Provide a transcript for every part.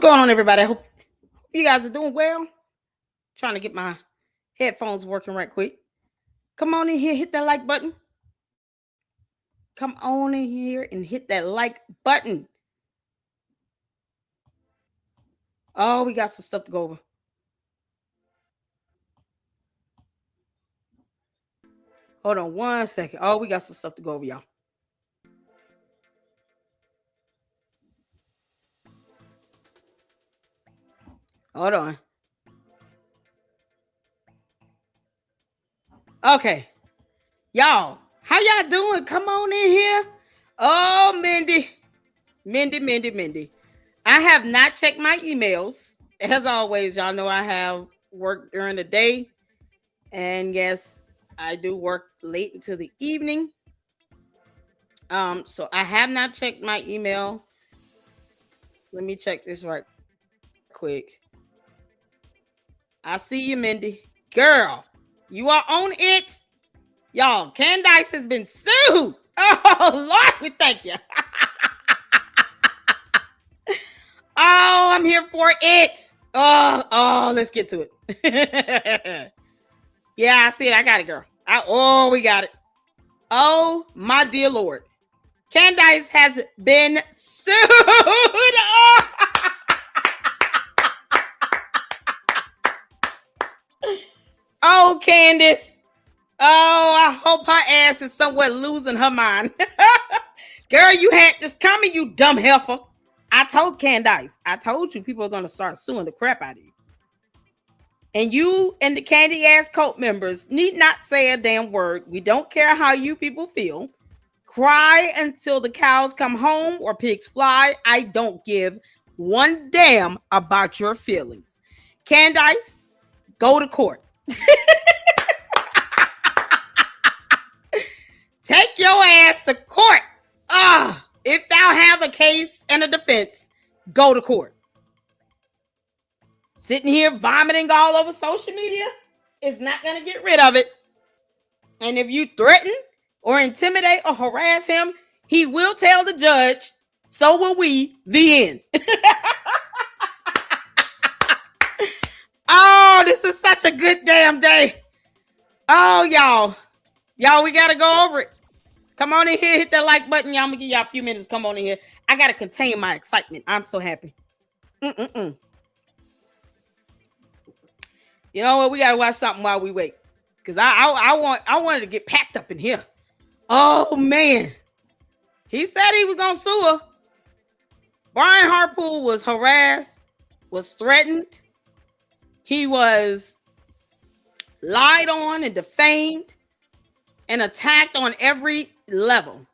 going on, everybody? I hope you guys are doing well. Trying to get my headphones working right quick. Come on in here, hit that like button. Come on in here and hit that like button. Oh, we got some stuff to go over. Hold on 1 second. Oh, we got some stuff to go over, y'all. Hold on. Okay. Y'all, how y'all doing? Come on in here. Oh, Mindy. I have not checked my emails. As always, y'all know I have work during the day. And yes, I do work late into the evening. So I have not checked my email. Let me check this right quick. I see you, Mindy. Girl, you are on it. Y'all, Candace has been sued. Oh, Lord, we thank you. Oh, I'm here for it. Oh, let's get to it. Yeah, I see it. I got it, girl. We got it. Oh, my dear Lord. Candace has been sued. Oh, Candace. Oh, I hope her ass is somewhere losing her mind. Girl, you had this coming, you dumb heifer. I told Candace. I told you people are going to start suing the crap out of you. And you and the candy ass cult members need not say a damn word. We don't care how you people feel. Cry until the cows come home or pigs fly. I don't give one damn about your feelings. Candace, go to court. Take your ass to court. If thou have a case and a defense, go to court. Sitting here vomiting all over social media is not going to get rid of it. And if you threaten or intimidate or harass him, he will tell the judge. So will we. The end. Oh, this is such a good damn day. Oh, y'all. Y'all, we got to go over it. Come on in here. Hit that like button. Y'all, I'm going to give y'all a few minutes. Come on in here. I got to contain my excitement. I'm so happy. You know what? We got to watch something while we wait. Because I wanted to get packed up in here. Oh, man. He said he was going to sue her. Brian Harpole was harassed, was threatened. He was lied on and defamed and attacked on every level.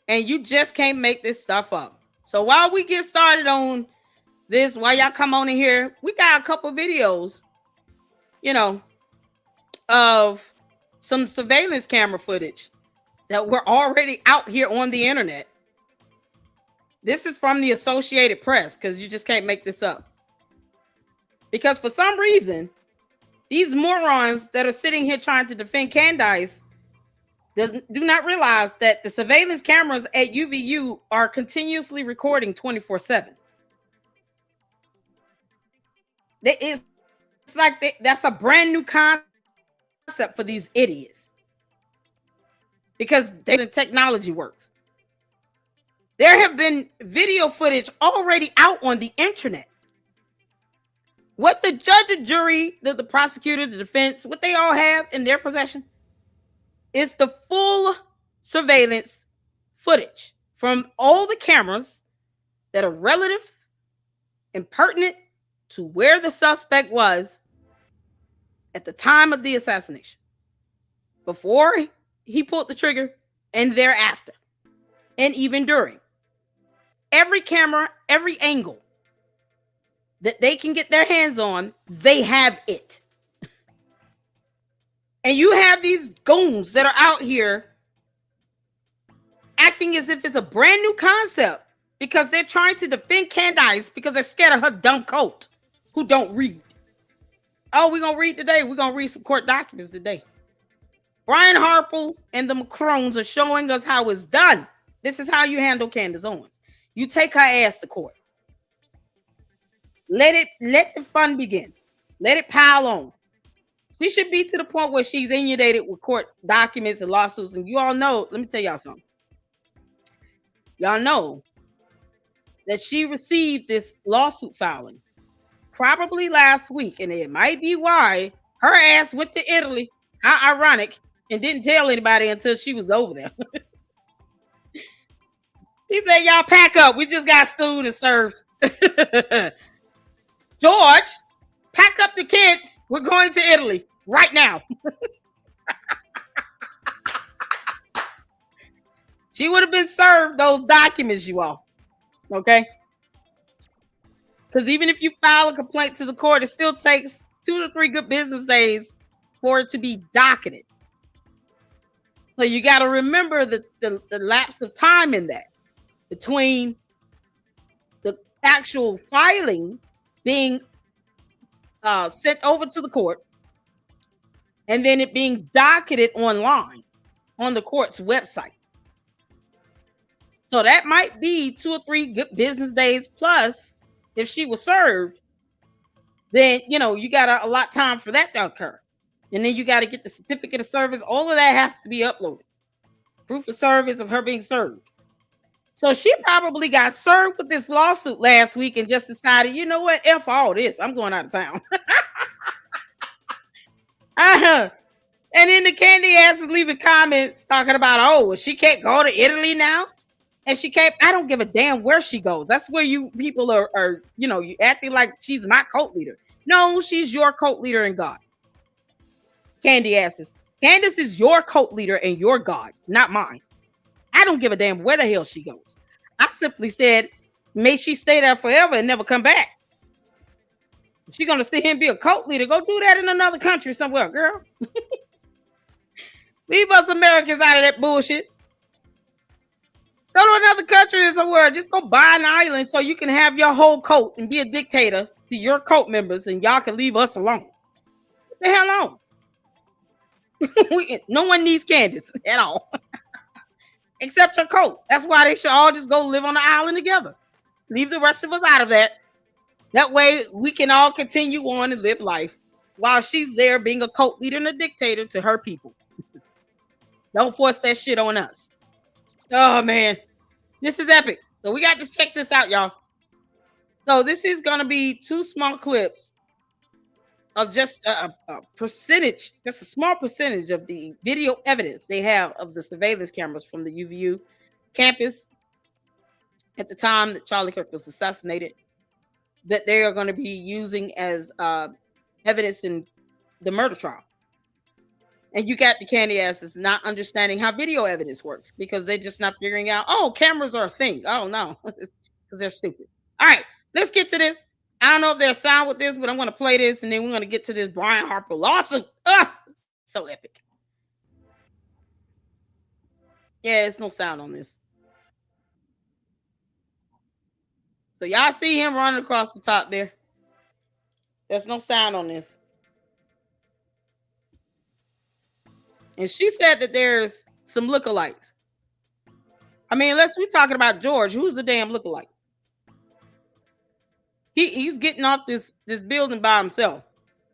And you just can't make this stuff up. So while we get started on this, while y'all come on in here, we got a couple videos, of some surveillance camera footage that were already out here on the internet. This is from the Associated Press, because you just can't make this up. Because for some reason, these morons that are sitting here trying to defend Candace do not realize that the surveillance cameras at UVU are continuously recording 24/7. It's like that's a brand new concept for these idiots. Because the technology works. There have been video footage already out on the internet. What the judge and jury, the prosecutor, the defense, what they all have in their possession is the full surveillance footage from all the cameras that are relative and pertinent to where the suspect was at the time of the assassination, before he pulled the trigger and thereafter, and even during. Every camera, every angle that they can get their hands on, they have it. And you have these goons that are out here acting as if it's a brand new concept because they're trying to defend Candace because they're scared of her dumb coat who don't read. Oh, we're going to read today. We're going to read some court documents today. Brian Harpole and the Macrones are showing us how it's done. This is how you handle Candace Owens. You take her ass to court. Let the fun begin. Let it pile on. She should be to the point where she's inundated with court documents and lawsuits. And you all know, let me tell y'all something. Y'all know that she received this lawsuit filing probably last week. And it might be why her ass went to Italy. How ironic. And didn't tell anybody until she was over there. He said, y'all pack up. We just got sued and served. George, pack up the kids. We're going to Italy right now. She would have been served those documents, you all. Okay? Because even if you file a complaint to the court, it still takes 2 to 3 good business days for it to be docketed. So you got to remember the lapse of time in that between the actual filing being sent over to the court and then it being docketed online on the court's website. So that might be 2 or 3 good business days. Plus, if she was served, then, you know, you got a lot of time for that to occur. And then you got to get the certificate of service. All of that has to be uploaded. Proof of service of her being served. So she probably got served with this lawsuit last week and just decided, you know what? F all this. I'm going out of town. And then the candy ass is leaving comments talking about, oh, she can't go to Italy now. And she can't, I don't give a damn where she goes. That's where you people are, you know, you acting like she's my cult leader. No, she's your cult leader and God. Candy asses. Candace is your cult leader and your God, not mine. I don't give a damn where the hell she goes. I simply said, may she stay there forever and never come back. If she's going to sit here and be a cult leader, go do that in another country somewhere, girl. Leave us Americans out of that bullshit. Go to another country or somewhere. Just go buy an island so you can have your whole cult and be a dictator to your cult members and y'all can leave us alone. What the hell on? No one needs Candace at all. Except her cult. That's why they should all just go live on the island together. Leave the rest of us out of that. That way we can all continue on and live life while she's there being a cult leader and a dictator to her people. Don't force that shit on us. Oh, man. This is epic. So we got to check this out, y'all. So this is going to be 2 small clips of just a percentage, just a small percentage of the video evidence they have of the surveillance cameras from the UVU campus at the time that Charlie Kirk was assassinated, that they are going to be using as evidence in the murder trial. And you got the candy asses not understanding how video evidence works because they're just not figuring out, oh, cameras are a thing. Oh, no, because they're stupid. All right, let's get to this. I don't know if there's sound with this, but I'm going to play this, and then we're going to get to this Brian Harpole lawsuit. So epic. Yeah, it's no sound on this. So y'all see him running across the top there. There's no sound on this. And she said that there's some lookalikes. I mean, unless we're talking about George, who's the damn lookalike? He's getting off this building by himself.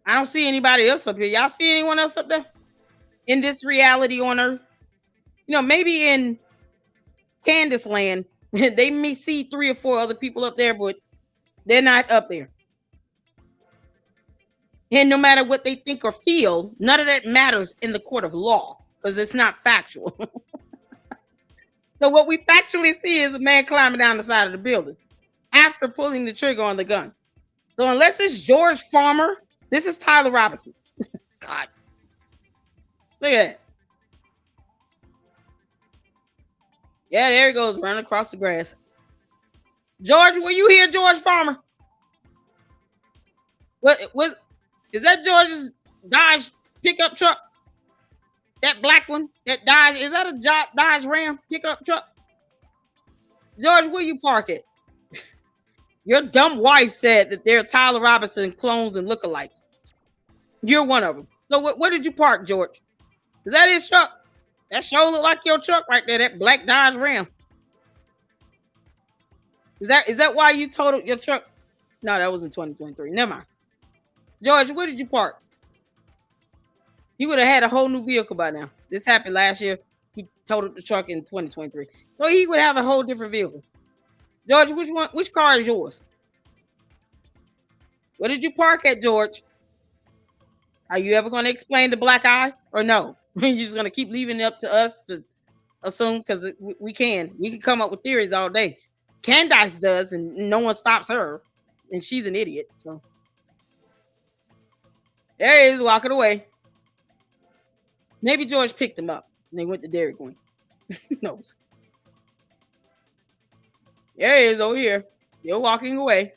I don't see anybody else up here. Y'all see anyone else up there? In this reality on Earth? You know, maybe in Candace land, they may see 3 or 4 other people up there, but they're not up there. And no matter what they think or feel, none of that matters in the court of law because it's not factual. So what we factually see is a man climbing down the side of the building after pulling the trigger on the gun. So unless it's George Farmer, this is Tyler Robinson. God. Look at that. Yeah, there he goes, running across the grass. George, were you here, George Farmer? What is that George's Dodge pickup truck? That black one? That Dodge, is that a Dodge Ram pickup truck? George, where you park it? Your dumb wife said that they're Tyler Robinson clones and lookalikes. You're one of them. So where did you park, George? Is that his truck? That sure look like your truck right there, that black Dodge Ram. Is that why you totaled your truck? No, that was in 2023. Never mind. George, where did you park? You would have had a whole new vehicle by now. This happened last year. He totaled the truck in 2023. So he would have a whole different vehicle. George, which car is yours? Where did you park at, George? Are you ever going to explain the black eye or no? You're just going to keep leaving it up to us to assume, because we can come up with theories all day. Candace does, and no one stops her, and she's an idiot. So there he is walking away. Maybe George picked him up and they went to Dairy Queen. Who knows? There he is over here. Still walking away.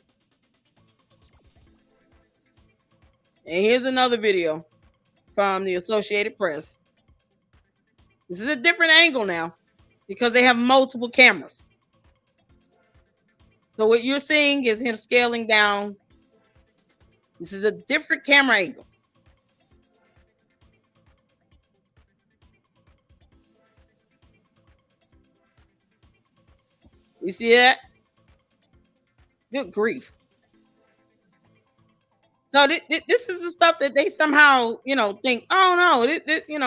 And here's another video from the Associated Press. This is a different angle now because they have multiple cameras. So what you're seeing is him scaling down. This is a different camera angle. You see that? Good grief. So this is the stuff that they somehow, think, oh no,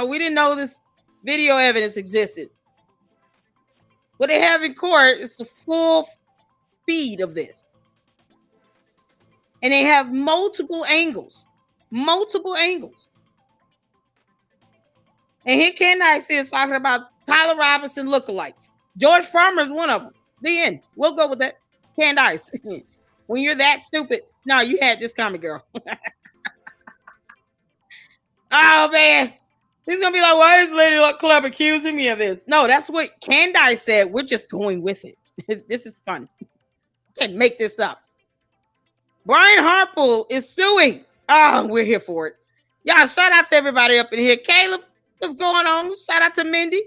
we didn't know this video evidence existed. What they have in court is the full feed of this. And they have multiple angles. And here Candace is talking about Tyler Robinson lookalikes. George Farmer is one of them. The end. We'll go with that. Candace. When you're that stupid. No, you had this comic girl. Oh, man. He's going to be like, why is Lady Luck Club accusing me of this? No, that's what Candace said. We're just going with it. This is fun. Can't make this up. Brian Harpole is suing. Oh, we're here for it. Y'all, shout out to everybody up in here. Caleb, what's going on? Shout out to Mindy.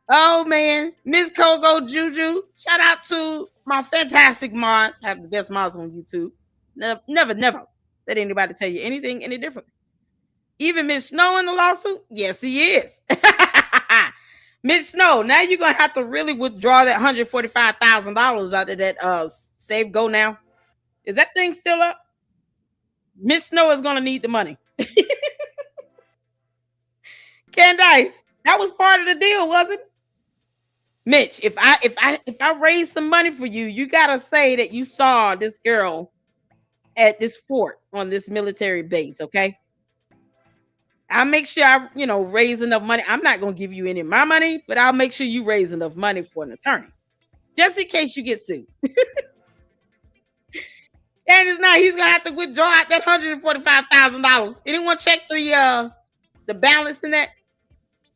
Oh, man. Miss Kogo Juju. Shout out to my fantastic mods. I have the best mods on YouTube. Never let anybody tell you anything any different. Even Miss Snow in the lawsuit? Yes, he is. Miss Snow, now you're going to have to really withdraw that $145,000 out of that Save Go Now. Is that thing still up? Miss Snow is going to need the money. Candace, that was part of the deal, wasn't it? Mitch, if I raise some money for you, you got to say that you saw this girl at this fort on this military base, okay? I'll make sure I, raise enough money. I'm not going to give you any of my money, but I'll make sure you raise enough money for an attorney. Just in case you get sued. And it's not, he's going to have to withdraw out that $145,000. Anyone check the balance in that?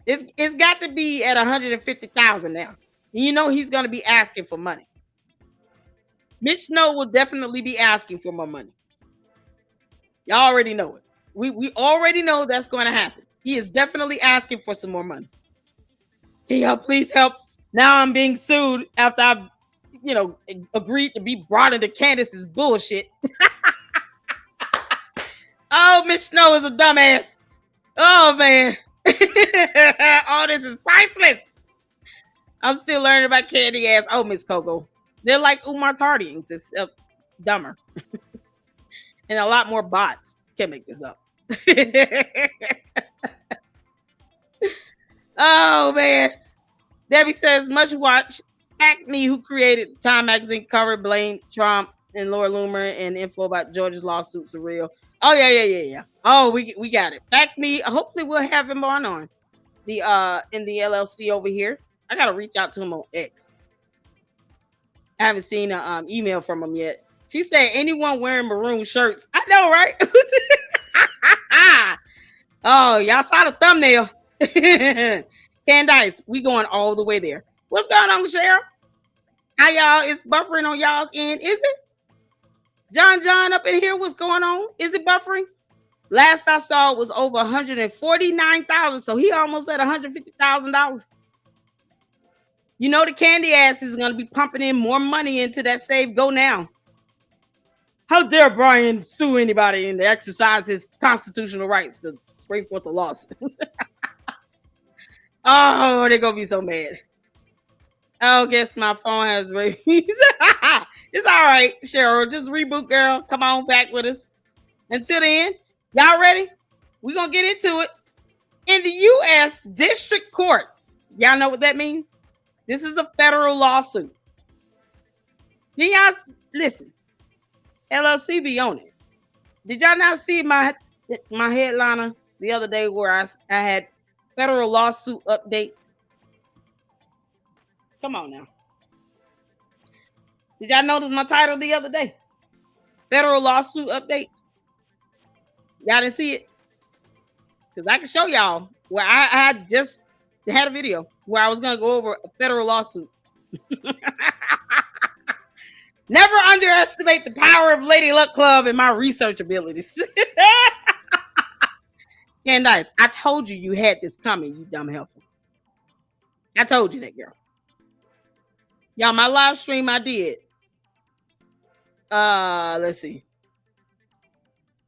It's got to be at $150,000 now. He's going to be asking for money. Mitch Snow will definitely be asking for more money. Y'all already know it. We already know that's going to happen. He is definitely asking for some more money. Can y'all please help? Now I'm being sued after I've, agreed to be brought into Candace's bullshit. Oh, Mitch Snow is a dumbass. Oh, man. All this is priceless. I'm still learning about candy ass. Oh, Miss Coco. They're like Umar Tardians, except dumber. And a lot more bots. Can't make this up. Oh, man. Debbie says, much watch. Acme, who created Time Magazine cover, blamed Trump and Laura Loomer, and info about George's lawsuits are real. Oh, yeah. Oh, we got it. Fax me. Hopefully we'll have him on the in the LLC over here. I gotta reach out to him on X. I haven't seen an email from him yet. She said anyone wearing maroon shirts. I know, right? Oh, y'all saw the thumbnail. Candace, we going all the way there. What's going on, Cheryl? How y'all? It's buffering on y'all's end, is it? John up in here, what's going on? Is it buffering? Last I saw it was over $149,000, so he almost at $150,000. The candy ass is going to be pumping in more money into that Save Go Now. How dare Brian sue anybody and exercise his constitutional rights to bring forth a lawsuit? Oh, they're going to be so mad. Oh, guess my phone has rabies. It's all All right, Cheryl, just reboot, girl. Come on back with us. Until then, y'all ready? We're going to get into it. In the U.S. District Court, y'all know what that means? This is a federal lawsuit. Then y'all, listen, LLC be on it. Did y'all not see my headliner the other day where I had federal lawsuit updates? Come on now. Did y'all notice my title the other day? Federal lawsuit updates. Y'all didn't see it? Because I can show y'all where I just had a video where I was going to go over a federal lawsuit. Never underestimate the power of Lady Luck Club and my research abilities. Candace, I told you had this coming, you dumb helper. I told you that, girl. Y'all, my live stream I did. Let's see.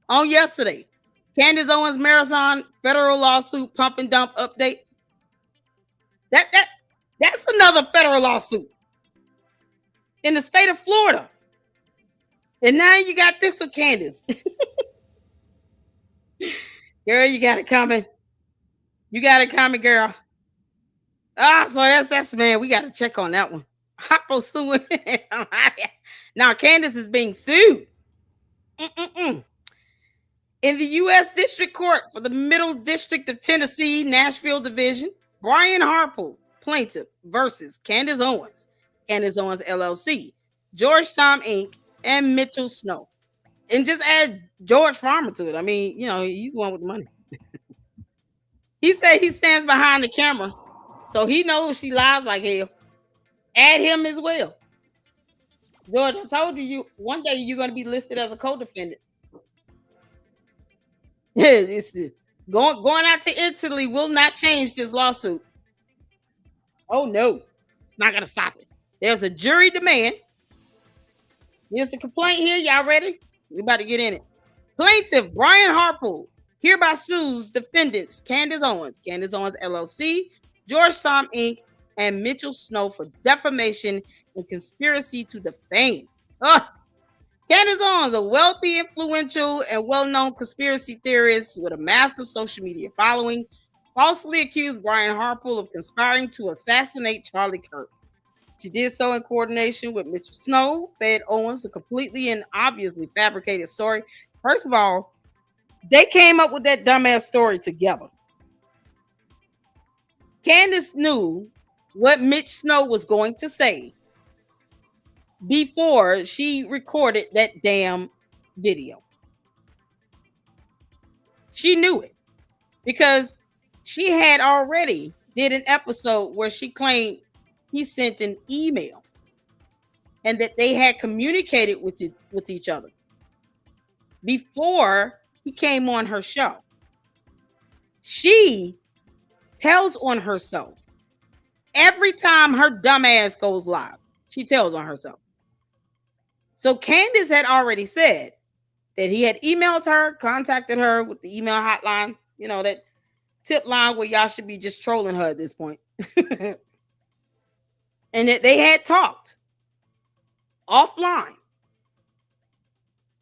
On yesterday, Candace Owens marathon federal lawsuit pump and dump update. That's another federal lawsuit in the state of Florida. And now you got this with Candace. Girl, you got it coming. You got it coming, girl. So that's man. We got to check on that one. Harpole suing. Now Candace is being sued. In the U.S. District Court for the Middle District of Tennessee, Nashville Division, Brian Harpole, plaintiff, versus Candace Owens, Candace Owens LLC, Georgetown Inc., and Mitchell Snow. And just add George Farmer to it. I mean, he's the one with the money. He said he stands behind the camera, so he knows she lies like hell. Add him as well. George, I told you one day you're going to be listed as a co-defendant. Yeah, this is going out to Italy will not change this lawsuit. Oh no, it's not going to stop it. There's a jury demand. Here's the complaint here. Y'all ready? We about to get in it. Plaintiff Brian Harpole hereby sues defendants Candace Owens LLC, Georgetown Inc., and Mitchell Snow for defamation and conspiracy to defame. Candace Owens, a wealthy, influential, and well-known conspiracy theorist with a massive social media following, falsely accused Brian Harpole of conspiring to assassinate Charlie Kirk. She did so in coordination with Mitchell Snow, fed Owens a completely and obviously fabricated story. First of all, they came up with that dumbass story together. Candace knew what Mitch Snow was going to say before she recorded that damn video. She knew it because she had already did an episode where she claimed he sent an email and that they had communicated with each other before he came on her show. She tells on herself every time her dumb ass goes live. She tells on herself. So Candace had already said that he had emailed her, contacted her with the email hotline, that tip line where y'all should be just trolling her at this point. And that they had talked offline.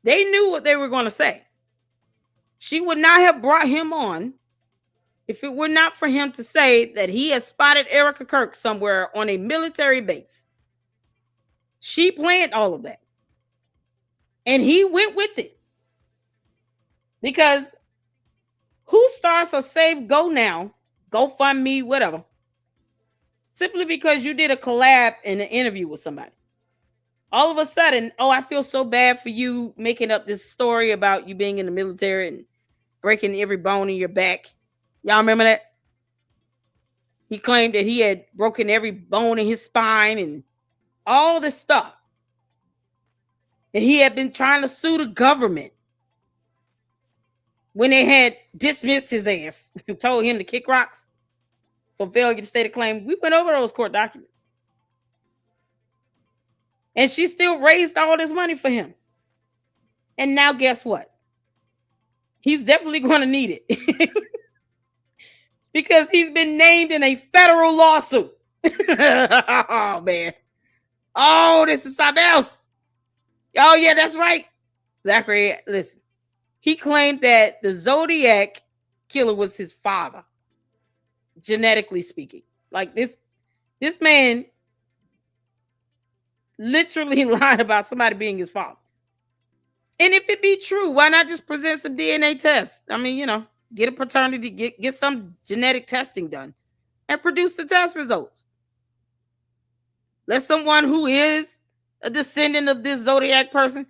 They knew what they were going to say. She would not have brought him on if it were not for him to say that he had spotted Erica Kirk somewhere on a military base. She planned all of that. And he went with it. Because who starts a Save Go Now, GoFundMe, whatever, simply because you did a collab in an interview with somebody? All of a sudden, I feel so bad for you making up this story about you being in the military and breaking every bone in your back. Y'all remember that? He claimed that he had broken every bone in his spine and all this stuff. And he had been trying to sue the government when they had dismissed his ass and told him to kick rocks for failure to state a claim. We went over those court documents. And she still raised all this money for him. And now guess what? He's definitely going to need it. Because he's been named in a federal lawsuit. Oh, man. Oh, this is something else. Oh, yeah, that's right. Zachary, listen. He claimed that the Zodiac killer was his father, genetically speaking. Like this man literally lied about somebody being his father. And if it be true, why not just present some DNA tests? I mean, get a paternity, get some genetic testing done and produce the test results. Let someone who is a descendant of this Zodiac person,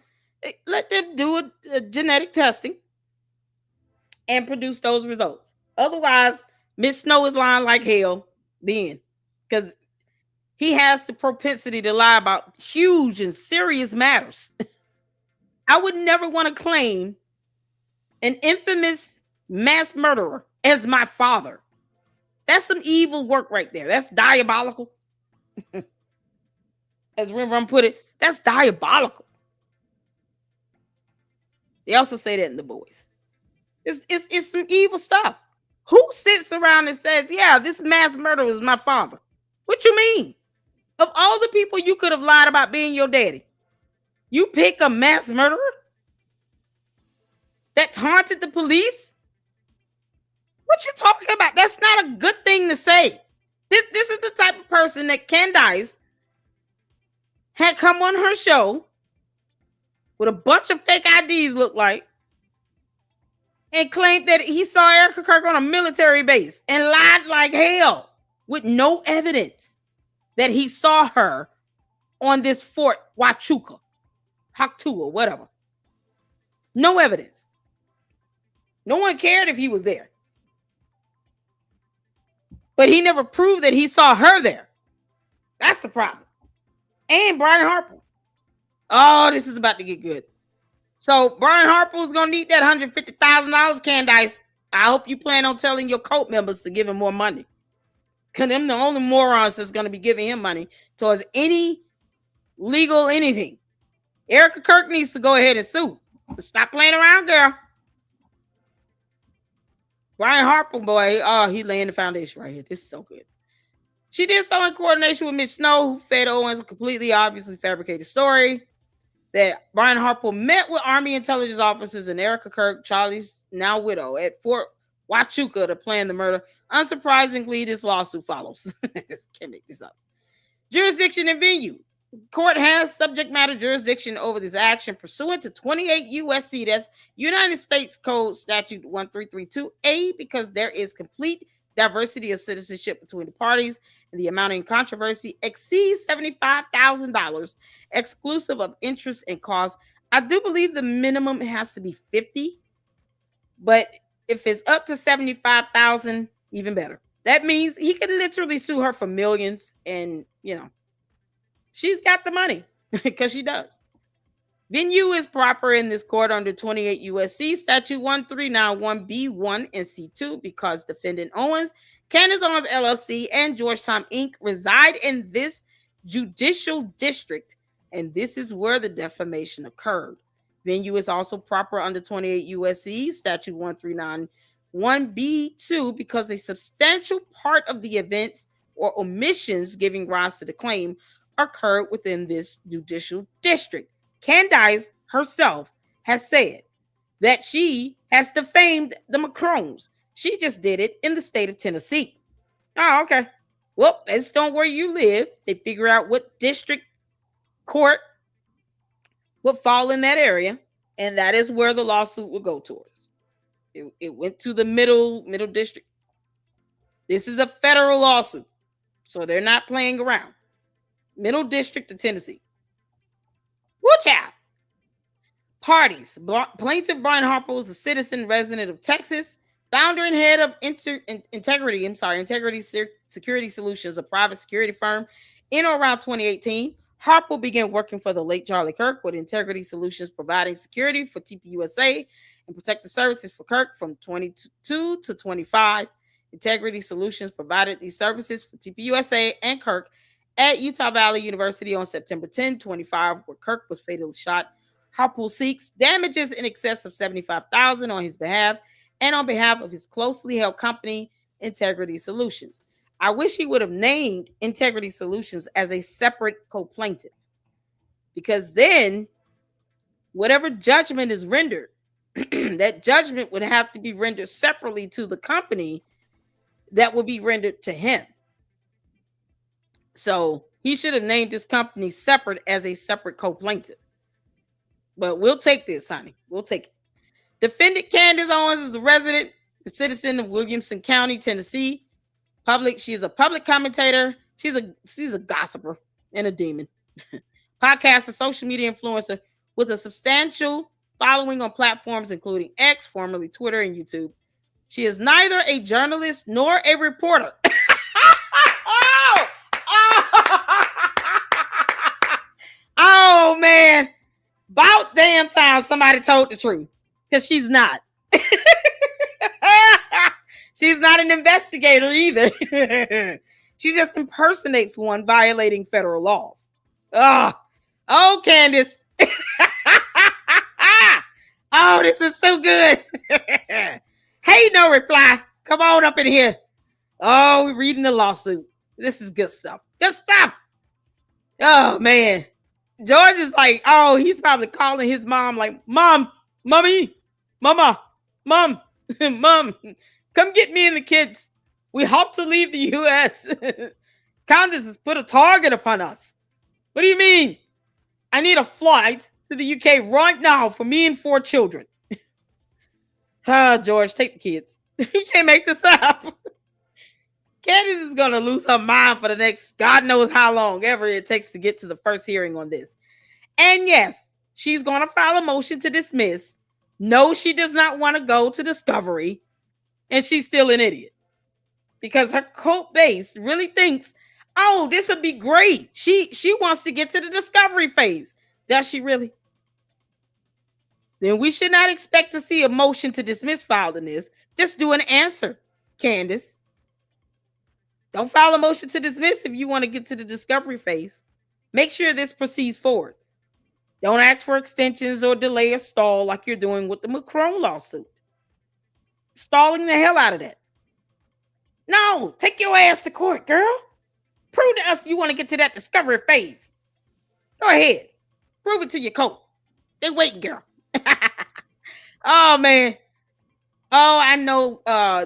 let them do a genetic testing and produce those results. Otherwise, Miss Snow is lying like hell then, because he has the propensity to lie about huge and serious matters. I would never want to claim an infamous mass murderer as my father. That's some evil work right there. That's diabolical. As Rim put it, that's diabolical. They also say that in The Boys. It's some evil stuff. Who sits around and says, yeah, this mass murderer is my father? What you mean? Of all the people you could have lied about being your daddy, you pick a mass murderer that taunted the police? What you talking about? That's not a good thing to say. This is the type of person that Candace had come on her show with a bunch of fake IDs, look like, and claimed that he saw Erica Kirk on a military base and lied like hell with no evidence that he saw her on this Fort Huachuca, or whatever. No evidence. No one cared if he was there. But he never proved that he saw her there. That's the problem. And Brian Harpole. Oh, this is about to get good. So Brian Harpole is going to need that $150,000, Candace. I hope you plan on telling your cult members to give him more money. Because them the only morons that's going to be giving him money towards any legal anything. Erica Kirk needs to go ahead and sue. Stop playing around, girl. Brian Harpole, boy, oh, he laying the foundation right here. This is so good. She did so in coordination with Mitch Snow, who fed Owens a completely obviously fabricated story that Brian Harpole met with Army intelligence officers and Erica Kirk, Charlie's now widow, at Fort Huachuca to plan the murder. Unsurprisingly, this lawsuit follows. Can't make this up. Jurisdiction and venue. Court has subject matter jurisdiction over this action pursuant to 28 U.S.C. That's United States Code Statute 1332A, because there is complete diversity of citizenship between the parties and the amount in controversy exceeds $75,000 exclusive of interest and costs. I do believe the minimum has to be 50, but if it's up to 75,000, even better. That means he could literally sue her for millions, and she's got the money because she does. Venue is proper in this court under 28 U.S.C. Statute 1391B1 and C2 because defendant Owens, Candace Owens LLC, and Georgetown Inc. reside in this judicial district, and this is where the defamation occurred. Venue is also proper under 28 U.S.C. Statute 1391B2 because a substantial part of the events or omissions giving rise to the claim occurred within this judicial district. Candace herself has said that she has defamed the Macrones. She just did it in the state of Tennessee. Oh, okay. Well, based on where you live, they figure out what district court would fall in that area, and that is where the lawsuit will go towards. It went to the middle district. This is a federal lawsuit, so they're not playing around. Middle District of Tennessee. Watch out. Parties. Plaintiff Brian Harpole is a citizen resident of Texas, founder and head of Integrity Security Solutions, a private security firm, in or around 2018. Harpole began working for the late Charlie Kirk with Integrity Solutions, providing security for TPUSA and protective services for Kirk from 22 to 25. Integrity Solutions provided these services for TPUSA and Kirk at Utah Valley University on September 10, 25, where Kirk was fatally shot. Harpole seeks damages in excess of $75,000 on his behalf and on behalf of his closely held company, Integrity Solutions. I wish he would have named Integrity Solutions as a separate co-plaintiff, because then whatever judgment is rendered, that judgment would have to be rendered separately to the company that would be rendered to him. So he should have named his company separate as a separate co-plaintiff. But we'll take this, honey. We'll take it. Defendant Candace Owens is a resident, a citizen of Williamson County, Tennessee. She is a public commentator. She's a gossiper and a demon. Podcast and social media influencer with a substantial following on platforms including X, formerly Twitter, and YouTube. She is neither a journalist nor a reporter. Oh, man. About damn time somebody told the truth. Because she's not. She's not an investigator either. She just impersonates one violating federal laws. Oh, Candace. Oh, this is so good. Hey, no reply. Come on up in here. Oh, we're reading the lawsuit. This is good stuff. Good stuff. Oh, man. George is like, oh, he's probably calling his mom like, Mom, Mommy, Mama, Mom, Mom, come get me and the kids. We hope to leave the U.S. Candace has put a target upon us. What do you mean? I need a flight to the UK right now for me and 4 children. George, take the kids. You can't make this up. Candace is going to lose her mind for the next God knows how long ever it takes to get to the first hearing on this. And yes, she's going to file a motion to dismiss. No, she does not want to go to discovery. And she's still an idiot. Because her cult base really thinks, oh, this would be great. She wants to get to the discovery phase. Does she really? Then we should not expect to see a motion to dismiss filed in this. Just do an answer, Candace. Don't file a motion to dismiss if you want to get to the discovery phase. Make sure this proceeds forward. Don't ask for extensions or delay or stall like you're doing with the Macron lawsuit. Stalling the hell out of that. No, take your ass to court, girl. Prove to us you want to get to that discovery phase. Go ahead. Prove it to your court. They waiting, girl. Oh, man. Oh, I know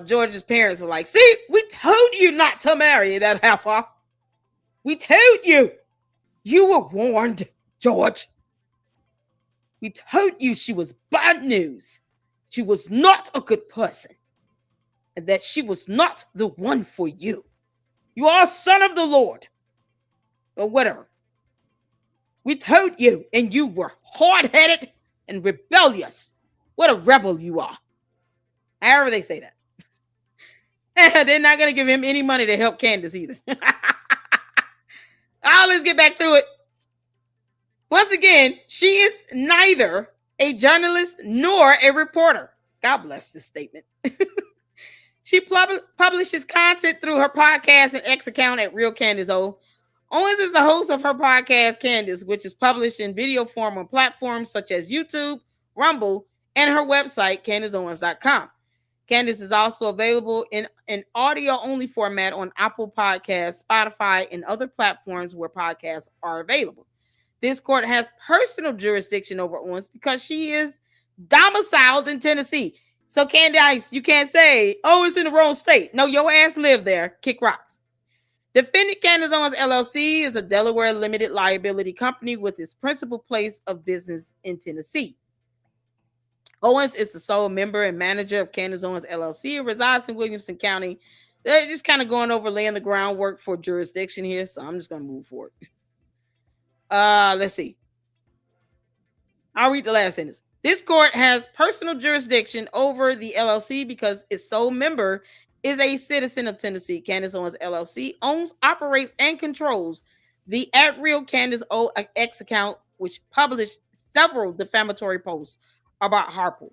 George's parents are like, see, we told you not to marry that heifer. We told you. You were warned, George. We told you she was bad news. She was not a good person. And that she was not the one for you. You are a son of the Lord. Or whatever. We told you, and you were hard-headed and rebellious. What a rebel you are. However they say that. They're not going to give him any money to help Candace either. Let's get back to it. Once again, she is neither a journalist nor a reporter. God bless this statement. She publishes content through her podcast and X account at Real Candace O. Owens is the host of her podcast, Candace, which is published in video form on platforms such as YouTube, Rumble, and her website, CandaceOwens.com. Candace is also available in an audio-only format on Apple Podcasts, Spotify, and other platforms where podcasts are available. This court has personal jurisdiction over Owens because she is domiciled in Tennessee. So, Candace, you can't say, oh, it's in the wrong state. No, your ass live there. Kick rocks. Defendant Candace Owens, LLC is a Delaware limited liability company with its principal place of business in Tennessee. Owens is the sole member and manager of Candace Owens, LLC, and resides in Williamson County. They're just kind of going over laying the groundwork for jurisdiction here, so I'm just going to move forward. Let's see. I'll read the last sentence. This court has personal jurisdiction over the LLC because its sole member is a citizen of Tennessee. Candace Owens, LLC owns, operates, and controls the @Real Candace O X account, which published several defamatory posts about Harpole.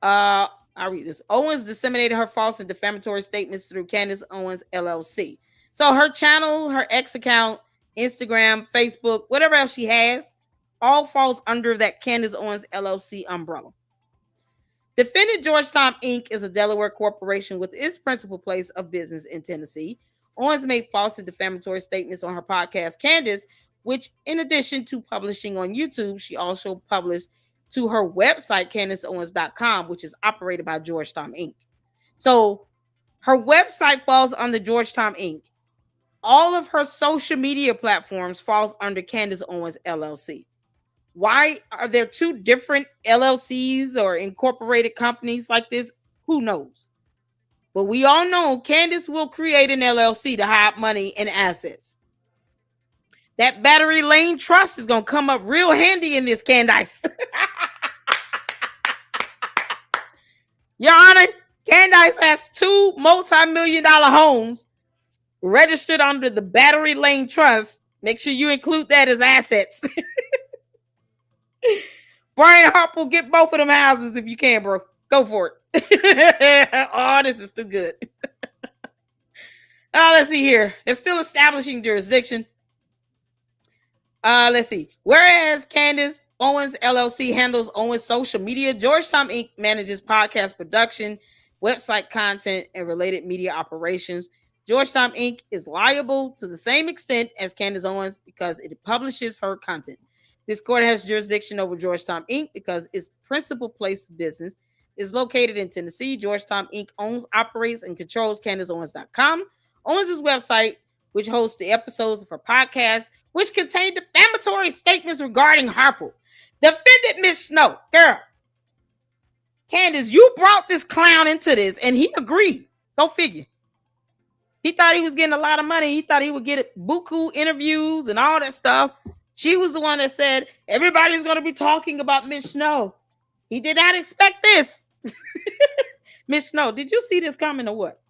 I'll read this. Owens disseminated her false and defamatory statements through Candace Owens, LLC. So her channel, her X account, Instagram, Facebook, whatever else she has, all falls under that Candace Owens, LLC umbrella. Defendant Georgetown Inc. is a Delaware corporation with its principal place of business in Tennessee. Owens made false and defamatory statements on her podcast, Candace, which in addition to publishing on YouTube, she also published to her website, CandaceOwens.com, which is operated by Georgetown Inc. So her website falls under Georgetown Inc. All of her social media platforms falls under Candace Owens LLC. Why are there two different LLCs or incorporated companies like this? Who knows? But we all know Candace will create an LLC to hide money and assets. That Battery Lane Trust is going to come up real handy in this, Candace. Your Honor, Candace has two multi-million-dollar homes registered under the Battery Lane Trust. Make sure you include that as assets. Brian Harpole, get both of them houses if you can, bro. Go for it. Oh, this is too good. Let's see here. They're still establishing jurisdiction. Let's see. Whereas Candace Owens LLC handles Owens social media, Georgetown Inc. manages podcast production, website content, and related media operations. Georgetown Inc. is liable to the same extent as Candace Owens because it publishes her content. This court has jurisdiction over Georgetown Inc. because its principal place of business is located in Tennessee. Georgetown Inc. owns, operates, and controls CandaceOwens.com. Owens' website, which hosts the episodes of her podcast, which contain defamatory statements regarding Harpole. Defendant Miss Snow. Girl, Candace, you brought this clown into this, and he agreed. Go figure. He thought he was getting a lot of money. He thought he would get buku interviews and all that stuff. She was the one that said, everybody's going to be talking about Miss Snow. He did not expect this. Miss Snow, did you see this coming or what?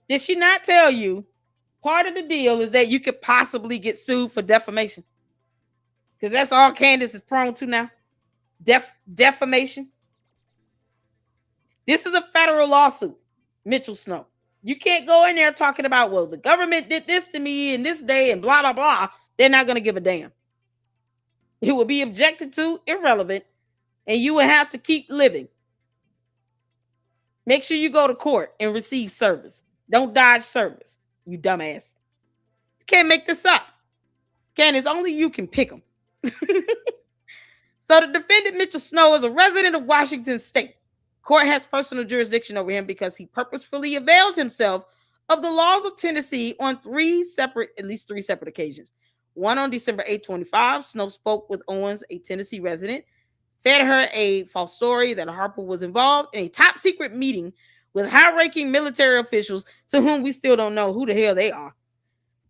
Did she not tell you part of the deal is that you could possibly get sued for defamation? Because that's all Candace is prone to now. Defamation. This is a federal lawsuit, Mitchell Snow. You can't go in there talking about, well, the government did this to me in this day and blah, blah, blah. They're not going to give a damn. It will be objected to, irrelevant, and you will have to keep living. Make sure you go to court and receive service. Don't dodge service, you dumbass. You can't make this up. Candace, only you can pick them. So the defendant, Mitchell Snow, is a resident of Washington State. Court has personal jurisdiction over him because he purposefully availed himself of the laws of Tennessee on at least three separate occasions. One on December 8, 2025, Snow spoke with Owens, a Tennessee resident, fed her a false story that Harpole was involved in a top secret meeting with high-ranking military officials to whom we still don't know who the hell they are,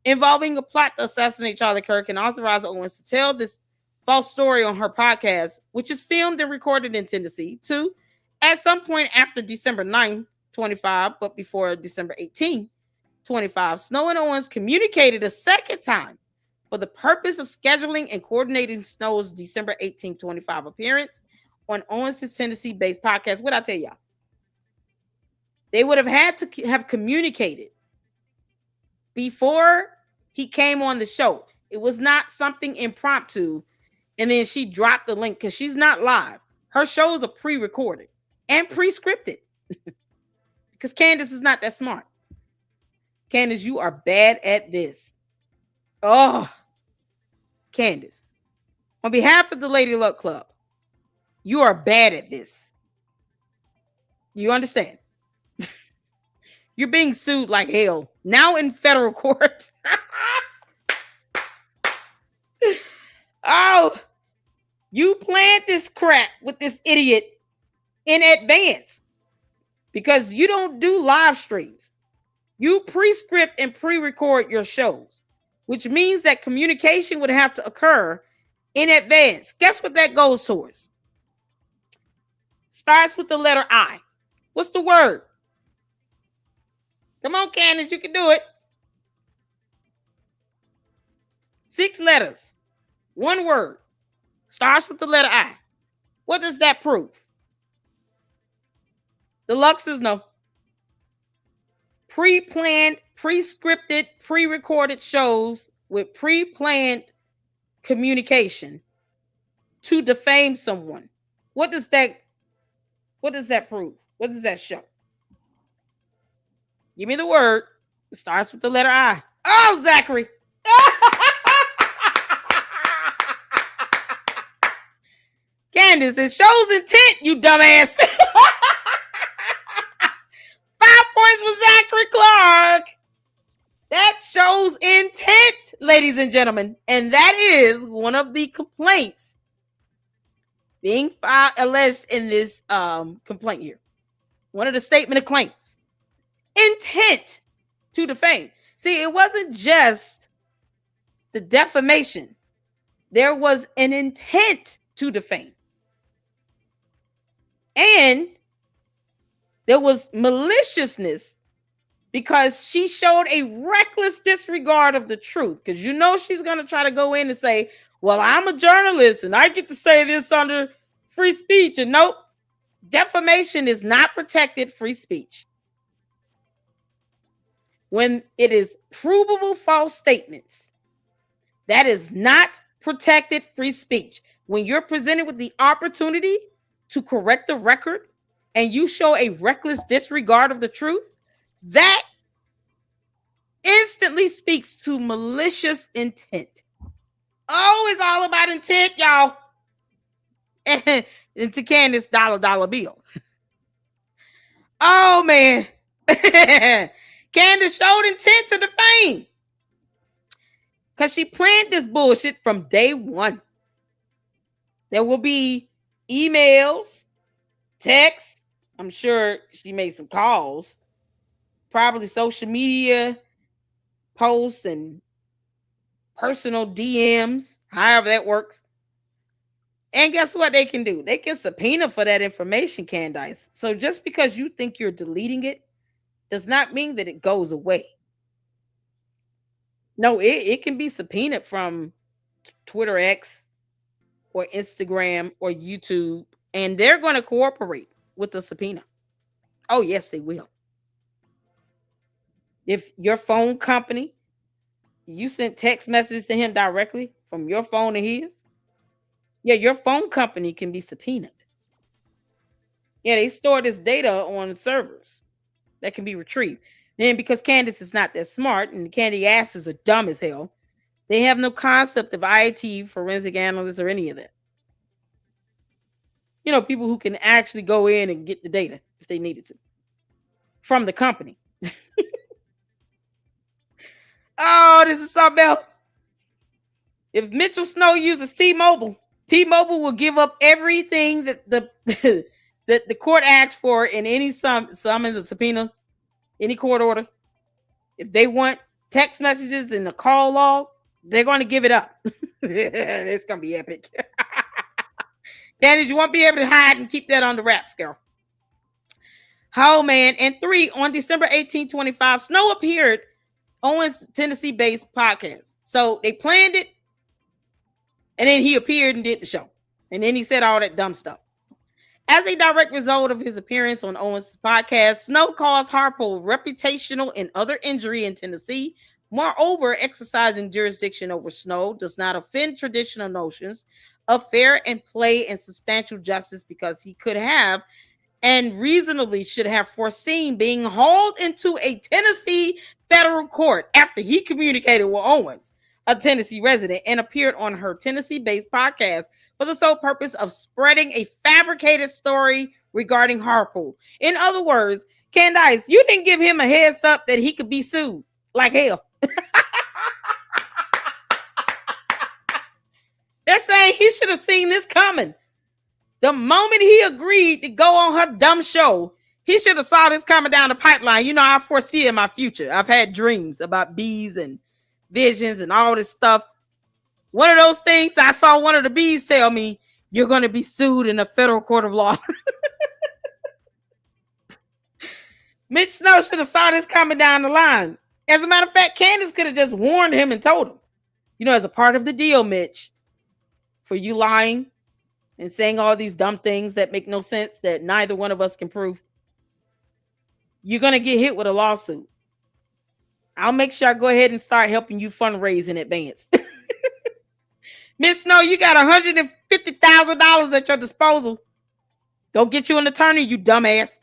involving a plot to assassinate Charlie Kirk, and authorized Owens to tell this false story on her podcast, which is filmed and recorded in Tennessee. Two, at some point after December 9, 25, but before December 18, 25, Snow and Owens communicated a second time for the purpose of scheduling and coordinating Snow's December 18, 25 appearance on Owens' Tennessee-based podcast. What I tell y'all? They would have had to have communicated before he came on the show. It was not something impromptu, and then she dropped the link because she's not live. Her shows are pre-recorded and pre-scripted because Candace is not that smart. Candace, you are bad at this. Oh, Candace, on behalf of the Lady Luck Club, you are bad at this. You understand? You're being sued like hell now in federal court. Oh, you planned this crap with this idiot in advance because you don't do live streams. You pre-script and pre-record your shows, which means that communication would have to occur in advance. Guess what that goes towards? Starts with the letter I. What's the word? Come on, Candace, you can do it. 6 letters. 1 word. Starts with the letter I. What does that prove? The Luxers know. Pre-planned, pre-scripted, pre-recorded shows with pre-planned communication to defame someone. What does that prove? What does that show? Give me the word. It starts with the letter I. Oh, Zachary. Candace, it shows intent, you dumbass. 5 points for Zachary Clark. That shows intent, ladies and gentlemen. And that is one of the complaints being alleged in this complaint here. One of the statement of claims. Intent to defame. See, it wasn't just the defamation. There was an intent to defame. And there was maliciousness because she showed a reckless disregard of the truth. Because you know she's going to try to go in and say, well, I'm a journalist and I get to say this under free speech. And nope, defamation is not protected free speech. When it is provable false statements, that is not protected free speech. When you're presented with the opportunity to correct the record and you show a reckless disregard of the truth, that instantly speaks to malicious intent. Oh, it's all about intent, y'all. And to Candace, dollar bill. Oh, man. Candace showed intent to defame. Because she planned this bullshit from day one. There will be emails, texts. I'm sure she made some calls. Probably social media posts and personal DMs, however that works. And guess what they can do? They can subpoena for that information, Candace. So just because you think you're deleting it does not mean that it goes away. No, it can be subpoenaed from Twitter X or Instagram or YouTube, and they're going to cooperate with the subpoena. Oh, yes, they will. If your phone company, you sent text messages to him directly from your phone to his, yeah, your phone company can be subpoenaed. Yeah, they store this data on servers that can be retrieved. Then because Candace is not that smart and Candy asses are dumb as hell, they have no concept of IT, forensic analysts, or any of that. You know, people who can actually go in and get the data if they needed to from the company. Oh, this is something else. If Mitchell Snow uses T-Mobile, T-Mobile will give up everything that the that the court asked for in any summons, a subpoena, any court order. If they want text messages and a call log, they're going to give it up. It's going to be epic. Candace, you won't be able to hide and keep that on the wraps, girl. Oh, man. And 3, on December 18, 2025, Snow appeared Owens' Tennessee-based podcast. So they planned it, and then he appeared and did the show. And then he said all that dumb stuff. As a direct result of his appearance on Owens' podcast, Snow caused Harpole reputational and other injury in Tennessee. Moreover, exercising jurisdiction over Snow does not offend traditional notions of fair and play and substantial justice because he could have and reasonably should have foreseen being hauled into a Tennessee federal court after he communicated with Owens, a Tennessee resident, and appeared on her Tennessee-based podcast for the sole purpose of spreading a fabricated story regarding Harpole. In other words, Candace, you didn't give him a heads up that he could be sued like hell. They're saying he should have seen this coming. The moment he agreed to go on her dumb show, he should have saw this coming down the pipeline. You know, I foresee in my future. I've had dreams about bees and visions and all this stuff. One of those things, I saw one of the bees tell me, you're going to be sued in a federal court of law. Mitch Snow should have saw this coming down the line. As a matter of fact, Candace could have just warned him and told him, you know, as a part of the deal, Mitch, for you lying and saying all these dumb things that make no sense that neither one of us can prove, you're going to get hit with a lawsuit. I'll make sure I go ahead and start helping you fundraise in advance. Miss Snow, you got $150,000 at your disposal. Go get you an attorney, you dumbass.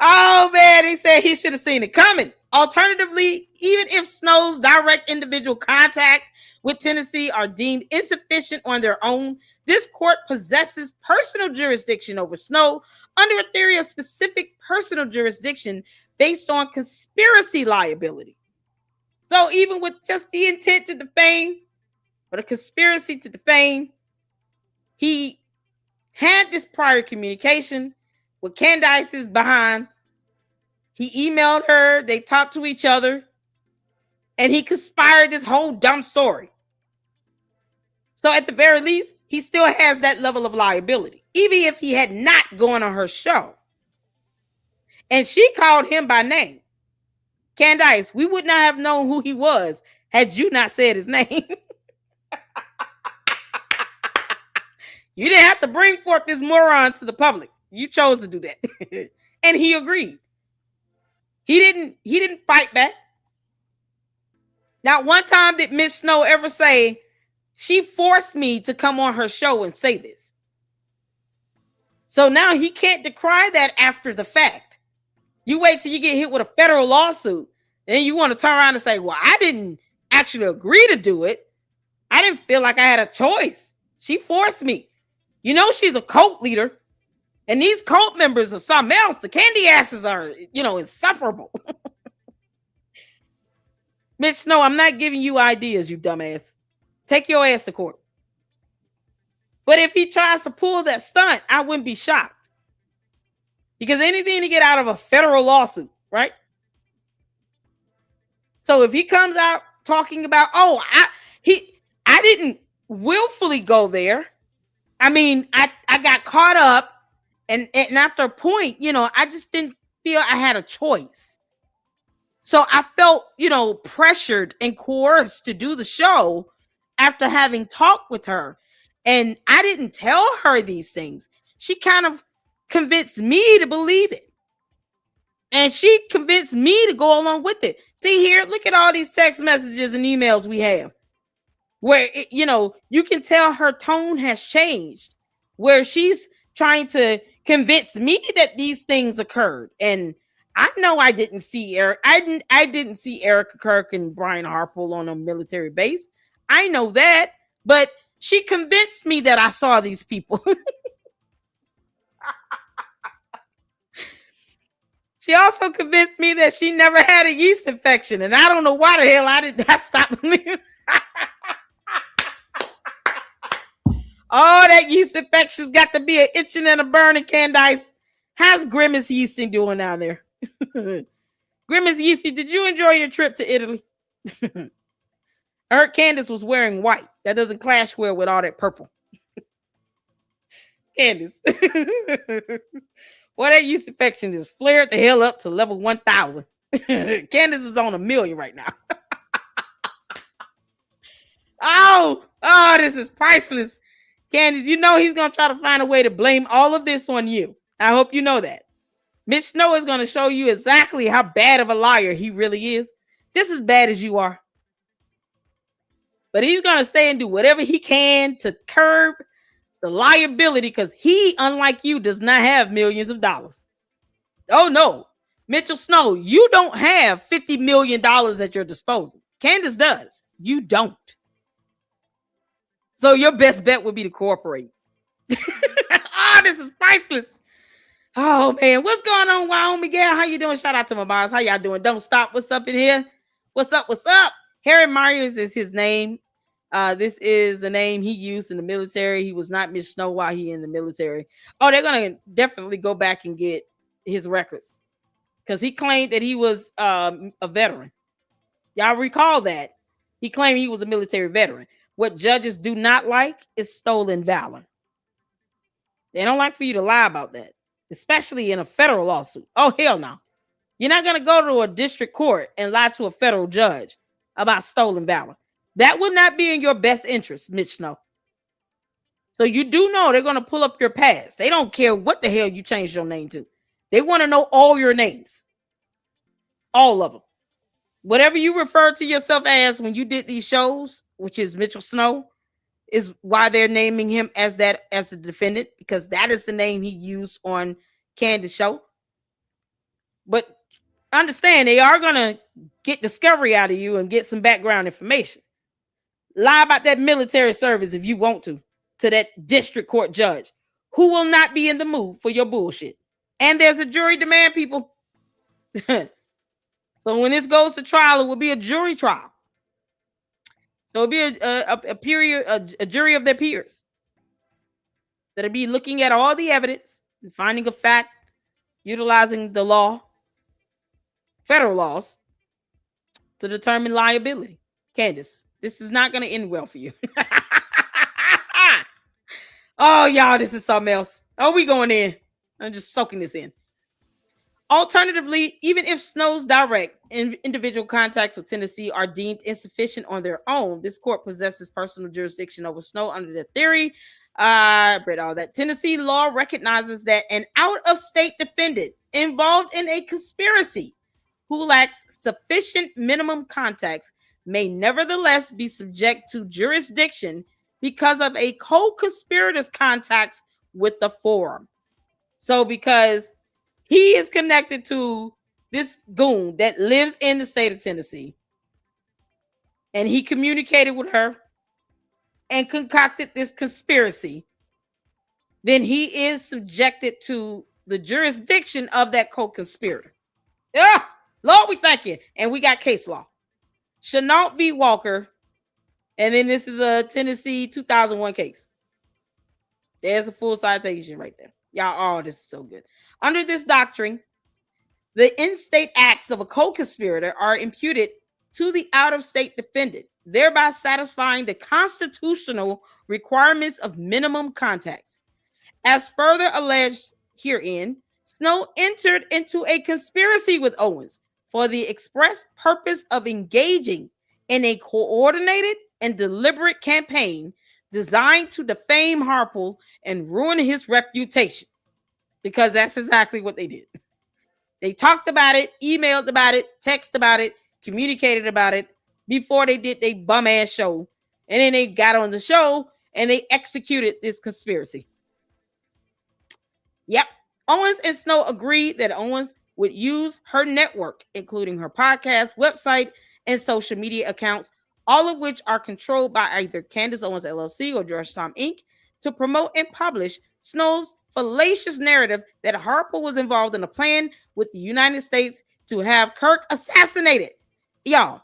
Oh man, they said he should have seen it coming. Alternatively, even if Snow's direct individual contacts with Tennessee are deemed insufficient on their own, this court possesses personal jurisdiction over Snow under a theory of specific personal jurisdiction based on conspiracy liability. So even with just the intent to defame or the conspiracy to defame, he had this prior communication with Candace's behind. He emailed her, they talked to each other, and he conspired this whole dumb story. So at the very least, he still has that level of liability, even if he had not gone on her show. And she called him by name. Candace, we would not have known who he was had you not said his name. You didn't have to bring forth this moron to the public. You chose to do that. And he agreed. He didn't fight back. Not one time did Miss Snow ever say, she forced me to come on her show and say this. So now he can't decry that after the fact. You wait till you get hit with a federal lawsuit, and you want to turn around and say, well, I didn't actually agree to do it. I didn't feel like I had a choice. She forced me. You know, she's a cult leader, and these cult members are something else. The candy asses are, insufferable. Mitch Snow, I'm not giving you ideas, you dumbass. Take your ass to court. But if he tries to pull that stunt, I wouldn't be shocked. Because anything to get out of a federal lawsuit, right? So if he comes out talking about, I didn't willfully go there. I mean, I got caught up, and after a point, I just didn't feel I had a choice. So I felt, pressured and coerced to do the show after having talked with her. And I didn't tell her these things. She kind of convinced me to believe it. And she convinced me to go along with it. See here, look at all these text messages and emails we have. Where, you can tell her tone has changed. Where she's trying to convince me that these things occurred. And I know I didn't see Eric. I didn't see Erica Kirk and Brian Harpole on a military base. I know that. But she convinced me that I saw these people. She also convinced me that she never had a yeast infection. And I don't know why the hell I stopped believing. Oh, that yeast infection's got to be an itching and a burning, Candace. How's Grimace Yeasty doing down there? Grimace Yeasty, did you enjoy your trip to Italy? I heard Candace was wearing white. That doesn't clash well with all that purple. Candace. Well, that yeast infection just flared the hell up to level 1,000. Candace is on 1,000,000 right now. Oh, this is priceless. Candace, he's going to try to find a way to blame all of this on you. I hope you know that. Mitch Snow is going to show you exactly how bad of a liar he really is. Just as bad as you are. But he's going to say and do whatever he can to curb the liability, because he, unlike you, does not have millions of dollars. Oh, no. Mitchell Snow, you don't have $50 million at your disposal. Candace does. You don't. So your best bet would be to cooperate. This is priceless. Oh, man. What's going on, Wyoming Miguel? How you doing? Shout out to my boss. How y'all doing? Don't stop. What's up in here? What's up? What's up? Harry Myers is his name. This is the name he used in the military. He was not Miss Snow while he in the military. Oh, they're going to definitely go back and get his records, because he claimed that he was a veteran. Y'all recall that. He claimed he was a military veteran. What judges do not like is stolen valor. They don't like for you to lie about that, especially in a federal lawsuit. Oh, hell no. You're not going to go to a district court and lie to a federal judge about stolen valor. That would not be in your best interest, Mitch Snow. So you do know they're going to pull up your past. They don't care what the hell you changed your name to. They want to know all your names. All of them. Whatever you refer to yourself as when you did these shows, which is Mitchell Snow, is why they're naming him as the defendant, because that is the name he used on Candace's show. But understand, they are going to get discovery out of you and get some background information. Lie about that military service if you want to that district court judge who will not be in the mood for your bullshit. And there's a jury demand, people. So when this goes to trial, it will be a jury trial. So it'll be a jury of their peers that'll be looking at all the evidence and finding a fact, utilizing the law, federal laws, to determine liability. Candace, this is not going to end well for you. Oh, y'all, this is something else. Oh, we going in. I'm just soaking this in. Alternatively, even if Snow's direct individual contacts with Tennessee are deemed insufficient on their own, this court possesses personal jurisdiction over Snow under the theory. I read all that. Tennessee law recognizes that an out-of-state defendant involved in a conspiracy who lacks sufficient minimum contacts may nevertheless be subject to jurisdiction because of a co-conspirator's contacts with the forum. So because he is connected to this goon that lives in the state of Tennessee, and he communicated with her and concocted this conspiracy, then he is subjected to the jurisdiction of that co-conspirator. Yeah, Lord, we thank you. And we got case law. Chenault v. Walker. And then this is a Tennessee 2001 case. There's a full citation right there. Y'all, oh, this is so good. Under this doctrine, the in-state acts of a co-conspirator are imputed to the out-of-state defendant, thereby satisfying the constitutional requirements of minimum contacts. As further alleged herein, Snow entered into a conspiracy with Owens for the express purpose of engaging in a coordinated and deliberate campaign designed to defame Harpole and ruin his reputation. Because that's exactly what they did. They talked about it, emailed about it, texted about it, communicated about it before they did their bum ass show. And then they got on the show and they executed this conspiracy. Yep. Owens and Snow agreed that Owens would use her network, including her podcast, website, and social media accounts, all of which are controlled by either Candace Owens LLC or Georgetown Inc., to promote and publish Snow's fallacious narrative that Harpole was involved in a plan with the United States to have Kirk assassinated. Y'all,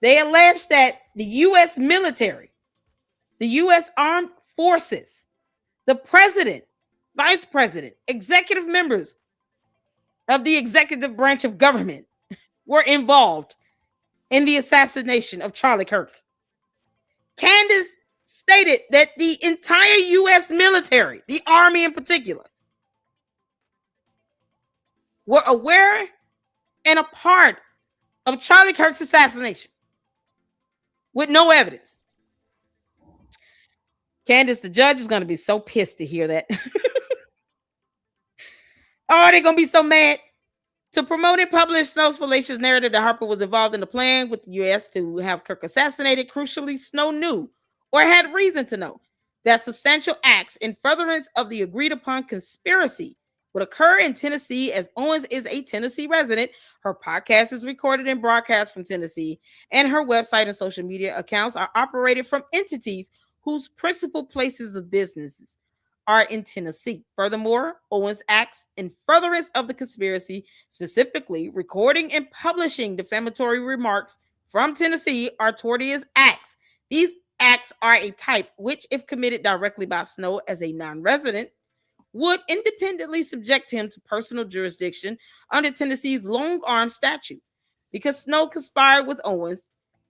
they allege that the U.S. military, the U.S. armed forces, the president, vice president, executive members of the executive branch of government were involved in the assassination of Charlie Kirk. Candace stated that the entire U.S. military, the Army in particular, were aware and a part of Charlie Kirk's assassination with no evidence. Candace, the judge, is going to be so pissed to hear that. Oh, they're going to be so mad. To promote and publish Snow's fallacious narrative that Harpole was involved in the plan with the U.S. to have Kirk assassinated, crucially, Snow knew, or had reason to know, that substantial acts in furtherance of the agreed-upon conspiracy would occur in Tennessee, as Owens is a Tennessee resident. Her podcast is recorded and broadcast from Tennessee, and her website and social media accounts are operated from entities whose principal places of businesses are in Tennessee. Furthermore, Owens acts in furtherance of the conspiracy, specifically recording and publishing defamatory remarks from Tennessee are tortious acts. These acts are a type which, if committed directly by Snow as a non-resident, would independently subject him to personal jurisdiction under Tennessee's long-arm statute. Because Snow conspired with Owens,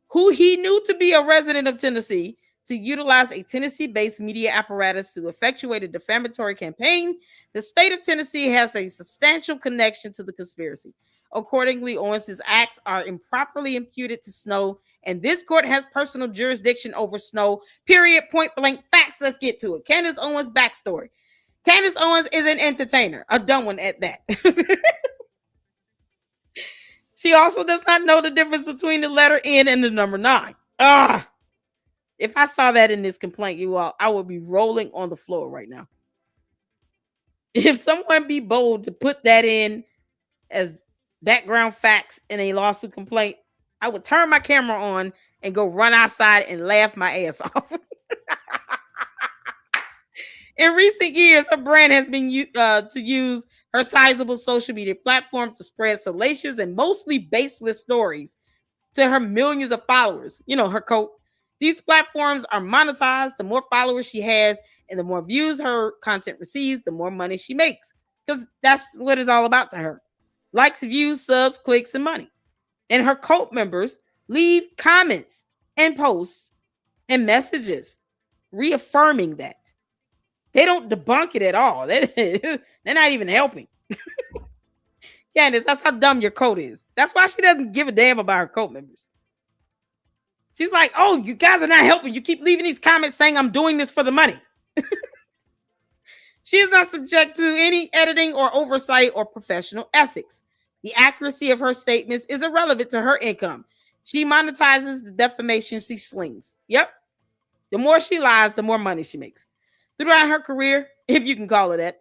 who he knew to be a resident of Tennessee, to utilize a Tennessee-based media apparatus to effectuate a defamatory campaign, the state of Tennessee has a substantial connection to the conspiracy. Accordingly, Owens' acts are improperly imputed to Snow, and this court has personal jurisdiction over Snow. Period. Point blank. Facts. Let's get to it. Candace Owens' backstory. Candace Owens is an entertainer, a dumb one at that. She also does not know the difference between the letter N and the number 9. If I saw that in this complaint, you all, I would be rolling on the floor right now. If someone be bold to put that in as background facts in a lawsuit complaint, I would turn my camera on and go run outside and laugh my ass off. In recent years, her brand has been to use her sizable social media platform to spread salacious and mostly baseless stories to her millions of followers. You know, her quote. These platforms are monetized. The more followers she has and the more views her content receives, the more money she makes. Because that's what it's all about to her. Likes, views, subs, clicks, and money. And her cult members leave comments and posts and messages reaffirming that. They don't debunk it at all. They're not even helping. Candace, that's how dumb your cult is. That's why she doesn't give a damn about her cult members. She's like, oh, you guys are not helping. You keep leaving these comments saying I'm doing this for the money. She is not subject to any editing or oversight or professional ethics. The accuracy of her statements is irrelevant to her income. She monetizes the defamation she slings. Yep. The more she lies, the more money she makes. Throughout her career, if you can call it that,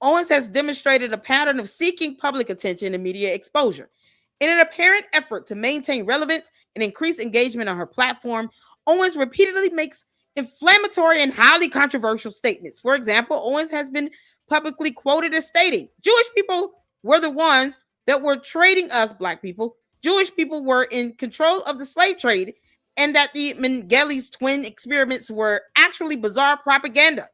Owens has demonstrated a pattern of seeking public attention and media exposure. In an apparent effort to maintain relevance and increase engagement on her platform, Owens repeatedly makes inflammatory and highly controversial statements. For example, Owens has been publicly quoted as stating, Jewish people were the ones that were trading us, Black people. Jewish people were in control of the slave trade, and that the Mengele's twin experiments were actually bizarre propaganda.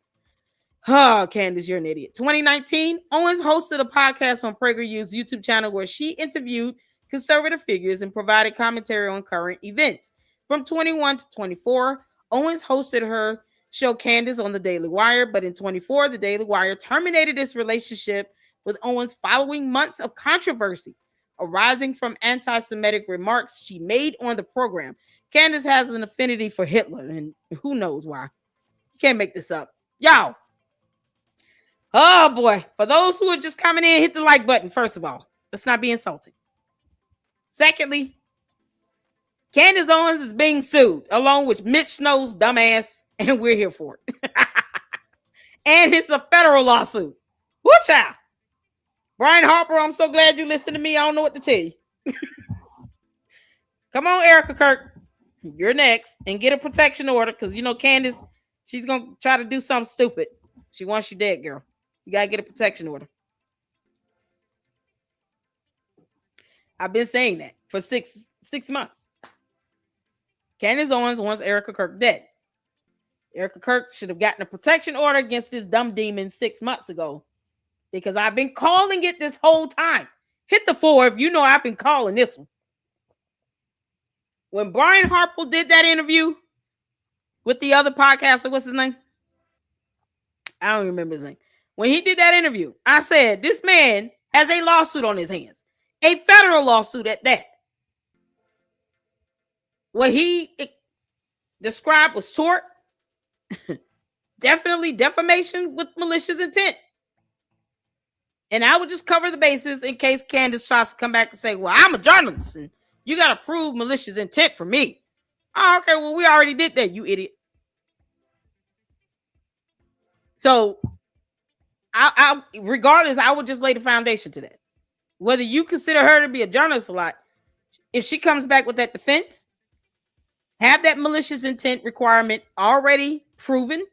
Oh, Candace, you're an idiot. 2019, Owens hosted a podcast on PragerU's YouTube channel where she interviewed conservative figures and provided commentary on current events. From 21 to 24, Owens hosted her show Candace on the Daily Wire, but in 24, the Daily Wire terminated its relationship with Owens following months of controversy arising from anti-Semitic remarks she made on the program. Candace has an affinity for Hitler, and who knows why. You can't make this up. Y'all. Oh, boy. For those who are just coming in, hit the like button, first of all. Let's not be insulting. Secondly, Candace Owens is being sued, along with Mitch Snow's dumbass, and we're here for it. And it's a federal lawsuit. Woo, child. Brian Harper, I'm so glad you listened to me. I don't know what to tell you. Come on, Erica Kirk. You're next. And get a protection order, because, you know, Candace, she's going to try to do something stupid. She wants you dead, girl. You got to get a protection order. I've been saying that for six months. Candace Owens wants Erica Kirk dead. Erica Kirk should have gotten a protection order against this dumb demon 6 months ago, because I've been calling it this whole time. Hit the 4 if you know I've been calling this one. When Brian Harpole did that interview with the other podcaster, what's his name? I don't remember his name. When he did that interview, I said, this man has a lawsuit on his hands. A federal lawsuit at that. What he described was tort. Definitely defamation with malicious intent. And I would just cover the bases in case Candace tries to come back and say, well, I'm a journalist and you got to prove malicious intent for me. Oh, okay, well, we already did that, you idiot. So, regardless, I would just lay the foundation to that. Whether you consider her to be a journalist or not, if she comes back with that defense, have that malicious intent requirement already proven,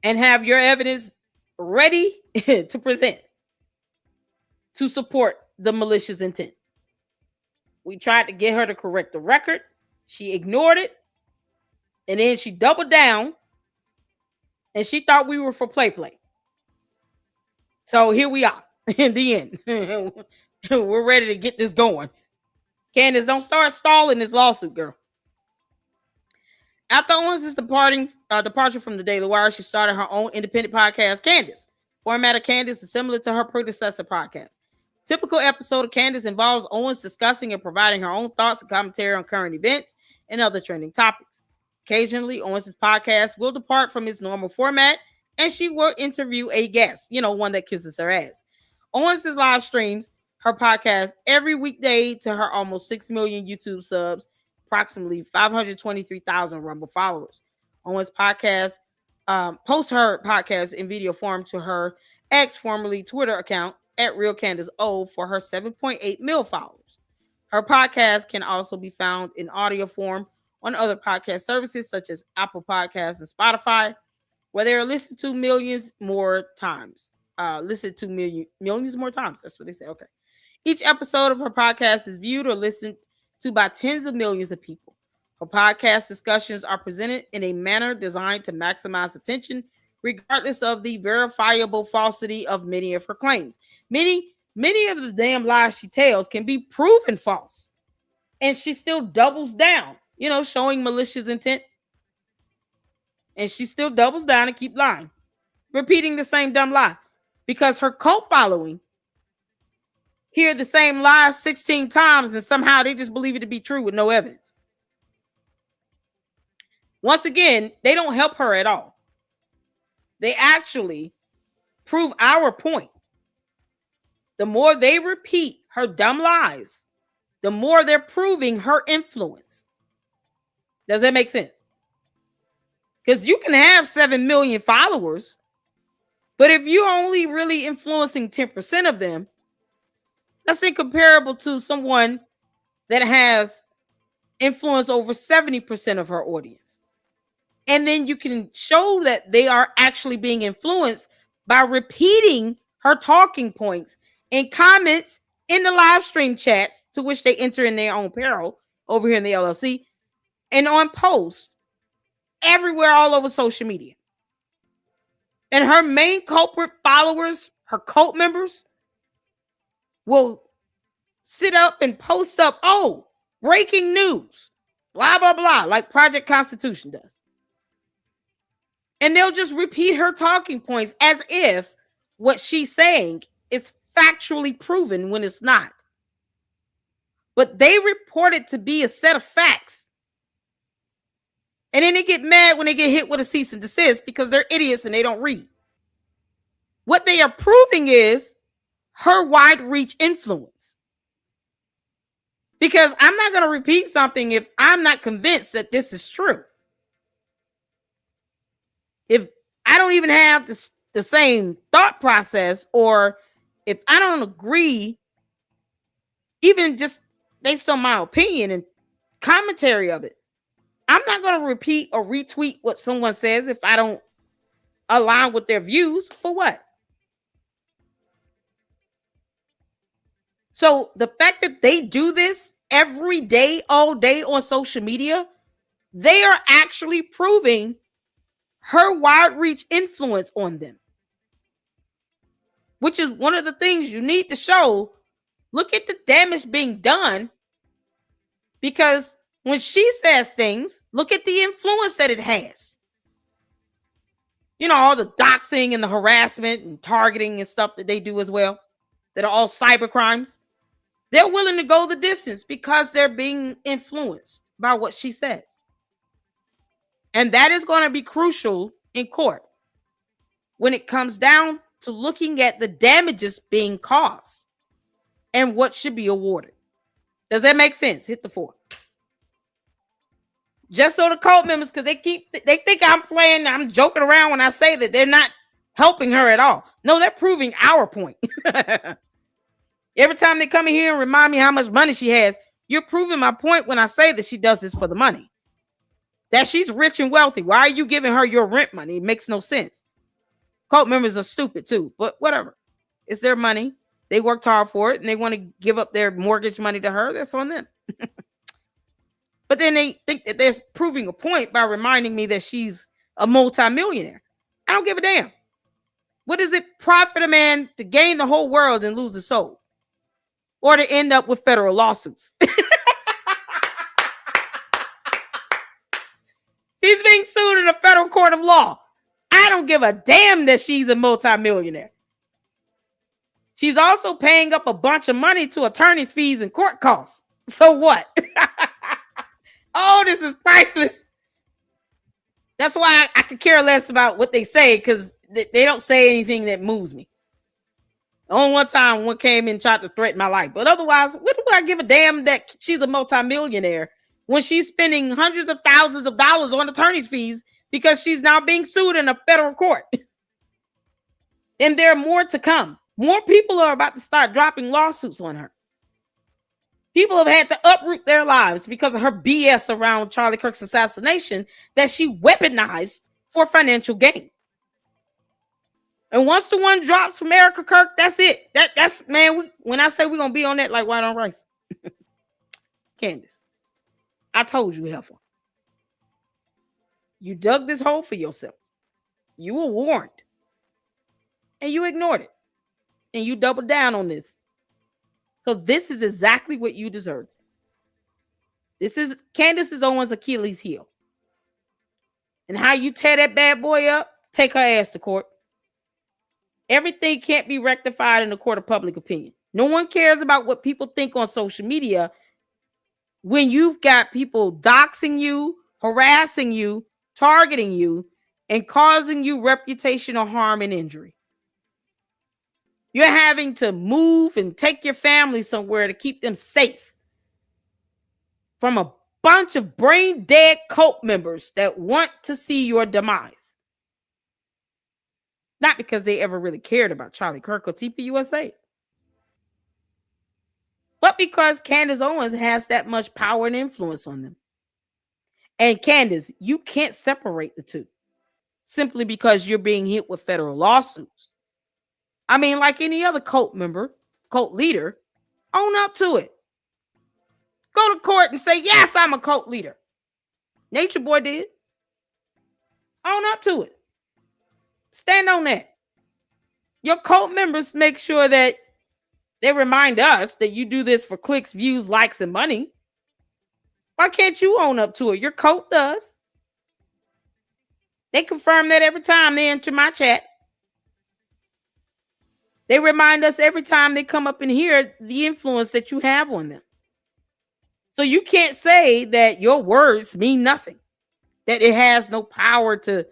and have your evidence ready to present to support the malicious intent. We tried to get her to correct the record. She ignored it. And then she doubled down. And she thought we were for play. So here we are in the end. We're ready to get this going. Candace, don't start stalling this lawsuit, girl. After Owens' departure from the Daily Wire, she started her own independent podcast, Candace. Format of Candace is similar to her predecessor podcast. Typical episode of Candace involves Owens discussing and providing her own thoughts and commentary on current events and other trending topics. Occasionally, Owens' podcast will depart from its normal format, and she will interview a guest, one that kisses her ass. Owens live streams her podcast every weekday to her almost 6 million YouTube subs, approximately 523,000 Rumble followers. Owens' podcast post her podcast in video form to her ex, formerly Twitter account at Real Candace O for her 7.8 mil followers. Her podcast can also be found in audio form on other podcast services such as Apple Podcasts and Spotify, where they are listened to millions more times. Millions more times. That's what they say. Okay. Each episode of her podcast is viewed or listened to by tens of millions of people. Her podcast discussions are presented in a manner designed to maximize attention, regardless of the verifiable falsity of many of her claims. Many of the damn lies she tells can be proven false, and she still doubles down, showing malicious intent. And she still doubles down and keep lying, repeating the same dumb lie, because her cult following hear the same lie 16 times and somehow they just believe it to be true with no evidence. Once again, they don't help her at all. They actually prove our point. The more they repeat her dumb lies, the more they're proving her influence. Does that make sense? Because you can have 7 million followers, but if you're only really influencing 10% of them, that's incomparable to someone that has influence over 70% of her audience. And then you can show that they are actually being influenced by repeating her talking points in comments in the live stream chats, to which they enter in their own peril over here in the LLC, and on posts everywhere all over social media. And her main culprit followers, her cult members, will sit up and post up, oh, breaking news, blah, blah, blah, like Project Constitution does. And they'll just repeat her talking points as if what she's saying is factually proven when it's not. But they report it to be a set of facts. And then they get mad when they get hit with a cease and desist because they're idiots and they don't read. What they are proving is her wide reach influence. Because I'm not going to repeat something if I'm not convinced that this is true. If I don't even have the same thought process, or if I don't agree, even just based on my opinion and commentary of it, I'm not going to repeat or retweet what someone says if I don't align with their views. For what? So the fact that they do this every day, all day on social media, they are actually proving her wide reach influence on them, which is one of the things you need to show. Look at the damage being done, because when she says things, look at the influence that it has. All the doxing and the harassment and targeting and stuff that they do as well, that are all cyber crimes. They're willing to go the distance because they're being influenced by what she says. And that is going to be crucial in court when it comes down to looking at the damages being caused and what should be awarded. Does that make sense? Hit the 4. Just so the cult members, because they think I'm joking around when I say that they're not helping her at all. No, they're proving our point. Every time they come in here and remind me how much money she has, you're proving my point when I say that she does this for the money. That she's rich and wealthy. Why are you giving her your rent money? It makes no sense. Cult members are stupid too, but whatever. It's their money. They worked hard for it and they want to give up their mortgage money to her. That's on them. But then they think that they're proving a point by reminding me that she's a multimillionaire. I don't give a damn. What does it profit a man to gain the whole world and lose his soul? Or to end up with federal lawsuits? She's being sued in a federal court of law. I don't give a damn that she's a multimillionaire. She's also paying up a bunch of money to attorney's fees and court costs. So what? Oh, this is priceless. That's why I could care less about what they say, because they don't say anything that moves me. Only one time one came in and tried to threaten my life. But otherwise, what do I give a damn that she's a multimillionaire when she's spending hundreds of thousands of dollars on attorney's fees because she's now being sued in a federal court. And there are more to come. More people are about to start dropping lawsuits on her. People have had to uproot their lives because of her BS around Charlie Kirk's assassination that she weaponized for financial gain. And once the one drops from Erica Kirk, that's it. That's man. When I say we're gonna be on that like white on rice, Candace, I told you, heifer. You dug this hole for yourself. You were warned, and you ignored it, and you doubled down on this. So this is exactly what you deserve. This is Candace Owens' Achilles heel. And how you tear that bad boy up, take her ass to court. Everything can't be rectified in the court of public opinion. No one cares about what people think on social media when you've got people doxing you, harassing you, targeting you, and causing you reputational harm and injury. You're having to move and take your family somewhere to keep them safe from a bunch of brain dead cult members that want to see your demise. Not because they ever really cared about Charlie Kirk or TPUSA, but because Candace Owens has that much power and influence on them. And Candace, you can't separate the two simply because you're being hit with federal lawsuits. I mean, like any other cult member, cult leader, own up to it. Go to court and say, yes, I'm a cult leader. Nature Boy did. Own up to it. Stand on that. Your cult members make sure that they remind us that you do this for clicks, views, likes, and money. Why can't you own up to it? Your cult does. They confirm that every time they enter my chat. They remind us every time they come up in here the influence that you have on them. So you can't say that your words mean nothing, that it has no power to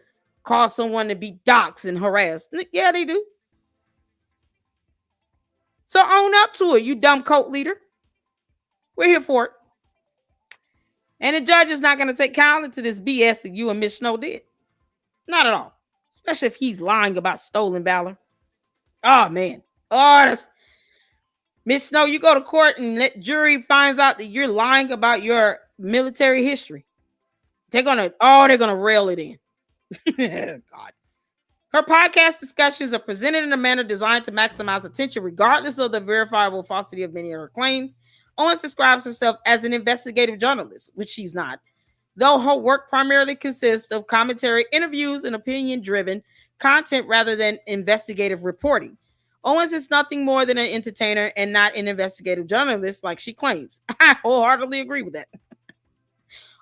cause someone to be doxxed and harassed. Yeah, they do. So own up to it, you dumb cult leader. We're here for it. And the judge is not going to take counter to this BS that you and Miss Snow did. Not at all. Especially if he's lying about stolen valor. Oh, man. Oh, that's... Miss Snow, you go to court and that jury finds out that you're lying about your military history. They're going to rail it in. God. Her podcast discussions are presented in a manner designed to maximize attention, regardless of the verifiable falsity of many of her claims. Owens describes herself as an investigative journalist, which she's not, though her work primarily consists of commentary, interviews, and opinion-driven content rather than investigative reporting. Owens is nothing more than an entertainer and not an investigative journalist like she claims. I wholeheartedly agree with that.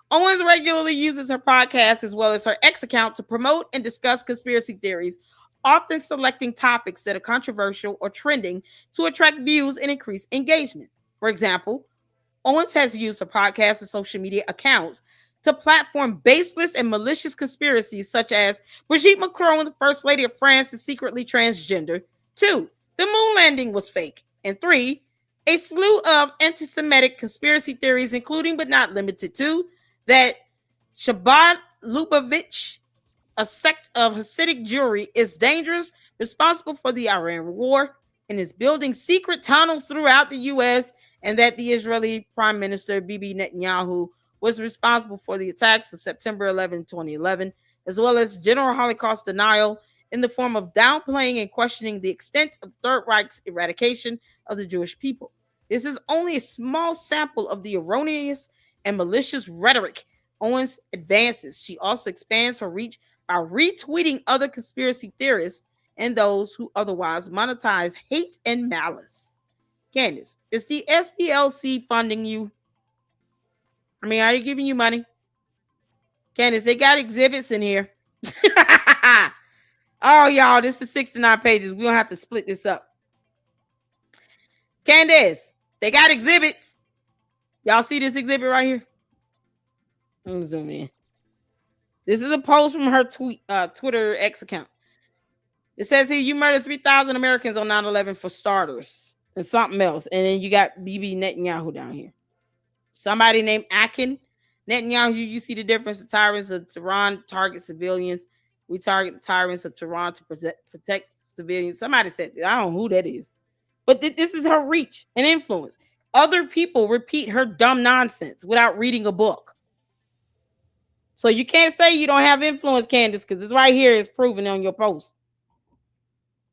Owens regularly uses her podcast as well as her X account to promote and discuss conspiracy theories, often selecting topics that are controversial or trending to attract views and increase engagement. For example, Owens has used her podcast and social media accounts to platform baseless and malicious conspiracies such as Brigitte Macron, the First Lady of France, is secretly transgender. 2, the moon landing was fake. And 3, a slew of anti-Semitic conspiracy theories, including but not limited to that Shabbat Lubavitch, a sect of Hasidic Jewry, is dangerous, responsible for the Iran war, and is building secret tunnels throughout the U.S., and that the Israeli Prime Minister Bibi Netanyahu was responsible for the attacks of September 11, 2011, as well as general Holocaust denial in the form of downplaying and questioning the extent of the Third Reich's eradication of the Jewish people. This is only a small sample of the erroneous and malicious rhetoric Owens advances. She also expands her reach by retweeting other conspiracy theorists and those who otherwise monetize hate and malice. Candace, is the SPLC funding you? I mean, are they giving you money? Candace, they got exhibits in here. Oh, y'all, this is 69 pages. We don't have to split this up. Candace, they got exhibits. Y'all see this exhibit right here? Let me zoom in. This is a post from her Twitter X account. It says here, you murdered 3,000 Americans on 9/11 for starters and something else. And then you got Bibi Netanyahu down here. Somebody named Akin Netanyahu, you see the difference. The tyrants of Tehran target civilians. We target the tyrants of Tehran to protect civilians. Somebody said, I don't know who that is. But this is her reach and influence. Other people repeat her dumb nonsense without reading a book. So you can't say you don't have influence, Candace, because it's right here. It's proven on your post.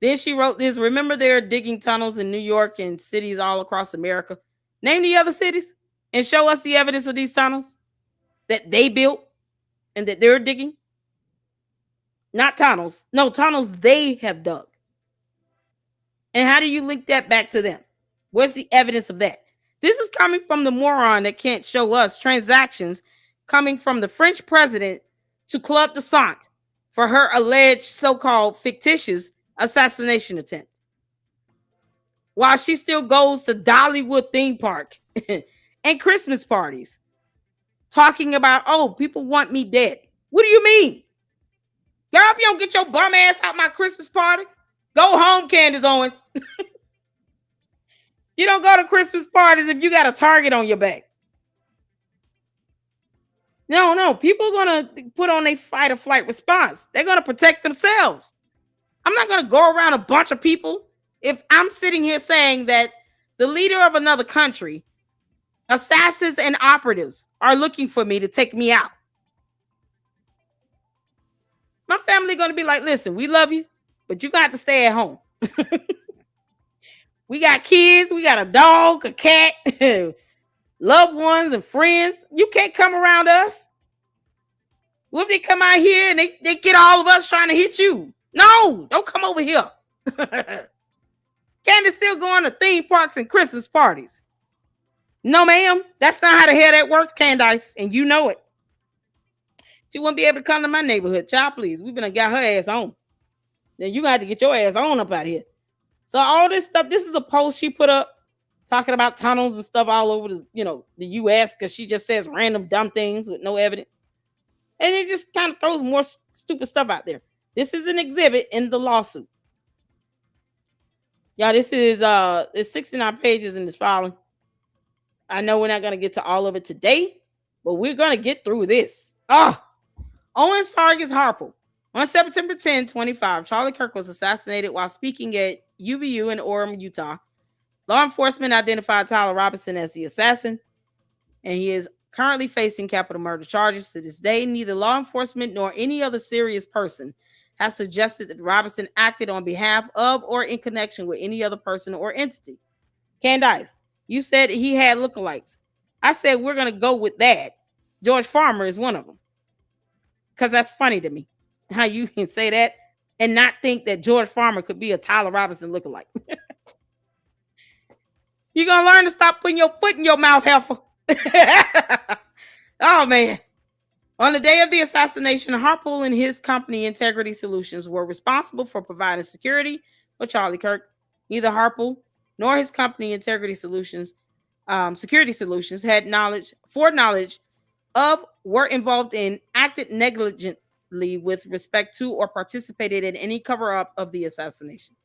Then she wrote this. Remember, they're digging tunnels in New York and cities all across America. Name the other cities and show us the evidence of these tunnels that they built and that they're digging. Not tunnels. No, tunnels they have dug. And how do you link that back to them? Where's the evidence of that? This is coming from the moron that can't show us transactions coming from the French president to Club de Sant for her alleged so-called fictitious assassination attempt. While she still goes to Dollywood theme park and Christmas parties talking about, oh, people want me dead. What do you mean? Girl, if you don't get your bum ass out my Christmas party, go home, Candace Owens. You don't go to Christmas parties if you got a target on your back. No. People are going to put on a fight or flight response. They're going to protect themselves. I'm not going to go around a bunch of people. If I'm sitting here saying that the leader of another country, assassins and operatives are looking for me to take me out, my family going to be like, listen, we love you, but you got to stay at home. We got kids. We got a dog, a cat, loved ones and friends. You can't come around us. What if they come out here and they get all of us trying to hit you? No, don't come over here. Candace still going to theme parks and Christmas parties. No, ma'am. That's not how the hell that works, Candace, and you know it. She wouldn't be able to come to my neighborhood. Child, please. We've been got her ass on. Then you got to get your ass on up out here. So all this stuff, this is a post she put up talking about tunnels and stuff all over the U.S. because she just says random dumb things with no evidence. And it just kind of throws more stupid stuff out there. This is an exhibit in the lawsuit. Y'all, this is it's 69 pages in this filing. I know we're not going to get to all of it today, but we're going to get through this. Owens targets Harpole. On September 10, 2025, Charlie Kirk was assassinated while speaking at UVU in Orem, Utah. Law enforcement identified Tyler Robinson as the assassin, and he is currently facing capital murder charges. To this day, neither law enforcement nor any other serious person has suggested that Robinson acted on behalf of or in connection with any other person or entity. Candace, you said he had lookalikes. I said we're going to go with that. George Farmer is one of them. Because that's funny to me. How you can say that and not think that George Farmer could be a Tyler Robinson lookalike. You're going to learn to stop putting your foot in your mouth, heifer. Oh, man. On the day of the assassination, Harpole and his company, Integrity Solutions, were responsible for providing security for Charlie Kirk. Neither Harpole nor his company, Integrity Solutions, Security Solutions, had knowledge of, were involved in, acted negligently with respect to, or participated in any cover-up of the assassination.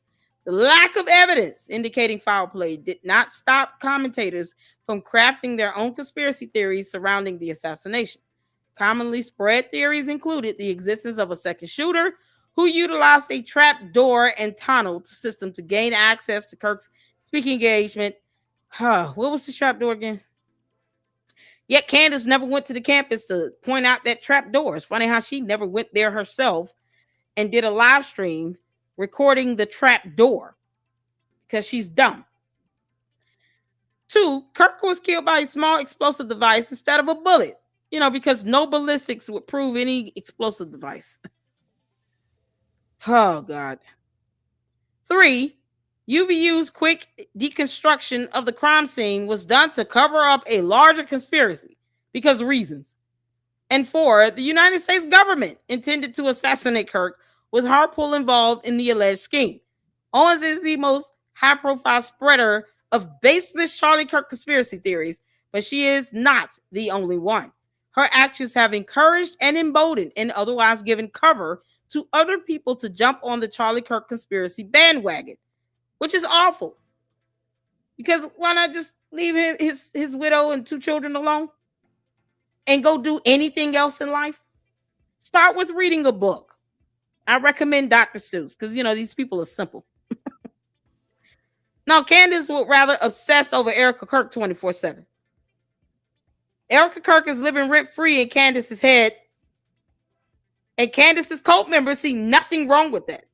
The lack of evidence indicating foul play did not stop commentators from crafting their own conspiracy theories surrounding the assassination. Commonly spread theories included the existence of a second shooter who utilized a trap door and tunnel system to gain access to Kirk's speaking engagement. What was the trap door again? Yet Candace never went to the campus to point out that trap door. It's funny how she never went there herself and did a live stream recording the trap door because she's dumb. 2, Kirk was killed by a small explosive device instead of a bullet, because no ballistics would prove any explosive device. Oh, God. 3, UVU's quick deconstruction of the crime scene was done to cover up a larger conspiracy because of reasons. And 4, the United States government intended to assassinate Kirk with Harpole involved in the alleged scheme. Owens is the most high-profile spreader of baseless Charlie Kirk conspiracy theories, but she is not the only one. Her actions have encouraged and emboldened and otherwise given cover to other people to jump on the Charlie Kirk conspiracy bandwagon, which is awful. Because why not just leave his widow and 2 children alone? and go do anything else in life? Start with reading a book. I recommend Dr. Seuss because, these people are simple. Now, Candace would rather obsess over Erica Kirk 24/7. Erica Kirk is living rent-free in Candace's head, and Candace's cult members see nothing wrong with that.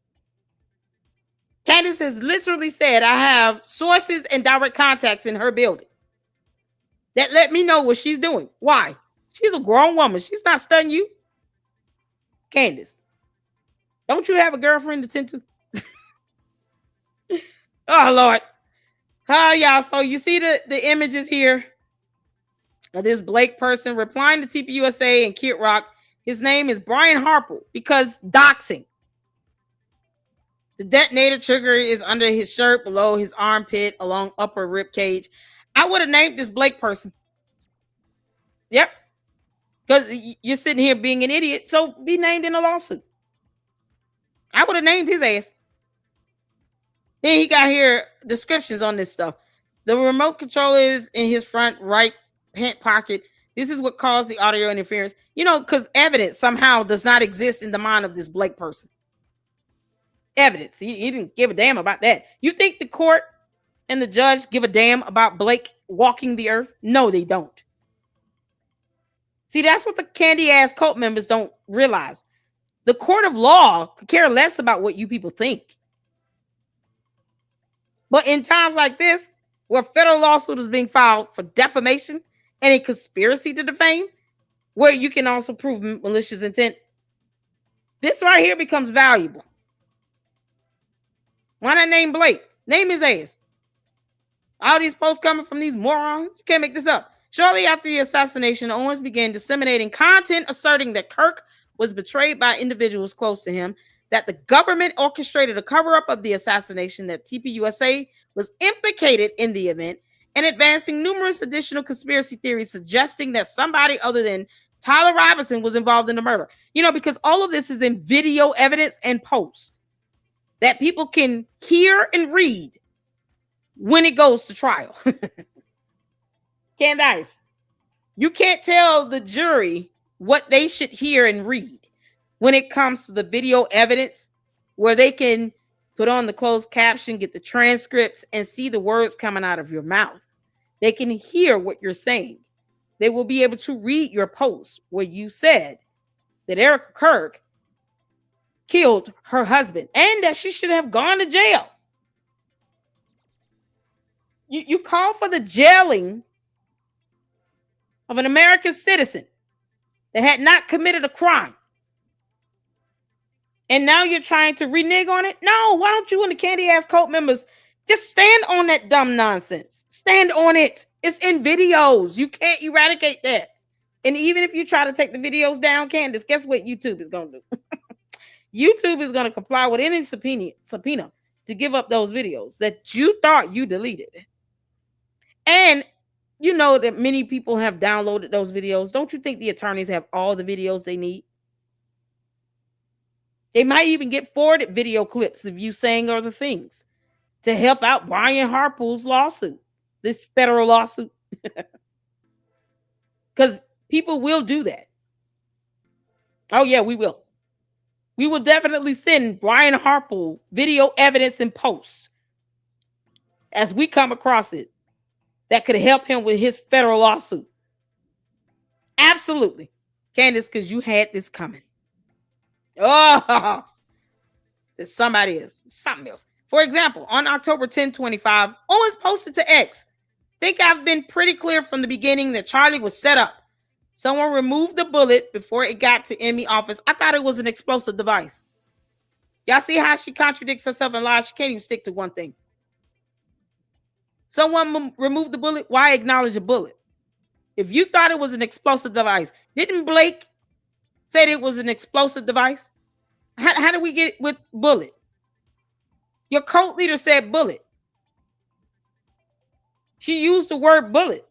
Candace has literally said, I have sources and direct contacts in her building that let me know what she's doing. Why? She's a grown woman. She's not studying you. Candace, don't you have a girlfriend to tend to? Oh, Lord. Hi, y'all. So you see the images here of this Blake person replying to TPUSA and Kid Rock. His name is Brian Harpole because doxing. The detonator trigger is under his shirt, below his armpit, along upper rib cage. I would have named this Blake person. Yep. Because you're sitting here being an idiot, so be named in a lawsuit. I would have named his ass. Then he got here descriptions on this stuff. The remote control is in his front right pant pocket. This is what caused the audio interference. Because evidence somehow does not exist in the mind of this Blake person. Evidence. He didn't give a damn about that. You think the court and the judge give a damn about Blake walking the earth? No, they don't. See, that's what the candy-ass cult members don't realize. The court of law could care less about what you people think. But in times like this, where a federal lawsuit is being filed for defamation and a conspiracy to defame, where you can also prove malicious intent, this right here becomes valuable. Why not name Blake? Name his ass. All these posts coming from these morons. You can't make this up. Shortly after the assassination, Owens began disseminating content asserting that Kirk was betrayed by individuals close to him, that the government orchestrated a cover-up of the assassination, that TPUSA was implicated in the event, and advancing numerous additional conspiracy theories suggesting that somebody other than Tyler Robinson was involved in the murder. Because all of this is in video evidence and posts that people can hear and read when it goes to trial. Candace, you can't tell the jury what they should hear and read when it comes to the video evidence where they can put on the closed caption, get the transcripts, and see the words coming out of your mouth. They can hear what you're saying. They will be able to read your post where you said that Erica Kirk killed her husband and that she should have gone to jail. You call for the jailing of an American citizen that had not committed a crime. And now you're trying to renege on it? No, why don't you and the candy-ass cult members just stand on that dumb nonsense? Stand on it. It's in videos. You can't eradicate that. And even if you try to take the videos down, Candace, guess what YouTube is going to do? YouTube is going to comply with any subpoena to give up those videos that you thought you deleted. And you know that many people have downloaded those videos. Don't you think the attorneys have all the videos they need? They might even get forwarded video clips of you saying other things to help out Brian Harpole's lawsuit, this federal lawsuit. Because people will do that. Oh, yeah, we will. We will definitely send Brian Harpole video evidence and posts as we come across it that could help him with his federal lawsuit. Absolutely. Candace, because you had this coming. Oh, there's somebody else. Something else. For example, on October 10, 25, Owens posted to X, think I've been pretty clear from the beginning that Charlie was set up. Someone removed the bullet before it got to Emmy office. I thought it was an explosive device. Y'all see how she contradicts herself and lies? She can't even stick to one thing. Someone removed the bullet. Why acknowledge a bullet? If you thought it was an explosive device, didn't Blake say it was an explosive device? How did we get with bullet? Your cult leader said bullet. She used the word bullet.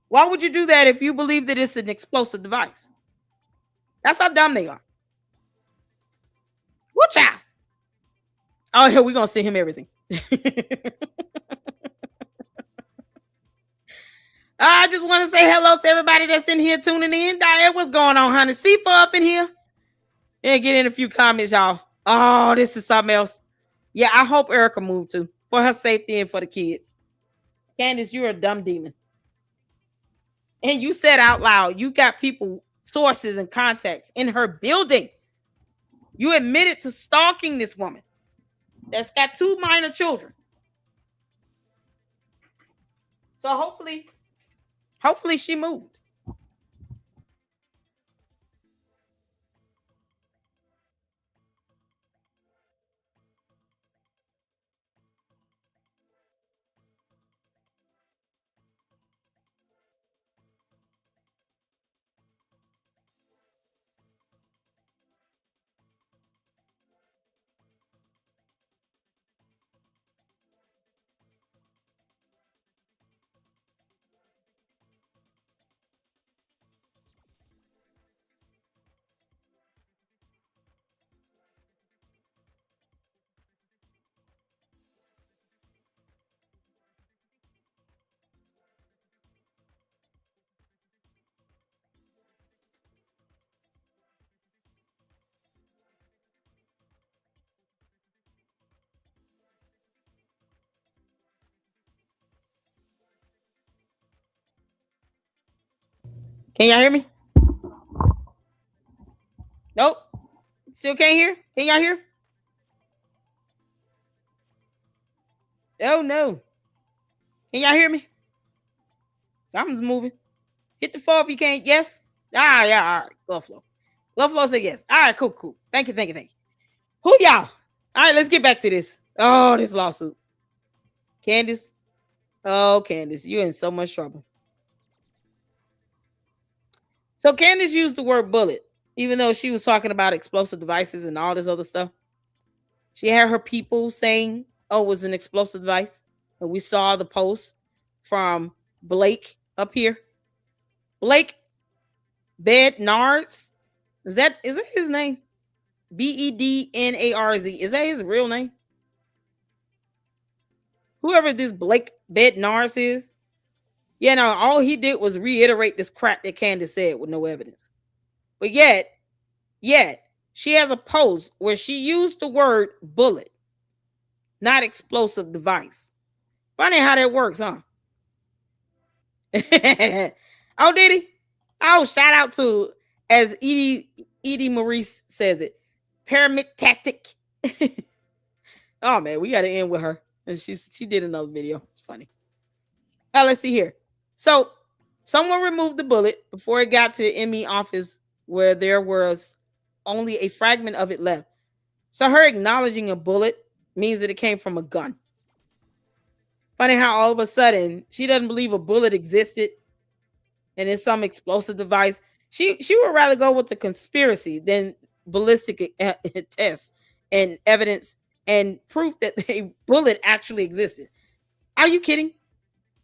Why would you do that if you believe that it's an explosive device? That's how dumb they are. Watch out. Oh, here, we're going to send him everything. I just want to say hello to everybody that's in here tuning in. Diane, what's going on, honey? Sifa up in here. Yeah, get in a few comments, y'all. Oh, this is something else. Yeah, I hope Erica moved too for her safety and for the kids. Candace, you're a dumb demon. And you said out loud, you got people, sources, and contacts in her building. You admitted to stalking this woman that's got 2 minor children. So hopefully she moved. Can y'all hear me? Nope. Still can't hear? Can y'all hear? Oh no. Can y'all hear me? Something's moving. Hit the 4 if you can't. Yes. Ah, yeah. All right. Glove flow. Glove flow said yes. All right. Cool. Thank you. Who y'all? All right. Let's get back to this. Oh, this lawsuit. Candace. Oh, Candace, you're in so much trouble. So Candace used the word bullet, even though she was talking about explosive devices and all this other stuff. She had her people saying, oh, it was an explosive device. And we saw the post from Blake up here. Blake Bednarz. Is that his name? Bednarz. Is that his real name? Whoever this Blake Bednarz is. Yeah, no, all he did was reiterate this crap that Candace said with no evidence. But yet, she has a post where she used the word bullet, not explosive device. Funny how that works, huh? Oh, did he? Oh, shout out to, as Edie Maurice says it, pyramid tactic. Oh man, we got to end with her. And she did another video. It's funny. Let's see here. So someone removed the bullet before it got to ME office, where there was only a fragment of it left. So her acknowledging a bullet means that it came from a gun. Funny how all of a sudden she doesn't believe a bullet existed and it's some explosive device. She would rather go with the conspiracy than ballistic tests and evidence and proof that a bullet actually existed. Are you kidding?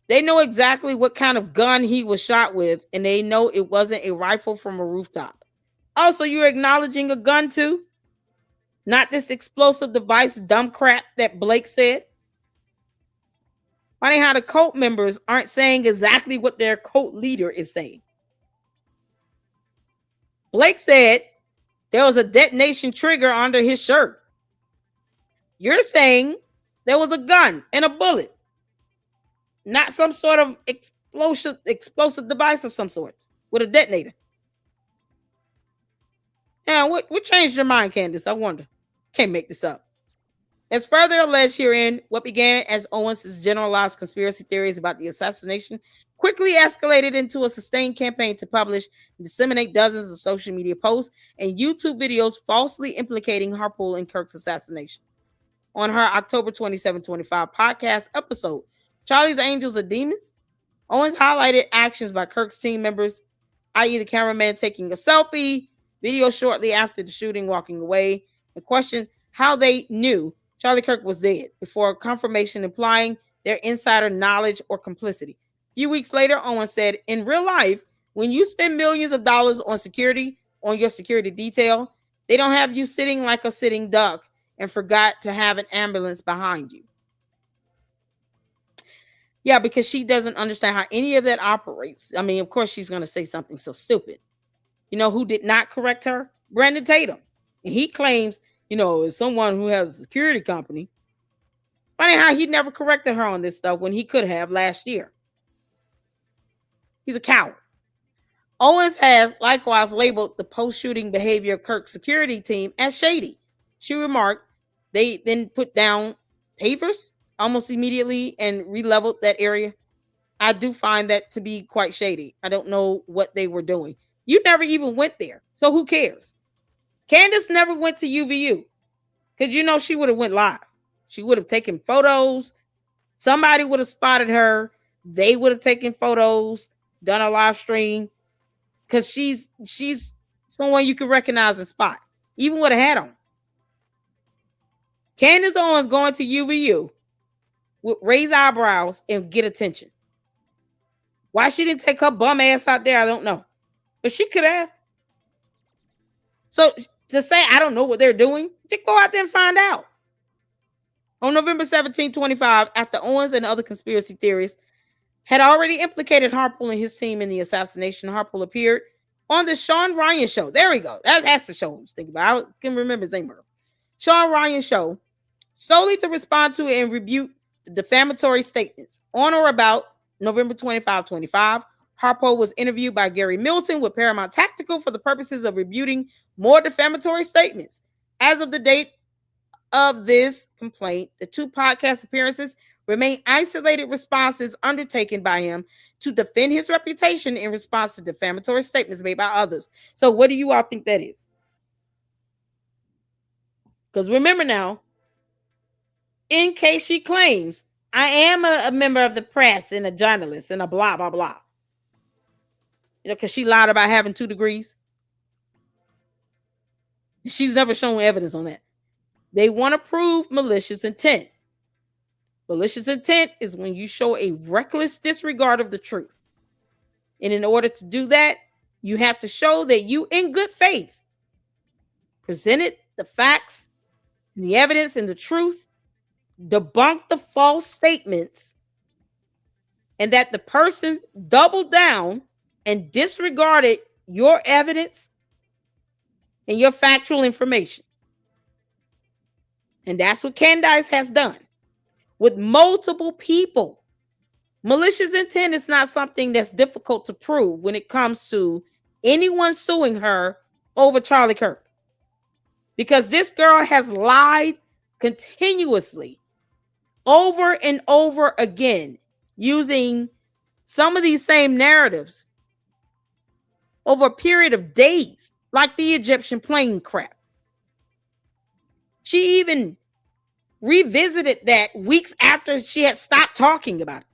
They know exactly what kind of gun he was shot with, and they know it wasn't a rifle from a rooftop. Also, you're acknowledging a gun too? Not this explosive device dumb crap that Blake said? Funny how the cult members aren't saying exactly what their cult leader is saying. Blake said there was a detonation trigger under his shirt. You're saying there was a gun and a bullet, not some sort of explosive device of some sort with a detonator. Now, what changed your mind, Candace? I wonder. Can't make this up. As further alleged herein, what began as Owens' generalized conspiracy theories about the assassination quickly escalated into a sustained campaign to publish and disseminate dozens of social media posts and YouTube videos falsely implicating Harpole in Kirk's assassination. On her October 27, 25 podcast episode, Charlie's Angels or Demons, Owens highlighted actions by Kirk's team members, i.e. the cameraman taking a selfie, video shortly after the shooting walking away, and questioned how they knew Charlie Kirk was dead before confirmation implying their insider knowledge or complicity. A few weeks later, Owens said, in real life, when you spend millions of dollars on security, on your security detail, they don't have you sitting like a sitting duck and forgot to have an ambulance behind you. Yeah, because she doesn't understand how any of that operates. I mean, of course, she's going to say something so stupid. You know who did not correct her? Brandon Tatum. And he claims, as someone who has a security company. Funny how he never corrected her on this stuff when he could have last year. He's a coward. Owens has likewise labeled the post-shooting behavior of Kirk's security team as shady. She remarked they then put down pavers almost immediately and re-leveled that area. I do find that to be quite shady. I don't know what they were doing. You never even went there, so who cares? Candace never went to UVU because she would have went live. She would have taken photos. Somebody would have spotted her. They would have taken photos, done a live stream, because she's someone you can recognize and spot, even with a hat on. Candace Owens going to UVU would raise eyebrows and get attention. Why she didn't take her bum ass out there, I don't know. But she could have. So to say I don't know what they're doing, just go out there and find out. On November 17, 2025, after Owens and other conspiracy theorists had already implicated Harpole and his team in the assassination, Harpole appeared on the Sean Ryan show. There we go. That's the show I was thinking about. I can remember his name. Sean Ryan show, solely to respond to and rebuke the defamatory statements. On or about November 25, 2025, Harpole was interviewed by Gary Milton with Paramount Tactical for the purposes of rebuting more defamatory statements. As of the date of this complaint, the 2 podcast appearances remain isolated responses undertaken by him to defend his reputation in response to defamatory statements made by others. So what do you all think that is? Because remember now, in case she claims, I am a member of the press and a journalist and a blah, blah, blah. Because she lied about having 2 degrees. She's never shown evidence on that. They want to prove malicious intent. Malicious intent is when you show a reckless disregard of the truth. And in order to do that, you have to show that you, in good faith, presented the facts, and the evidence, and the truth, debunked the false statements, and that the person doubled down and disregarded your evidence and your factual information. And that's what Candace has done with multiple people. Malicious intent is not something that's difficult to prove when it comes to anyone suing her over Charlie Kirk. Because this girl has lied continuously over and over again using some of these same narratives over a period of days, like the Egyptian plane crap. She even revisited that weeks after she had stopped talking about it.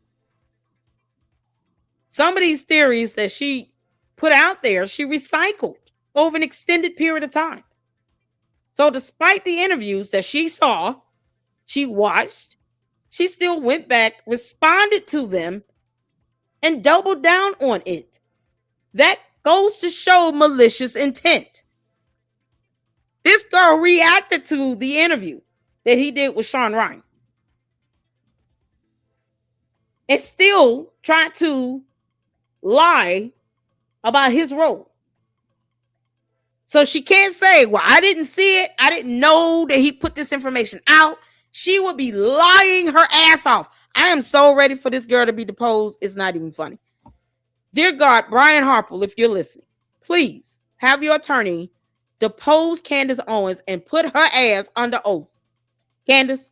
Some of these theories that she put out there, she recycled over an extended period of time. So despite the interviews that she saw, she watched, she still went back, responded to them, and doubled down on it. That goes to show malicious intent. This girl reacted to the interview that he did with Sean Ryan and still tried to lie about his role. So she can't say, well, I didn't see it. I didn't know that he put this information out. She would be lying her ass off. I am so ready for this girl to be deposed. It's not even funny. Dear God, Brian Harpole, if you're listening, please have your attorney depose Candace Owens and put her ass under oath. Candace,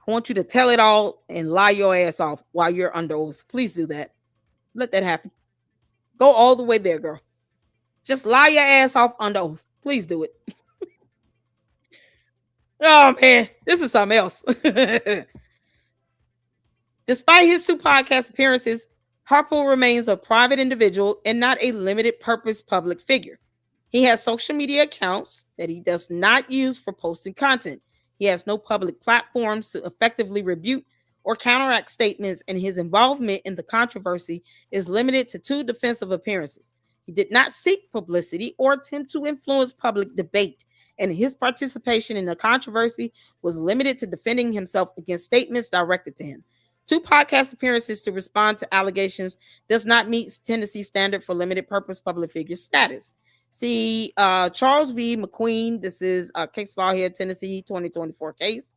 I want you to tell it all and lie your ass off while you're under oath. Please do that. Let that happen. Go all the way there, girl. Just lie your ass off under oath. Please do it. Oh, man. This is something else. Despite his 2 podcast appearances, Harpole remains a private individual and not a limited purpose public figure. He has social media accounts that he does not use for posting content. He has no public platforms to effectively rebuke or counteract statements, and his involvement in the controversy is limited to 2 defensive appearances. He did not seek publicity or attempt to influence public debate, and his participation in the controversy was limited to defending himself against statements directed to him. 2 podcast appearances to respond to allegations does not meet Tennessee standard for limited purpose public figure status. See Charles v. McQueen. This is a case law here, Tennessee 2024 case.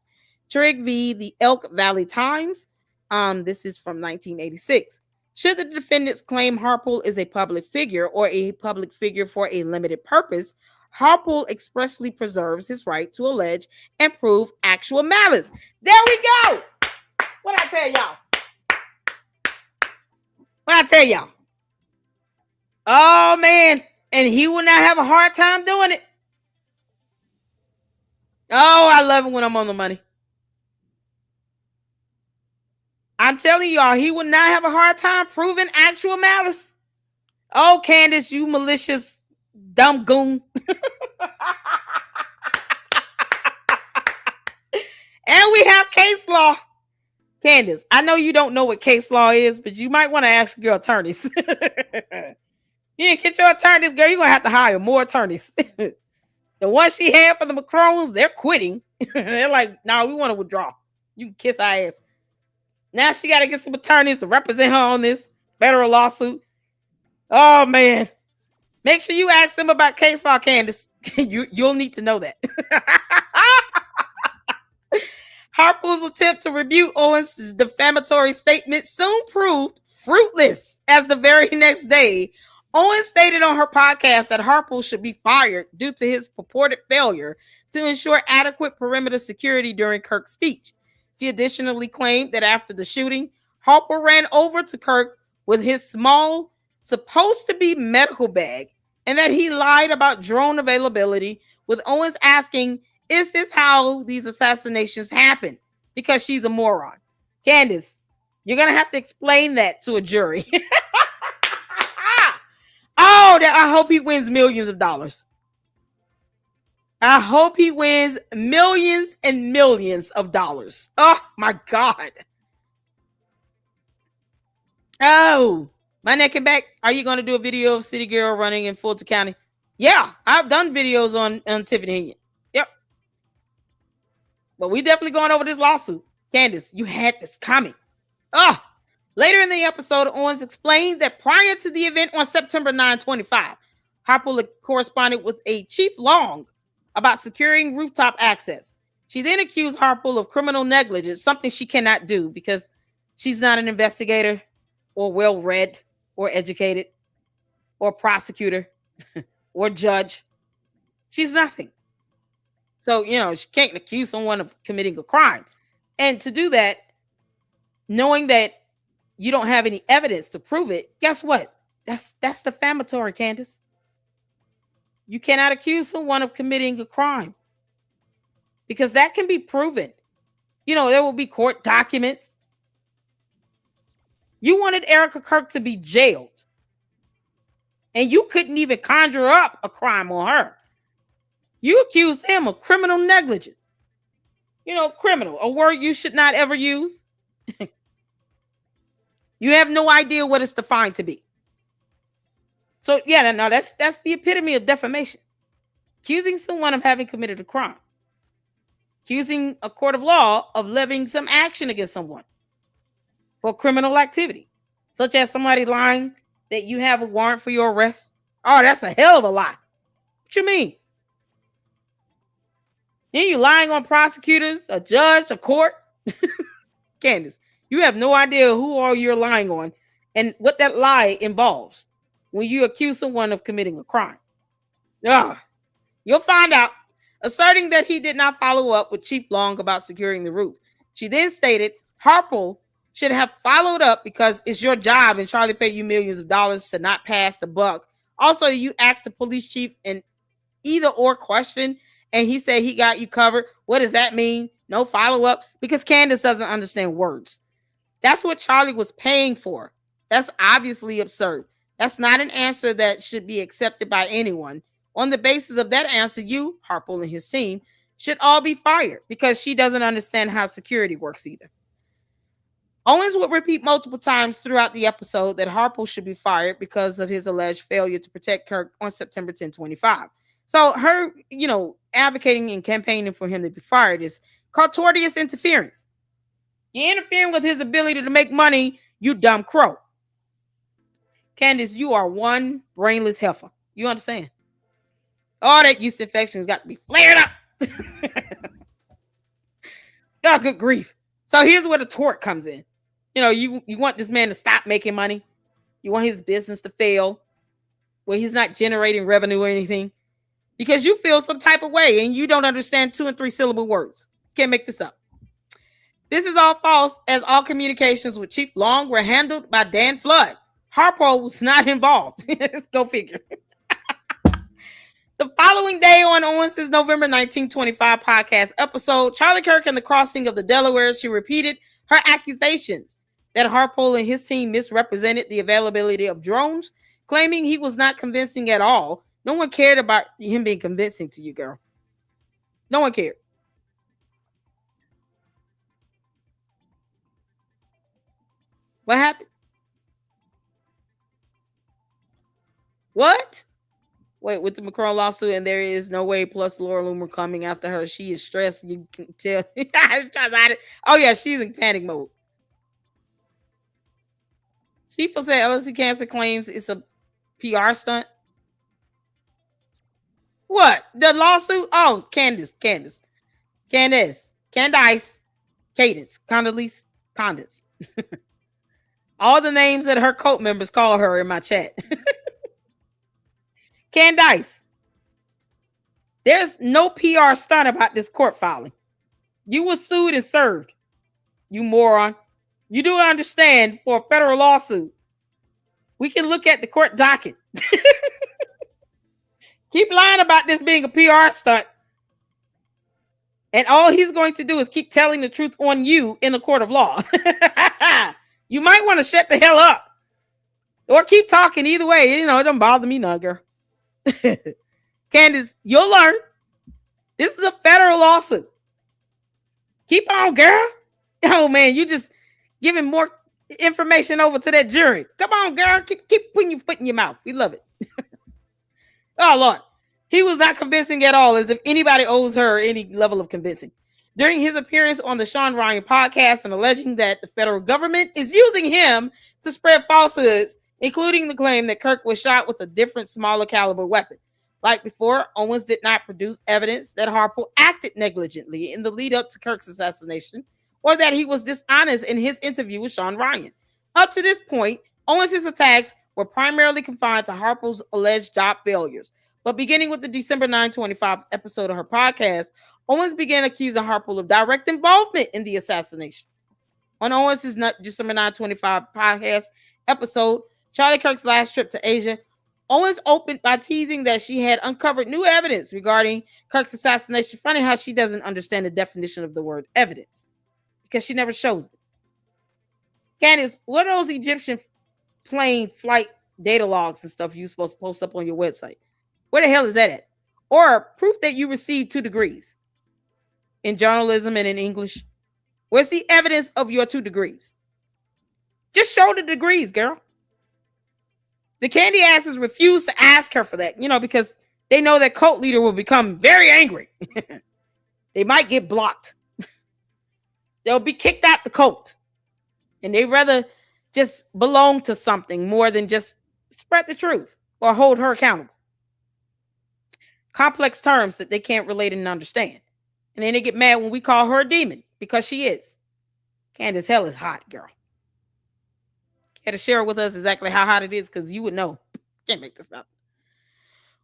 Trigg v. the Elk Valley Times. This is from 1986. Should the defendants claim Harpole is a public figure or a public figure for a limited purpose, Harpole expressly preserves his right to allege and prove actual malice. There we go. What I tell y'all? What I tell y'all? Oh, man. And he will not have a hard time doing it. Oh, I love it when I'm on the money. I'm telling y'all, he will not have a hard time proving actual malice. Oh, Candace, you malicious dumb goon. And we have case law. Candace, I know you don't know what case law is, but you might want to ask your attorneys. You didn't get your attorneys, girl. You're going to have to hire more attorneys. The one she had for the Macrons, they're quitting. They're like, no, we want to withdraw. You can kiss our ass. Now she got to get some attorneys to represent her on this federal lawsuit. Oh, man. Make sure you ask them about case law, Candace. You'll need to know that. Harpole's attempt to rebut Owens' defamatory statement soon proved fruitless, as the very next day, Owens stated on her podcast that Harpole should be fired due to his purported failure to ensure adequate perimeter security during Kirk's speech. She additionally claimed that after the shooting, Harpole ran over to Kirk with his small, supposed-to-be medical bag, and that he lied about drone availability, with Owens asking, is this how these assassinations happen? Because she's a moron. Candace, you're going to have to explain that to a jury. Oh, I hope he wins millions of dollars. I hope he wins millions and millions of dollars. Oh, my God. Oh, my neck and back. Are you going to do a video of City Girl running in Fulton County? Yeah, I've done videos on Tiffany Higgins. Yep. But we definitely going over this lawsuit. Candace, you had this coming. Oh, later in the episode, Owens explained that prior to the event on September 9, 2025, Harpole corresponded with a Chief Long about securing rooftop access. She then accused Harpole of criminal negligence, something she cannot do because she's not an investigator or well-read or educated or prosecutor or judge. She's nothing. So, she can't accuse someone of committing a crime. And to do that, knowing that you don't have any evidence to prove it, guess what? That's defamatory, Candace. You cannot accuse someone of committing a crime because that can be proven. There will be court documents. You wanted Erica Kirk to be jailed, and you couldn't even conjure up a crime on her. You accused him of criminal negligence. Criminal, a word you should not ever use. You have no idea what it's defined to be. So, yeah, no, that's the epitome of defamation. Accusing someone of having committed a crime. Accusing a court of law of levying some action against someone for criminal activity, such as somebody lying that you have a warrant for your arrest. Oh, that's a hell of a lie. What you mean? Then you lying on prosecutors, a judge, a court. Candace, you have no idea who all you're lying on and what that lie involves when you accuse someone of committing a crime. You'll find out. Asserting that he did not follow up with Chief Long about securing the roof. She then stated Harpole should have followed up because it's your job and Charlie paid you millions of dollars to not pass the buck. Also, you asked the police chief an either or question and he said he got you covered. What does that mean? No follow-up? Because Candace doesn't understand words. That's what Charlie was paying for. That's obviously absurd. That's not an answer that should be accepted by anyone. On the basis of that answer, you, Harpole and his team, should all be fired because she doesn't understand how security works either. Owens would repeat multiple times throughout the episode that Harpole should be fired because of his alleged failure to protect Kirk on September 10, 2025. So her, advocating and campaigning for him to be fired is called tortious interference. You're interfering with his ability to make money, you dumb crow. Candace, you are one brainless heifer. You understand? All that yeast infection's got to be flared up. Oh, good grief. So here's where the tort comes in. You know, you want this man to stop making money. You want his business to fail where he's not generating revenue or anything because you feel some type of way and you don't understand 2 and 3 syllable words. Can't make this up. This is all false, as all communications with Chief Long were handled by Dan Flood. Harpole was not involved. Let's go figure. The following day on Owens' November 1925 podcast episode, Charlie Kirk and the Crossing of the Delaware, she repeated her accusations that Harpole and his team misrepresented the availability of drones, claiming he was not convincing at all. No one cared about him being convincing to you, girl. No one cared. What happened? What? Wait, with the Macron lawsuit, and there is no way plus Laura Loomer coming after her. She is stressed. You can tell. Oh, yeah, she's in panic mode. Steeple said LSC Cancer claims it's a PR stunt. What? The lawsuit? Oh, Candace. Cadence. All the names that her cult members call her in my chat. Candice. There's no PR stunt about this court filing. You were sued and served. You moron. You do understand, for a federal lawsuit, we can look at the court docket. Keep lying about this being a PR stunt. And all he's going to do is keep telling the truth on you in the court of law. You might want to shut the hell up. Or keep talking either way. You know, it don't bother me none, girl. Candace, you'll learn. This is a federal lawsuit. Keep on, girl. Oh, man, you just giving more information over to that jury. Come on, girl. Keep putting your foot in your mouth. We love it. Oh, Lord. He was not convincing at all, as if anybody owes her any level of convincing. During his appearance on the Sean Ryan podcast and alleging that the federal government is using him to spread falsehoods, including the claim that Kirk was shot with a different, smaller caliber weapon. Like before, Owens did not produce evidence that Harpole acted negligently in the lead up to Kirk's assassination, or that he was dishonest in his interview with Sean Ryan. Up to this point, Owens' attacks were primarily confined to Harpole's alleged job failures. But beginning with the December 9/25 episode of her podcast, Owens began accusing Harpole of direct involvement in the assassination. On Owens' December 9/25 podcast episode, Charlie Kirk's last trip to Asia, Owens opened by teasing that she had uncovered new evidence regarding Kirk's assassination. Funny how she doesn't understand the definition of the word evidence, because she never shows it. Candace, what are those Egyptian plane flight data logs and stuff you're supposed to post up on your website? Where the hell is that at? Or proof that you received 2 degrees in journalism and in English. Where's the evidence of your 2 degrees? Just show the degrees, girl. The candy asses refuse to ask her for that, because they know that cult leader will become very angry. They might get blocked. They'll be kicked out the cult. And they rather just belong to something more than just spread the truth or hold her accountable. Complex terms that they can't relate and understand. And then they get mad when we call her a demon, because she is. Candace, hell is hot, girl. Care to share with us exactly how hot it is, because you would know. Can't make this up.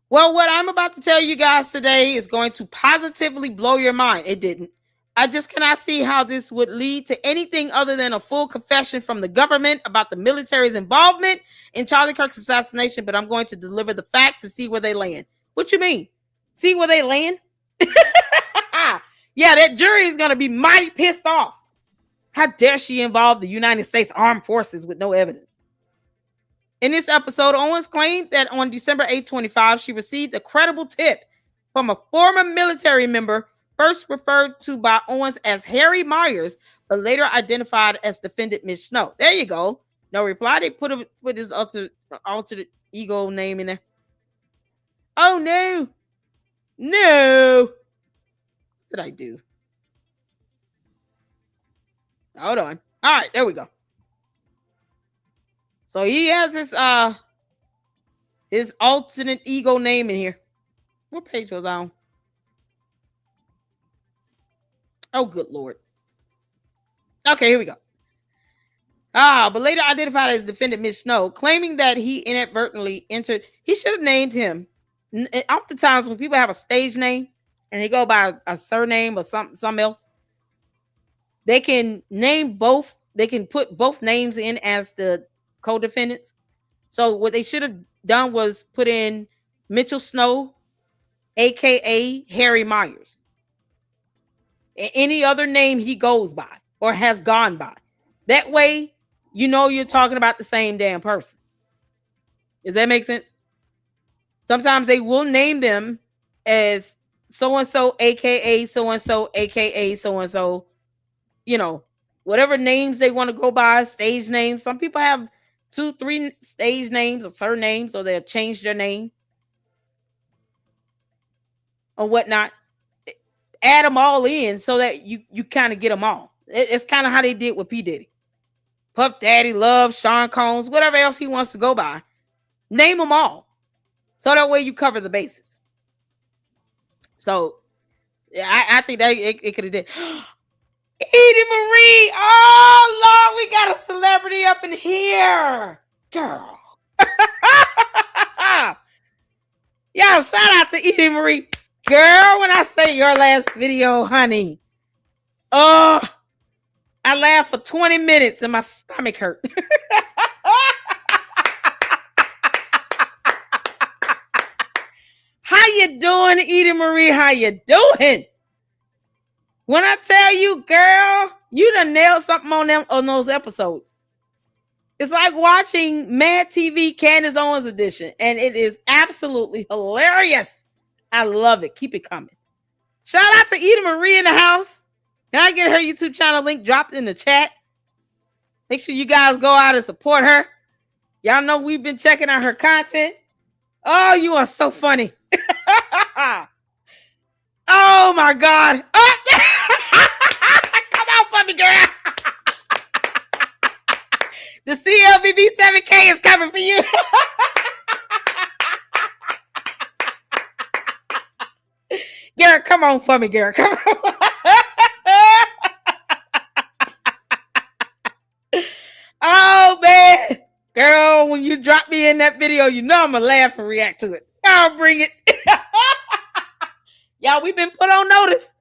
Well, what I'm about to tell you guys today is going to positively blow your mind. It didn't. I just cannot see how this would lead to anything other than a full confession from the government about the military's involvement in Charlie Kirk's assassination, but I'm going to deliver the facts and see where they land. What you mean? See where they land? Yeah, that jury is going to be mighty pissed off. How dare she involve the United States Armed Forces with no evidence? In this episode, Owens claimed that on December 8/25, she received a credible tip from a former military member, first referred to by Owens as Harry Myers, but later identified as defendant Miss Snow. There you go. No reply. They put his altered ego name in there. Oh, no. No. What did I do? Hold on. All right, there we go. So he has his alternate ego name in here. What page was I on? Oh, good Lord. Okay, here we go. But later identified as defendant Miss Snow, claiming that he inadvertently entered. He should have named him. Oftentimes, when people have a stage name and they go by a surname or something else, they can name both. They can put both names in as the co-defendants. So what they should have done was put in Mitchell Snow, aka Harry Myers, and any other name he goes by or has gone by. That way, you know you're talking about the same damn person. Does that make sense? Sometimes they will name them as so-and-so, aka so-and-so, aka so-and-so. You know, whatever names they want to go by, stage names. Some people have 2-3 stage names or surnames, so they'll change their name or whatnot. Add them all in so that you kind of get them all. It's kind of how they did with P. Diddy. Puff Daddy, Love, Sean Combs, whatever else he wants to go by. Name them all. So that way you cover the bases. So I think that it could have did. Edie Marie. Oh, Lord, we got a celebrity up in here. Girl. Y'all, shout out to Edie Marie. Girl, when I say your last video, honey. Oh, I laughed for 20 minutes and my stomach hurt. How you doing, Edie Marie? How you doing? When I tell you, girl, you done nailed something on those episodes. It's like watching Mad TV Candace Owens edition, and it is absolutely hilarious. I love it. Keep it coming. Shout out to Edie Marie in the house. Can I get her YouTube channel link dropped in the chat? Make sure you guys go out and support her. Y'all know we've been checking out her content. Oh, you are so funny. Oh, my God. Oh. Come on for me, girl. The CLBB 7K is coming for you. Girl, come on for me, girl. Come on. Oh, man. Girl, when you drop me in that video, you know I'm going to laugh and react to it. I'll bring it. Y'all, we've been put on notice.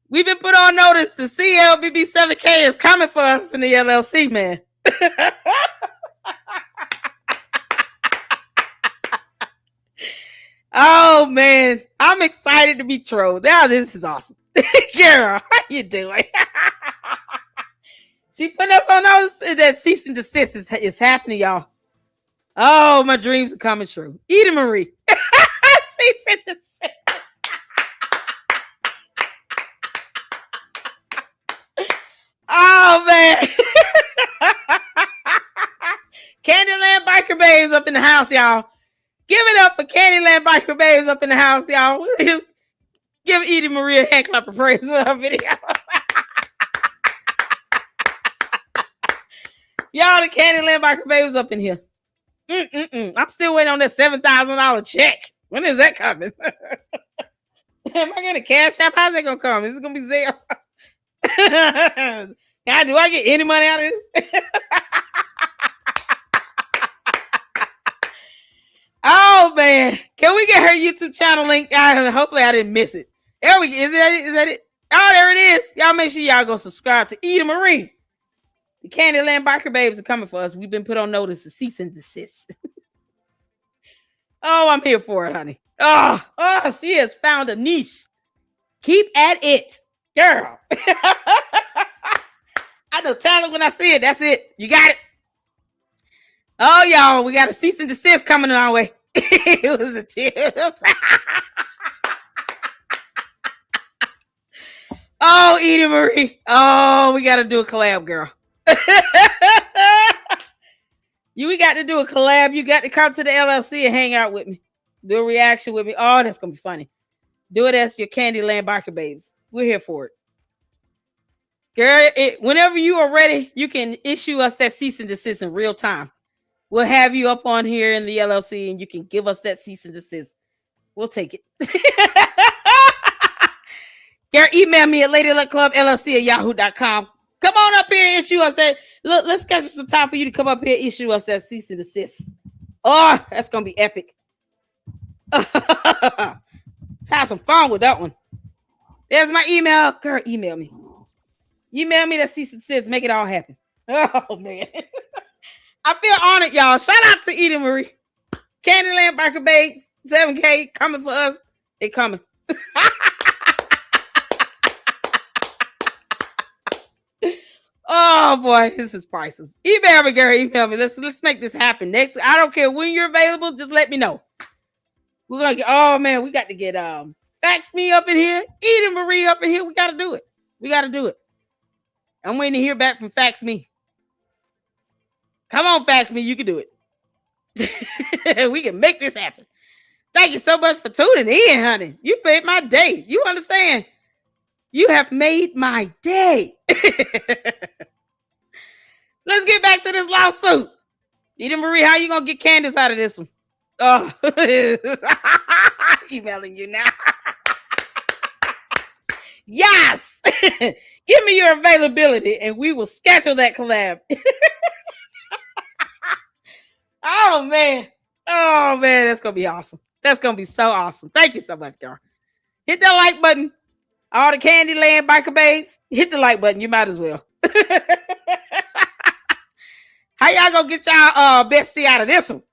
We've been put on notice. The CLBB 7K is coming for us in the LLC, man. Oh, man. I'm excited to be trolled. Now, this is awesome. Girl, how you doing? She put us on notice that cease and desist is happening, y'all. Oh, my dreams are coming true. Edie Marie. Cease and desist. Oh, man. Candyland Biker Babes up in the house, y'all. Give it up for Candyland Biker Babes up in the house, y'all. Give Edie Marie a hand clap of praise for her video. Y'all, the Candyland Biker Babes up in here. I'm still waiting on that $7,000 check. When is that coming? Am I getting a cash app? How's that going to come? Is it going to be Zelle? God, do I get any money out of this? Oh, man. Can we get her YouTube channel link? Hopefully I didn't miss it. There we go. Is that it? Oh, there it is. Y'all make sure y'all go subscribe to Edie Marie. The Candyland Biker Babes are coming for us. We've been put on notice to cease and desist. Oh, I'm here for it, honey. Oh, she has found a niche. Keep at it, girl. I know talent when I see it. That's it. You got it. Oh, y'all, we got a cease and desist coming our way. It was a chill. Oh, Edie Marie. Oh, we got to do a collab, girl. We got to do a collab. You got to come to the LLC and hang out with me. Do a reaction with me. Oh, that's going to be funny. Do it as your Candyland Biker Babes. We're here for it. Girl, whenever you are ready, you can issue us that cease and desist in real time. We'll have you up on here in the LLC and you can give us that cease and desist. We'll take it. Girl, email me at ladyluckclubllc@yahoo.com. Come on up here and issue us that. Look, let's schedule some time for you to come up here and issue us that cease and desist. Oh, that's going to be epic. Have some fun with that one. There's my email. Girl, email me. Email me that cease and desist. Make it all happen. Oh, man. I feel honored, y'all. Shout out to Eden Marie. Candyland Barker Bates. 7K coming for us. They coming. Oh boy, this is priceless. Email me, girl. Email me. Let's make this happen. Next, I don't care when you're available. Just let me know. We're gonna get. Oh man, we got to get Fax Me up in here. Eden Marie up in here. We got to do it. We got to do it. I'm waiting to hear back from Fax Me. Come on, Fax Me. You can do it. We can make this happen. Thank you so much for tuning in, honey. You made my day. You understand? You have made my day. Let's get back to this lawsuit. Eden Marie, how you gonna get Candace out of this one? Oh, emailing you now. Yes. Give me your availability and we will schedule that collab. Oh man, that's gonna be awesome. That's gonna be so awesome. Thank you so much, girl. Hit that like button. All the Candyland Biker Babes, hit the like button. You might as well. How y'all gonna get y'all bestie out of this one?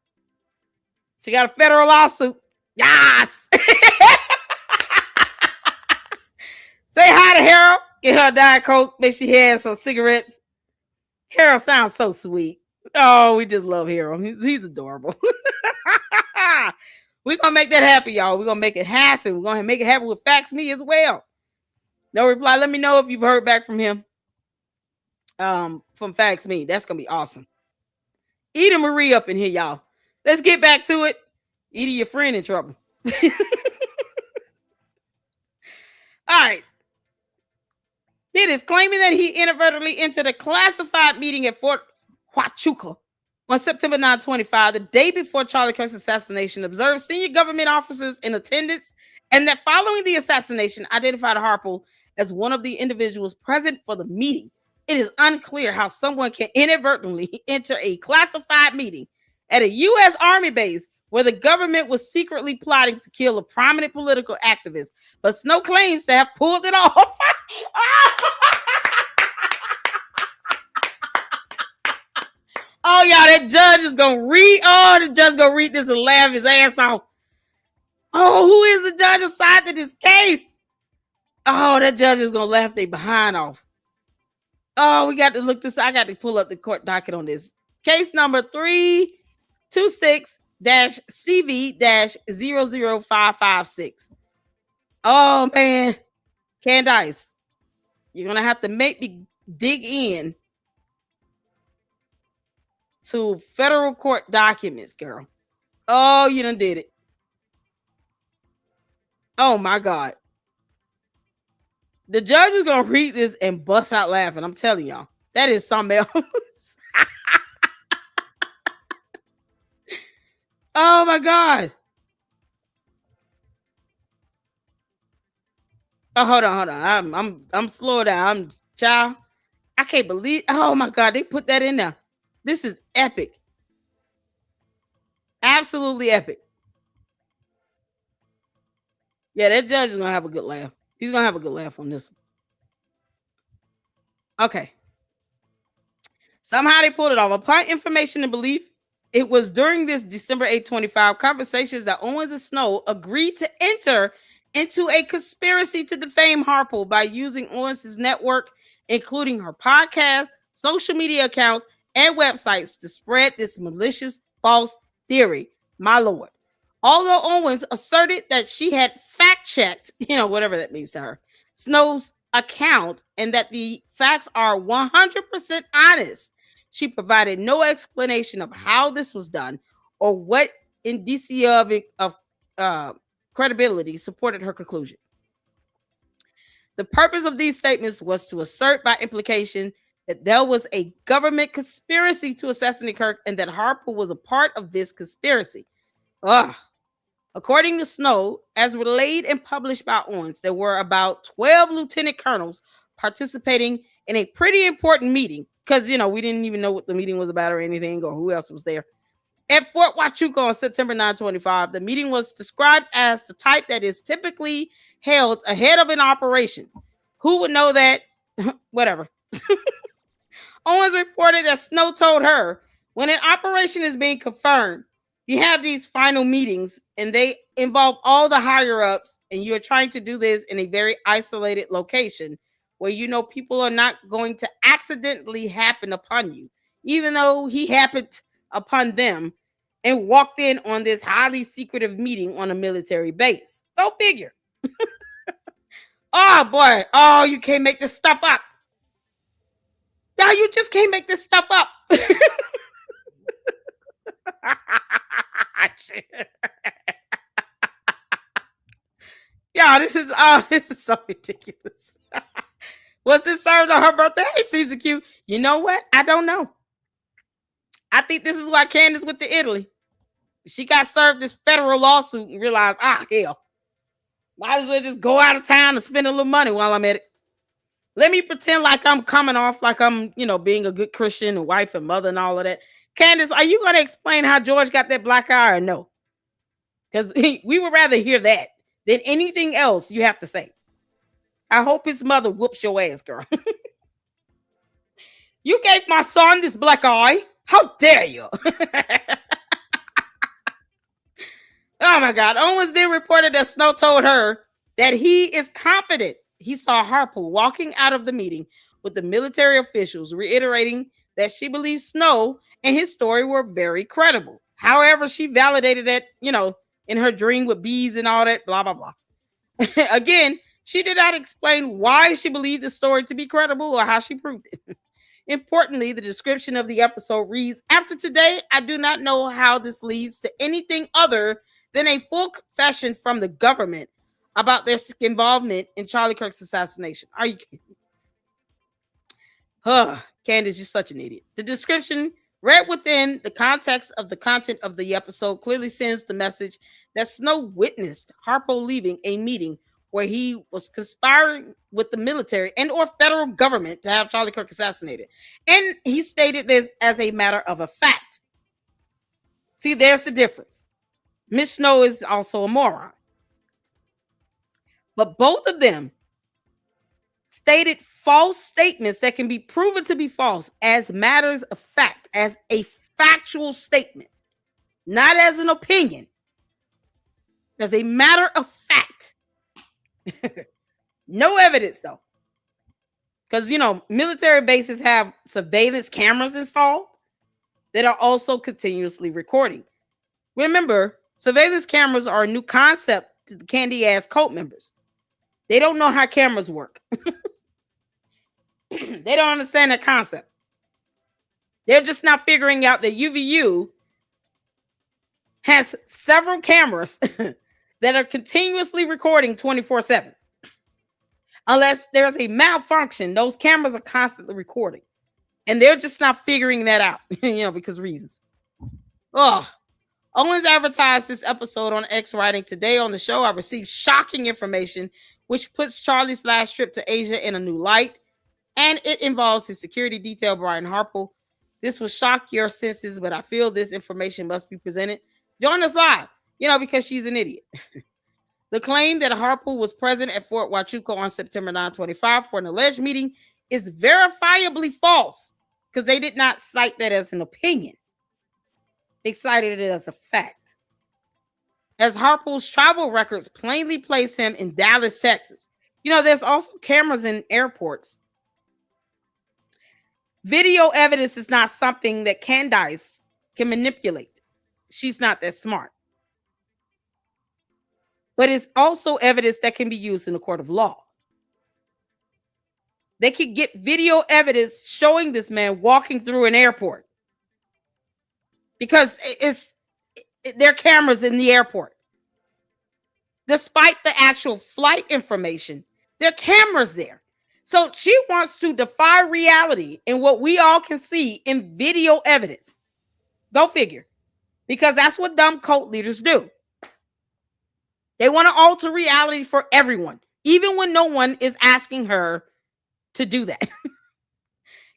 She got a federal lawsuit. Yes. Say hi to Harold. Get her a Diet Coke. Make sure she has some cigarettes. Harold sounds so sweet. Oh, we just love Harold. He's adorable. We're going to make that happen, y'all. We're going to make it happen. We're going to make it happen with Fax Me as well. No reply. Let me know if you've heard back from him. From Fax Me. That's going to be awesome. Eden Marie up in here, y'all. Let's get back to it. Eden, your friend in trouble. All right. It is claiming that he inadvertently entered a classified meeting at Fort Huachuca on September 9, 2025, the day before Charlie Kirk's assassination, observed senior government officers in attendance, and that following the assassination, identified Harpole as one of the individuals present for the meeting. It is unclear how someone can inadvertently enter a classified meeting at a U.S. Army base where the government was secretly plotting to kill a prominent political activist, but Snow claims to have pulled it off. Oh, y'all, that judge is going to read. Oh, the judge going to read this and laugh his ass off. Oh, who is the judge assigned to this case? Oh, that judge is going to laugh their behind off. Oh, we got to look this. I got to pull up the court docket on this. Case number 326-CV-00556. Oh, man. Candace, you're going to have to make me dig in to federal court documents, girl. Oh, you done did it. Oh, my God. The judge is going to read this and bust out laughing. I'm telling y'all. That is something else. Oh, my God. Oh, hold on. I'm slow down. Child. I can't believe. Oh, my God. They put that in there. This is epic. Absolutely epic. Yeah, that judge is going to have a good laugh. He's going to have a good laugh on this one. Okay. Somehow they pulled it off. Upon information and belief, it was during this December 8, 2025 conversations that Owens and Snow agreed to enter into a conspiracy to defame Harpole by using Owens' network, including her podcast, social media accounts, and websites to spread this malicious false theory. My Lord. Although Owens asserted that she had fact-checked, whatever that means to her, Snow's account and that the facts are 100% honest, she provided no explanation of how this was done or what indicia of credibility supported her conclusion. The purpose of these statements was to assert by implication that there was a government conspiracy to assassinate Kirk and that Harpole was a part of this conspiracy. Ugh. According to Snow, as relayed and published by Owens, there were about 12 lieutenant colonels participating in a pretty important meeting because, we didn't even know what the meeting was about or anything or who else was there. At Fort Huachuca on September 925, the meeting was described as the type that is typically held ahead of an operation. Who would know that? Whatever. Owens reported that Snow told her, when an operation is being confirmed, you have these final meetings and they involve all the higher ups, and you're trying to do this in a very isolated location where people are not going to accidentally happen upon you, even though he happened upon them and walked in on this highly secretive meeting on a military base. Go figure. Oh boy. Oh, you can't make this stuff up. No, you just can't make this stuff up. Yeah, this is so ridiculous. Was this served on her birthday? Hey, Caesar Q. You know what? I don't know. I think this is why Candace went to Italy. She got served this federal lawsuit and realized, hell, might as well just go out of town and spend a little money while I'm at it. Let me pretend like I'm coming off like I'm, being a good Christian and wife and mother and all of that. Candace, are you going to explain how George got that black eye or no? Because we would rather hear that than anything else you have to say. I hope his mother whoops your ass, girl. You gave my son this black eye. How dare you? Oh my God. Owens then reported that Snow told her that he is confident he saw Harpole walking out of the meeting with the military officials, reiterating that she believes Snow and his story were very credible. However, she validated that, in her dream with bees and all that, blah, blah, blah. Again, she did not explain why she believed the story to be credible or how she proved it. Importantly, the description of the episode reads, after today, I do not know how this leads to anything other than a full confession from the government about their involvement in Charlie Kirk's assassination. Are you kidding? Candace, you're such an idiot. The description read within the context of the content of the episode clearly sends the message that Snow witnessed Harpole leaving a meeting where he was conspiring with the military and or federal government to have Charlie Kirk assassinated. And he stated this as a matter of a fact. See, there's the difference. Miss Snow is also a moron. But both of them stated false statements that can be proven to be false as matters of fact, as a factual statement, not as an opinion, as a matter of fact. No evidence, though. Because, military bases have surveillance cameras installed that are also continuously recording. Remember, surveillance cameras are a new concept to the candy-ass cult members. They don't know how cameras work. They don't understand that concept. They're just not figuring out that UVU has several cameras that are continuously recording 24/7. Unless there's a malfunction, those cameras are constantly recording. And they're just not figuring that out, because reasons. Owens advertised this episode on X, writing, today on the show, I received shocking information, which puts Charlie's last trip to Asia in a new light. And it involves his security detail, Brian Harpole. This will shock your senses, but I feel this information must be presented. Join us live, because she's an idiot. The claim that Harpole was present at Fort Huachuca on September 925 for an alleged meeting is verifiably false because they did not cite that as an opinion. They cited it as a fact. As Harpole's travel records plainly place him in Dallas, Texas. There's also cameras in airports. Video evidence is not something that Candace can manipulate. She's not that smart. But it's also evidence that can be used in a court of law. They could get video evidence showing this man walking through an airport because there are cameras in the airport. Despite the actual flight information, There are cameras there. So she wants to defy reality and what we all can see in video evidence. Go figure. Because that's what dumb cult leaders do. They want to alter reality for everyone, even when no one is asking her to do that.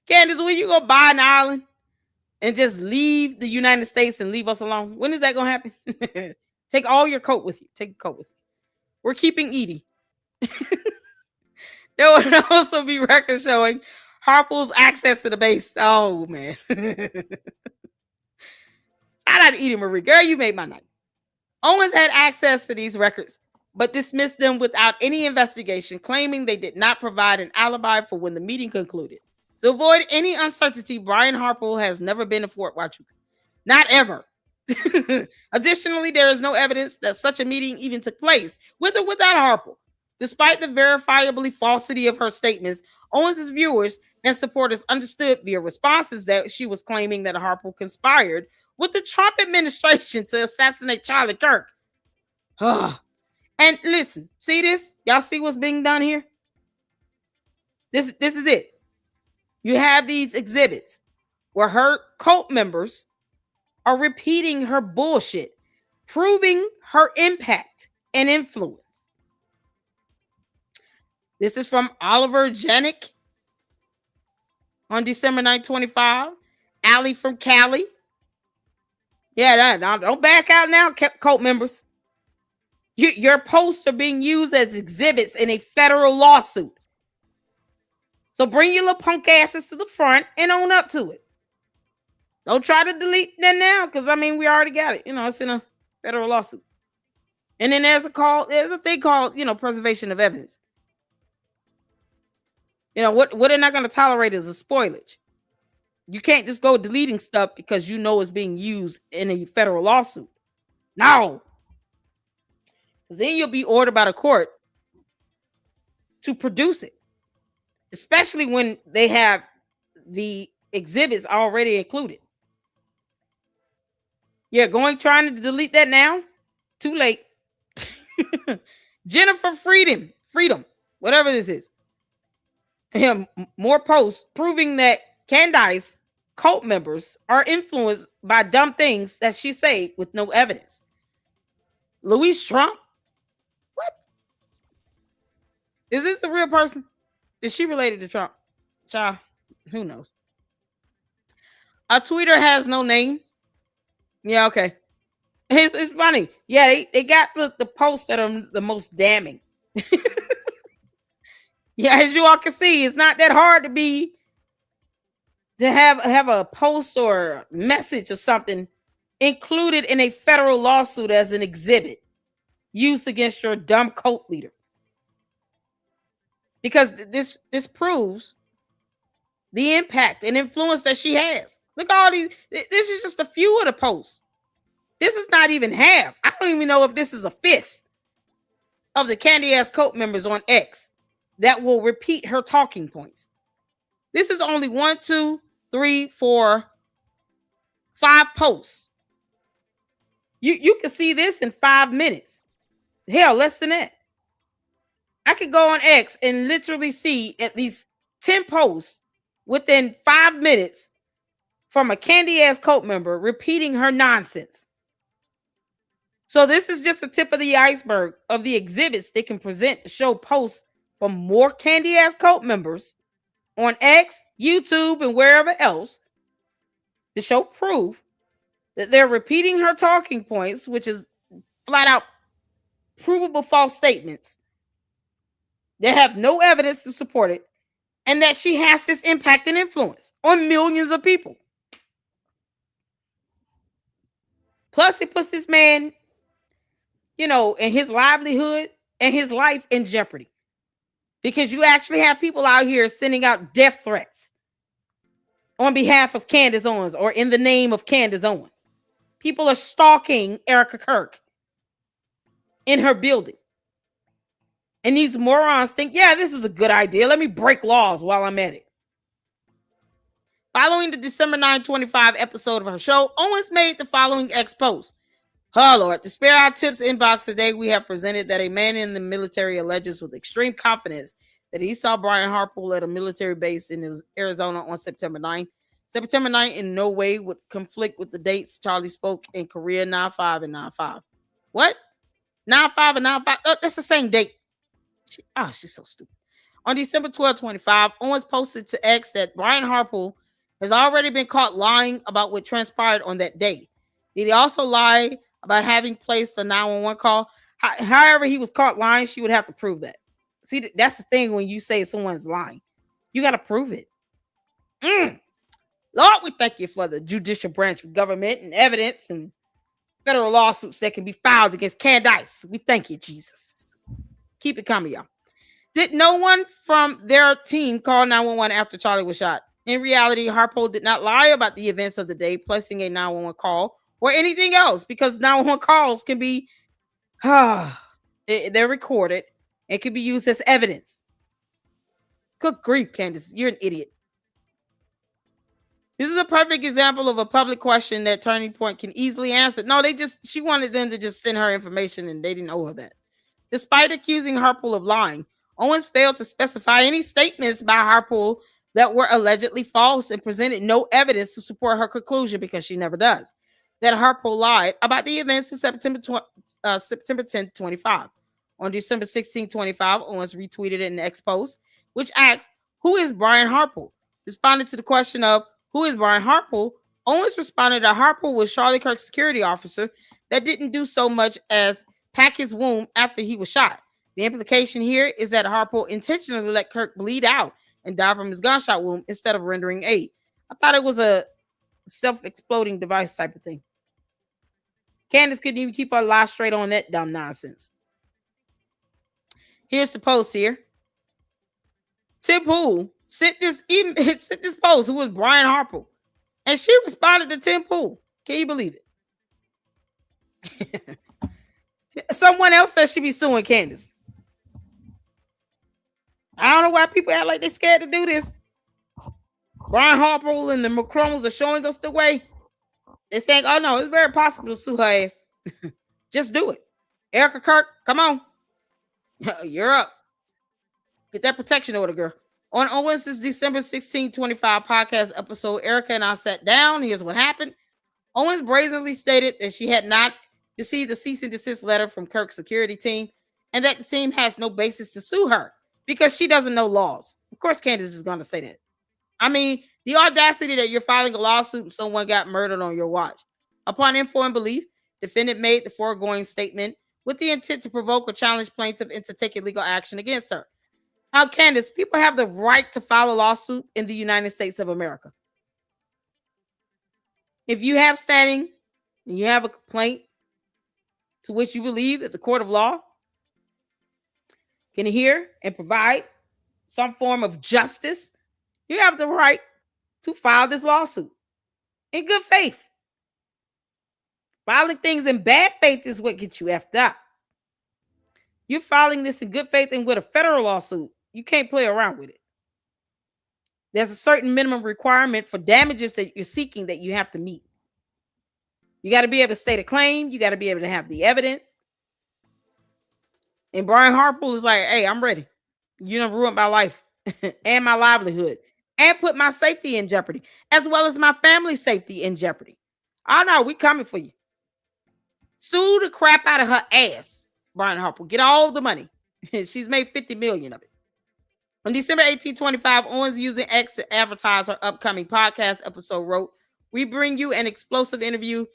Candace, will you go buy an island and just leave the United States and leave us alone? When is that going to happen? Take all your coat with you. Take your coat with you. We're keeping Edie. There would also be records showing Harpole's access to the base. Oh, man. Shout out to Edie Marie. Girl, you made my night. Owens had access to these records, but dismissed them without any investigation, claiming they did not provide an alibi for when the meeting concluded. To avoid any uncertainty, Brian Harpole has never been to Fort Huachuca. Not ever. Additionally, there is no evidence that such a meeting even took place, with or without Harpole. Despite the verifiably falsity of her statements, Owens' viewers and supporters understood via responses that she was claiming that Harpole conspired with the Trump administration to assassinate Charlie Kirk. And listen, see this? Y'all see what's being done here? This is it. You have these exhibits where her cult members are repeating her bullshit, proving her impact and influence. This is from Oliver Janik on December 9, 25. Allie from Cali. Yeah, don't back out now, cult members. Your posts are being used as exhibits in a federal lawsuit. So bring your little punk asses to the front and own up to it. Don't try to delete that now, because I mean we already got it. It's in a federal lawsuit. And then there's a thing called, preservation of evidence. What they're not going to tolerate is a spoilage. You can't just go deleting stuff because you know it's being used in a federal lawsuit. No. Because then you'll be ordered by the court to produce it. Especially when they have the exhibits already included. Yeah, trying to delete that now? Too late. Jennifer Freedom, whatever this is. More posts proving that Candace cult members are influenced by dumb things that she say with no evidence. Louise Trump? What? Is this a real person? Is she related to Trump? Child, who knows? A tweeter has no name. Yeah, okay. It's funny. Yeah, they got the posts that are the most damning. Yeah, as you all can see, it's not that hard to have a post or message or something included in a federal lawsuit as an exhibit used against your dumb cult leader. Because this proves the impact and influence that she has. Look at all these. This is just a few of the posts. This is not even half. I don't even know if this is a fifth of the Candy Ass cult members on X that will repeat her talking points. This is only 1, 2, 3, 4, 5 posts. You can see this in 5 minutes. Hell, less than that. I could go on X and literally see at least 10 posts within 5 minutes from a Candy Ass cult member repeating her nonsense. So this is just the tip of the iceberg of the exhibits they can present to show posts from more Candy Ass cult members on X, YouTube, and wherever else to show proof that they're repeating her talking points, which is flat out provable false statements. They have no evidence to support it, and that she has this impact and influence on millions of people. Plus, it puts this man, and his livelihood and his life in jeopardy. Because you actually have people out here sending out death threats on behalf of Candace Owens or in the name of Candace Owens. People are stalking Erica Kirk in her building. And these morons think, yeah, this is a good idea. Let me break laws while I'm at it. Following the December 9, 25 episode of her show, Owens made the following X post. Oh, Lord. To spare our tips inbox today, we have presented that a man in the military alleges with extreme confidence that he saw Brian Harpole at a military base in Arizona on September 9th. September 9th in no way would conflict with the dates Charlie spoke in Korea 9/5 and 9/5. What? 9/5 and 9/5? Oh, that's the same date. She's so stupid. On December 12, 25, Owens posted to X that Brian Harpole has already been caught lying about what transpired on that day. Did he also lie about having placed a 911 call? However, he was caught lying, she would have to prove that. See, that's the thing when you say someone's lying. You got to prove it. Lord, we thank you for the judicial branch of government and evidence and federal lawsuits that can be filed against Candace. We thank you, Jesus. Keep it coming, y'all. Did no one from their team call 911 after Charlie was shot? In reality, Harpole did not lie about the events of the day, placing a 911 call or anything else, because 911 calls can be, they're recorded and can be used as evidence. Good grief, Candace, you're an idiot. This is a perfect example of a public question that Turning Point can easily answer. No, she wanted them to just send her information and they didn't owe her that. Despite accusing Harpole of lying, Owens failed to specify any statements by Harpole that were allegedly false and presented no evidence to support her conclusion, because she never does, that Harpole lied about the events of September 10, 25. On December 16, 25, Owens retweeted an X post, which asks, who is Brian Harpole? Responding to the question of, who is Brian Harpole? Owens responded that Harpole was Charlie Kirk's security officer that didn't do so much as pack his wound after he was shot. The implication here is that Harpole intentionally let Kirk bleed out and die from his gunshot wound instead of rendering aid. I thought it was a self-exploding device type of thing. Candace couldn't even keep her lie straight on that dumb nonsense. Here's the post here. Tim Pool sent this post, who was Brian Harpole, and she responded to Tim Pool. Can you believe it? Someone else that should be suing Candace. I don't know why people act like they're scared to do this. Brian Harpole and the McCrones are showing us the way. They're saying, oh no, it's very possible to sue her ass. Just do it. Erica Kirk, come on. You're up. Get that protection order, girl. On Owens' December 16, 25 podcast episode, Erica and I sat down. Here's what happened. Owens brazenly stated that she had not received a cease and desist letter from Kirk's security team and that the team has no basis to sue her because she doesn't know laws. Of course, Candace is going to say that. I mean, the audacity that you're filing a lawsuit and someone got murdered on your watch. Upon informed belief, defendant made the foregoing statement with the intent to provoke or challenge plaintiff into taking legal action against her. Now, Candace, people have the right to file a lawsuit in the United States of America. If you have standing and you have a complaint to which you believe that the court of law can hear and provide some form of justice, you have the right to file this lawsuit in good faith. Filing things in bad faith is what gets you effed up. You're filing this in good faith, and with a federal lawsuit, you can't play around with it. There's a certain minimum requirement for damages that you're seeking that you have to meet. You got to be able to state a claim. You got to be able to have the evidence. And Brian Harpole is like, hey, I'm ready. You done ruined my life and my livelihood and put my safety in jeopardy, as well as my family's safety in jeopardy. Oh, no, we coming for you. Sue the crap out of her ass, Brian Harpole. Get all the money. She's made $50 million of it. On December 18, 25, Owens, using X to advertise her upcoming podcast episode, wrote, we bring you an explosive interview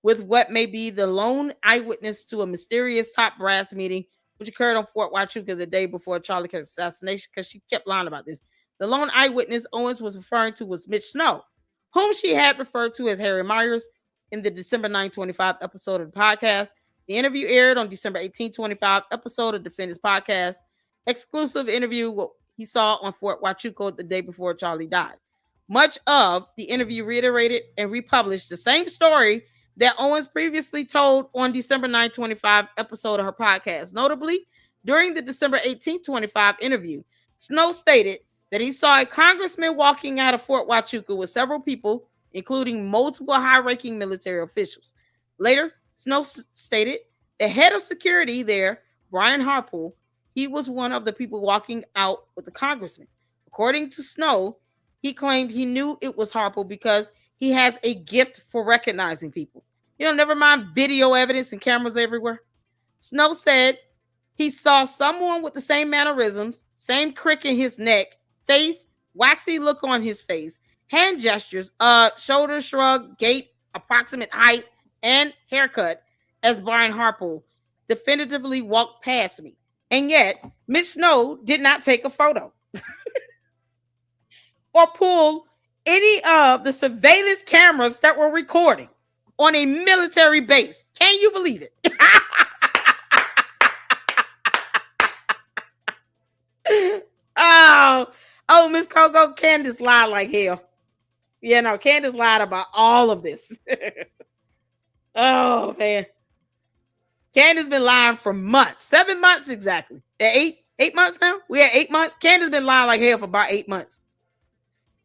with what may be the lone eyewitness to a mysterious top brass meeting which occurred on Fort Huachuca the day before Charlie Kirk's assassination, because she kept lying about this. The lone eyewitness Owens was referring to was Mitch Snow, whom she had referred to as Harry Myers in the December 9, 25 episode of the podcast. The interview aired on December 18, 25 episode of Defendants podcast. Exclusive interview what he saw on Fort Huachuca the day before Charlie died. Much of the interview reiterated and republished the same story that Owens previously told on December 9, 25 episode of her podcast. Notably, during the December 18, 25 interview, Snow stated that he saw a congressman walking out of Fort Huachuca with several people, including multiple high-ranking military officials. Later, Snow stated the head of security there, Brian Harpole, he was one of the people walking out with the congressman. According to Snow, he claimed he knew it was Harpole because he has a gift for recognizing people. Never mind video evidence and cameras everywhere. Snow said he saw someone with the same mannerisms, same crick in his neck, face, waxy look on his face, hand gestures, shoulder shrug, gait, approximate height, and haircut as Brian Harpole definitively walked past me. And yet, Miss Snow did not take a photo or pull any of the surveillance cameras that were recording on a military base. Can you believe it? Oh, Miss Coco, Candace lied like hell. Candace lied about all of this. Oh, man. Candace been lying for months. 7 months exactly. 8 months now? We had 8 months. Candace been lying like hell for about 8 months.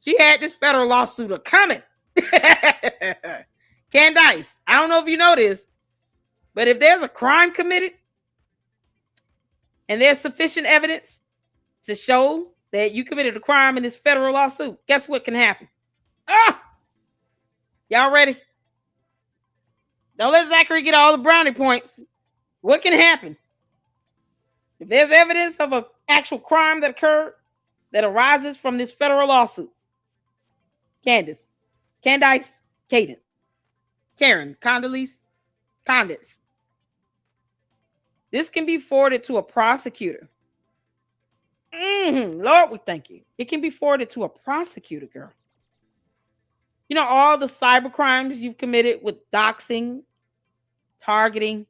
She had this federal lawsuit coming. Candace, I don't know if you know this, but if there's a crime committed and there's sufficient evidence to show that you committed a crime in this federal lawsuit, guess what can happen? Y'all ready? Don't let Zachary get all the brownie points. What can happen? If there's evidence of an actual crime that occurred that arises from this federal lawsuit, Candace, Cadence, Karen, Candace, this can be forwarded to a prosecutor. Lord, we thank you. It can be forwarded to a prosecutor, girl. All the cyber crimes you've committed with doxing, targeting,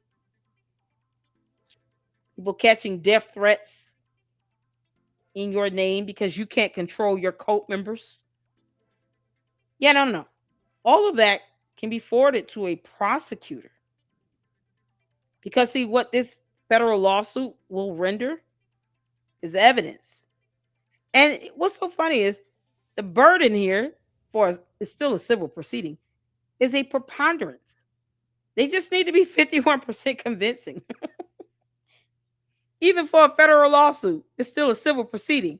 people catching death threats in your name because you can't control your cult members. No. All of that can be forwarded to a prosecutor. Because, see, what this federal lawsuit will render is evidence. And what's so funny is the burden here for is still a civil proceeding is a preponderance. They just need to be 51% convincing. Even for a federal lawsuit, it's still a civil proceeding.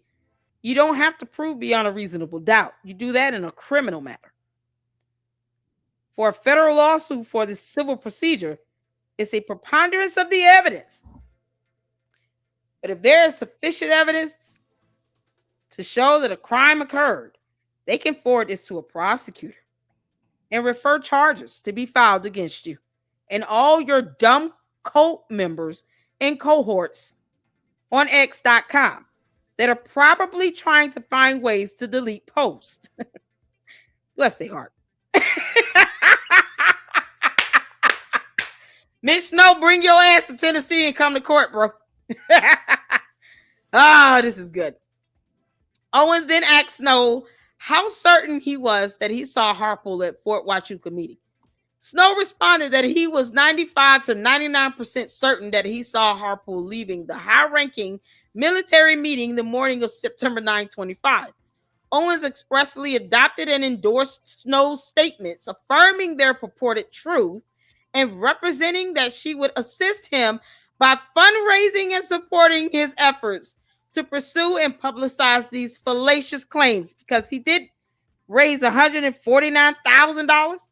You don't have to prove beyond a reasonable doubt. You do that in a criminal matter. For a federal lawsuit for this civil procedure, it's a preponderance of the evidence. But if there is sufficient evidence to show that a crime occurred, they can forward this to a prosecutor and refer charges to be filed against you and all your dumb cult members and cohorts on X.com that are probably trying to find ways to delete posts. Bless their heart. Miss Snow, bring your ass to Tennessee and come to court, bro. This is good. Owens then asked Snow how certain he was that he saw Harpole at Fort Huachuca meeting. Snow responded that he was 95 to 99% certain that he saw Harpole leaving the high-ranking military meeting the morning of September 9, 25. Owens expressly adopted and endorsed Snow's statements, affirming their purported truth and representing that she would assist him by fundraising and supporting his efforts to pursue and publicize these fallacious claims, because he did raise $149,000.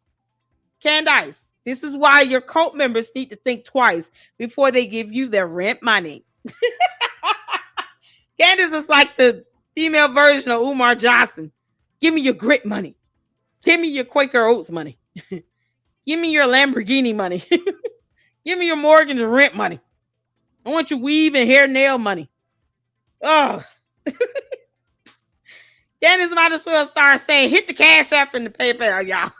Candace, this is why your cult members need to think twice before they give you their rent money. Candace is like the female version of Umar Johnson. Give me your grit money. Give me your Quaker Oats money. Give me your Lamborghini money. Give me your mortgage and rent money. I want your weave and hair nail money. Oh. Candace might as well start saying, hit the Cash App and the PayPal, y'all.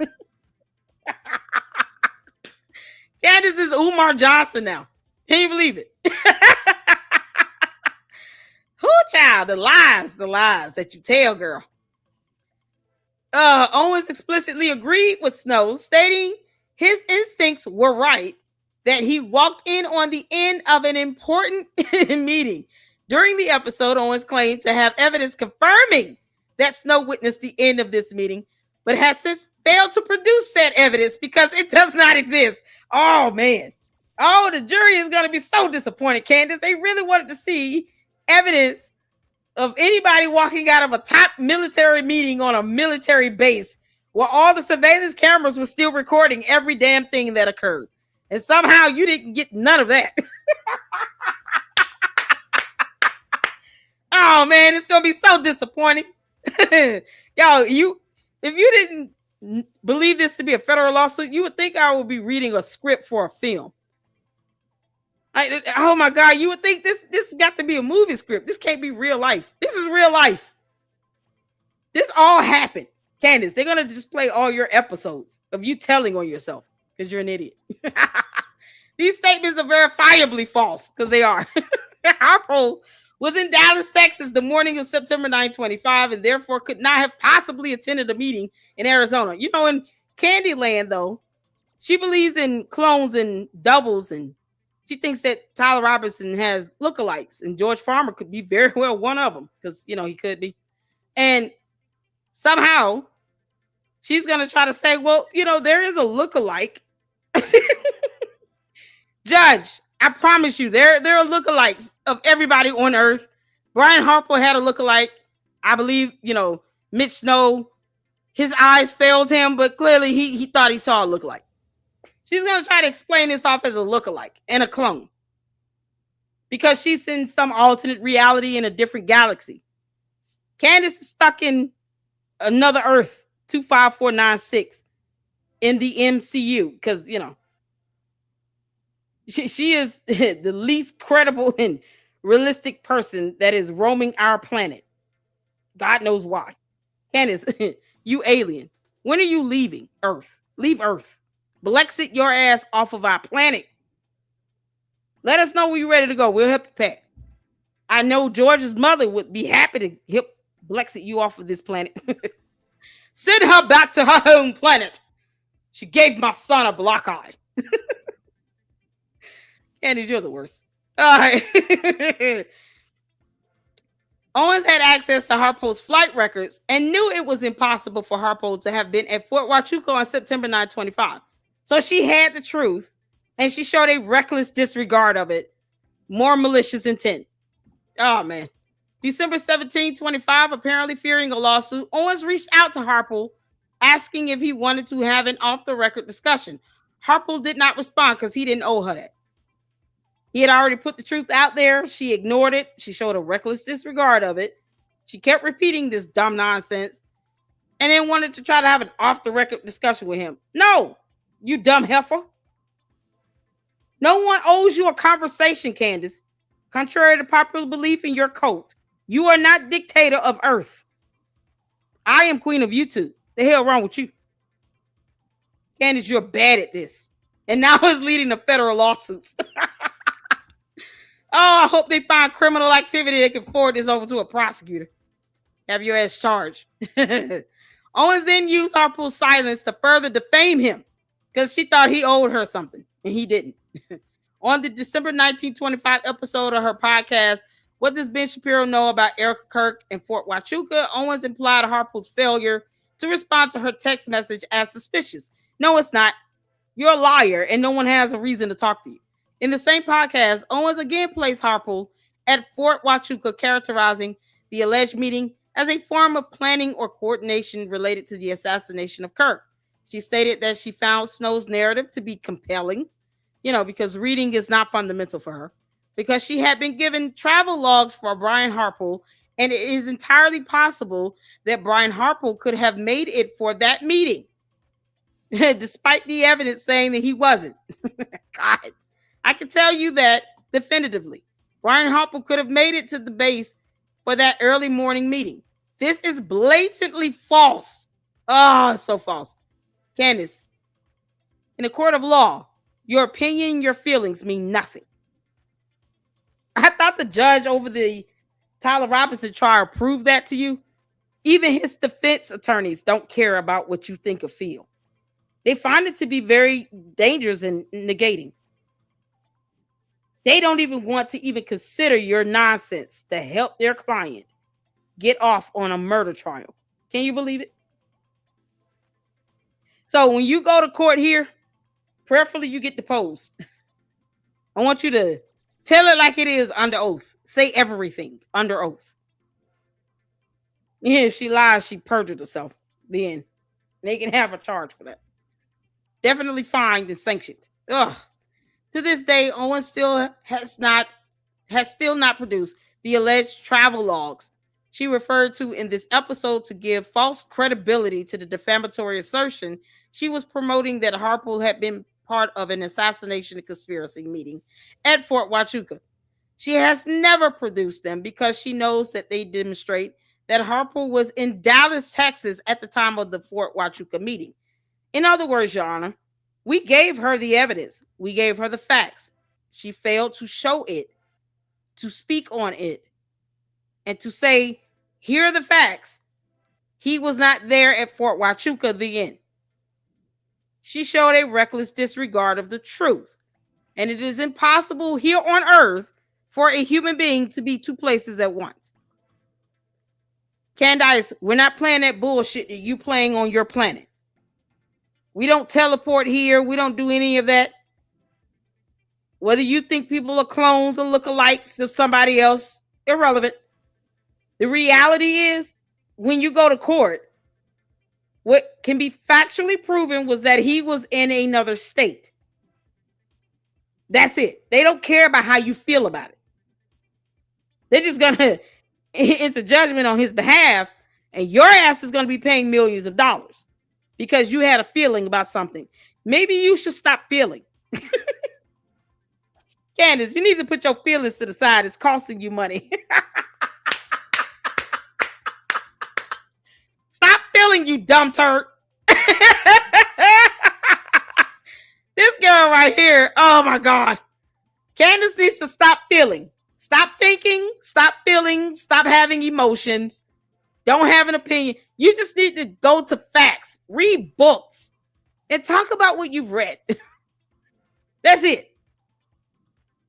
Candace is Umar Johnson now. Can you believe it? Who, child? The lies that you tell, girl. Owens explicitly agreed with Snow, stating his instincts were right, that he walked in on the end of an important meeting. During the episode, Owens claimed to have evidence confirming that Snow witnessed the end of this meeting, but has since failed to produce said evidence because it does not exist. Oh, man. Oh, the jury is going to be so disappointed, Candace. They really wanted to see evidence of anybody walking out of a top military meeting on a military base where all the surveillance cameras were still recording every damn thing that occurred. And somehow you didn't get none of that. Oh, man, it's going to be so disappointing. Y'all, if you didn't believe this to be a federal lawsuit, you would think I would be reading a script for a film. Oh my God, you would think this got to be a movie script. This can't be real life. This is real life. This all happened. Candace, they're going to display all your episodes of you telling on yourself because you're an idiot. These statements are verifiably false because they are. Harpole was in Dallas, Texas the morning of September 9, 2025, and therefore could not have possibly attended a meeting in Arizona. You know, in Candyland, though, she believes in clones and doubles, and she thinks that Tyler Robinson has lookalikes, and George Farmer could be very well one of them because, you know, he could be. And somehow she's going to try to say, well, you know, there is a lookalike. Judge, I promise you, there are lookalikes of everybody on Earth. Brian Harpole had a lookalike. I believe, you know, Mitch Snow, his eyes failed him, but clearly he thought he saw a lookalike. She's going to try to explain this off as a lookalike and a clone because she's in some alternate reality in a different galaxy. Candace is stuck in another Earth, 25496, in the MCU because, you know, she is the least credible and realistic person that is roaming our planet. God knows why. Candace, you alien. When are you leaving Earth? Leave Earth. Blexit your ass off of our planet. Let us know when you're ready to go. We'll help you pack. I know George's mother would be happy to help Blexit you off of this planet. Send her back to her home planet. She gave my son a black eye. Candace, you're the worst. All right. Owens had access to Harpole's flight records and knew it was impossible for Harpole to have been at Fort Huachuca on September 9, 2025. So she had the truth, and she showed a reckless disregard of it. More malicious intent. Oh, man. December 17, 2025, apparently fearing a lawsuit, Owens reached out to Harpole, asking if he wanted to have an off-the-record discussion. Harpole did not respond because he didn't owe her that. He had already put the truth out there. She ignored it. She showed a reckless disregard of it. She kept repeating this dumb nonsense and then wanted to try to have an off-the-record discussion with him. No, you dumb heifer. No one owes you a conversation, Candace. Contrary to popular belief in your cult, you are not dictator of Earth. I am queen of YouTube. The hell wrong with you? Candace, you're bad at this. And now it's leading to federal lawsuits. Oh, I hope they find criminal activity that can forward this over to a prosecutor. Have your ass charged. Owens then used Harpole's silence to further defame him because she thought he owed her something, and he didn't. On the December 1925 episode of her podcast, What Does Ben Shapiro Know About Erica Kirk and Fort Huachuca, Owens implied Harpole's failure to respond to her text message as suspicious. No, it's not. You're a liar, and no one has a reason to talk to you. In the same podcast, Owens again placed Harpole at Fort Huachuca, characterizing the alleged meeting as a form of planning or coordination related to the assassination of Kirk. She stated that she found Snow's narrative to be compelling, because reading is not fundamental for her, because she had been given travel logs for Brian Harpole, and it is entirely possible that Brian Harpole could have made it for that meeting, despite the evidence saying that he wasn't. God. I can tell you that definitively. Brian Harpole could have made it to the base for that early morning meeting. This is blatantly false. Oh, it's so false. Candace, in a court of law, your opinion, your feelings mean nothing. I thought the judge over the Tyler Robinson trial proved that to you. Even his defense attorneys don't care about what you think or feel. They find it to be very dangerous and negating. They don't even want to even consider your nonsense to help their client get off on a murder trial. Can you believe it? So when you go to court here, prayerfully you get deposed. I want you to tell it like it is under oath. Say everything under oath. Yeah, if she lies, she perjured herself. Then they can have a charge for that. Definitely fined and sanctioned. Ugh. To this day, Owens still has still not produced the alleged travel logs she referred to in this episode to give false credibility to the defamatory assertion she was promoting that Harpole had been part of an assassination conspiracy meeting at Fort Huachuca. She has never produced them because she knows that they demonstrate that Harpole was in Dallas, Texas at the time of the Fort Huachuca meeting. In other words, Your Honor, we gave her the evidence. We gave her the facts. She failed to show it, to speak on it, and to say, here are the facts. He was not there at Fort Huachuca, the end. She showed a reckless disregard of the truth. And it is impossible here on earth for a human being to be two places at once. Candace, we're not playing that bullshit that you playing on your planet. We don't teleport here. We don't do any of that. Whether you think people are clones or lookalikes of somebody else, irrelevant. The reality is, when you go to court, what can be factually proven was that he was in another state. That's it. They don't care about how you feel about it. They're just going to enter judgment on his behalf, and your ass is going to be paying millions of dollars because you had a feeling about something. Maybe you should stop feeling. Candace, you need to put your feelings to the side. It's costing you money. Stop feeling, you dumb turd. This girl right here, oh my God. Candace needs to stop feeling. Stop thinking, stop feeling, stop having emotions. Don't have an opinion. You just need to go to facts, read books, and talk about what you've read. That's it.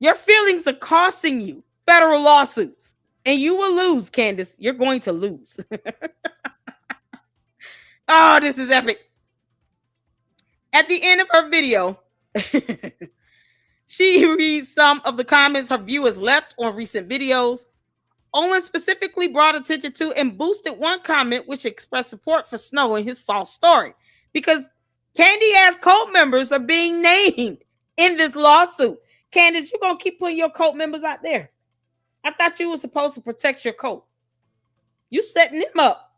Your feelings are costing you federal lawsuits, and you will lose, Candace. You're going to lose. Oh, this is epic. At the end of her video, she reads some of the comments her viewers left on recent videos. Owens specifically brought attention to and boosted one comment which expressed support for Snow and his false story, because Candy-ass cult members are being named in this lawsuit. Candace, you're going to keep putting your cult members out there. I thought you were supposed to protect your cult. You setting them up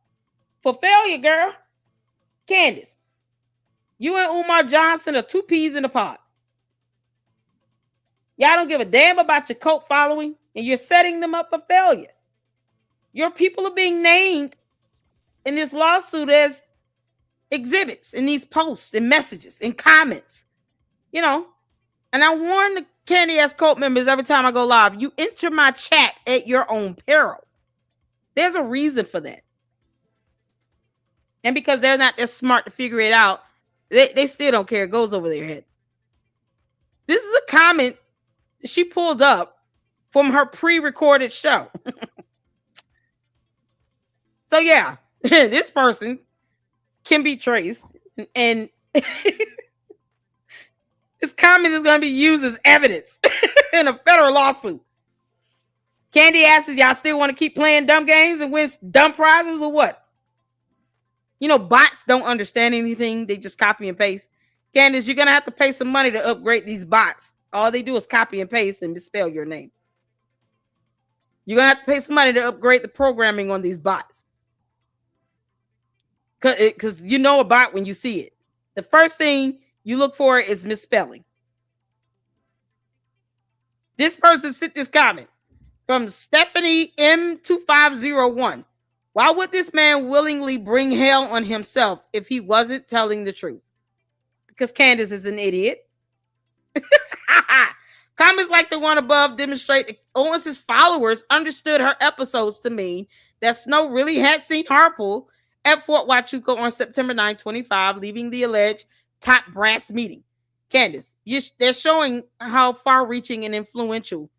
for failure, girl. Candace, you and Umar Johnson are two peas in a pod. Y'all don't give a damn about your cult following, and you're setting them up for failure. Your people are being named in this lawsuit as exhibits in these posts and messages and comments. You know, and I warn the Candy-ass cult members every time I go live, you enter my chat at your own peril. There's a reason for that. And because they're not that smart to figure it out, they still don't care. It goes over their head. This is a comment she pulled up from her pre-recorded show. So yeah, this person can be traced, and this comment is going to be used as evidence in a federal lawsuit. Candy asks, y'all still want to keep playing dumb games and win dumb prizes or what? You know, bots don't understand anything. They just copy and paste. Candace, you're going to have to pay some money to upgrade these bots. All they do is copy and paste and misspell your name. You're going to have to pay some money to upgrade the programming on these bots. Because you know a bot when you see it. The first thing you look for is misspelling. This person sent this comment from Stephanie M2501. Why would this man willingly bring hell on himself if he wasn't telling the truth? Because Candace is an idiot. Comments like the one above demonstrate that Owens' followers understood her episodes to mean that Snow really had seen Harpole at Fort Huachuca on September 9, 25, leaving the alleged top brass meeting. Candace, they're showing how far-reaching and influential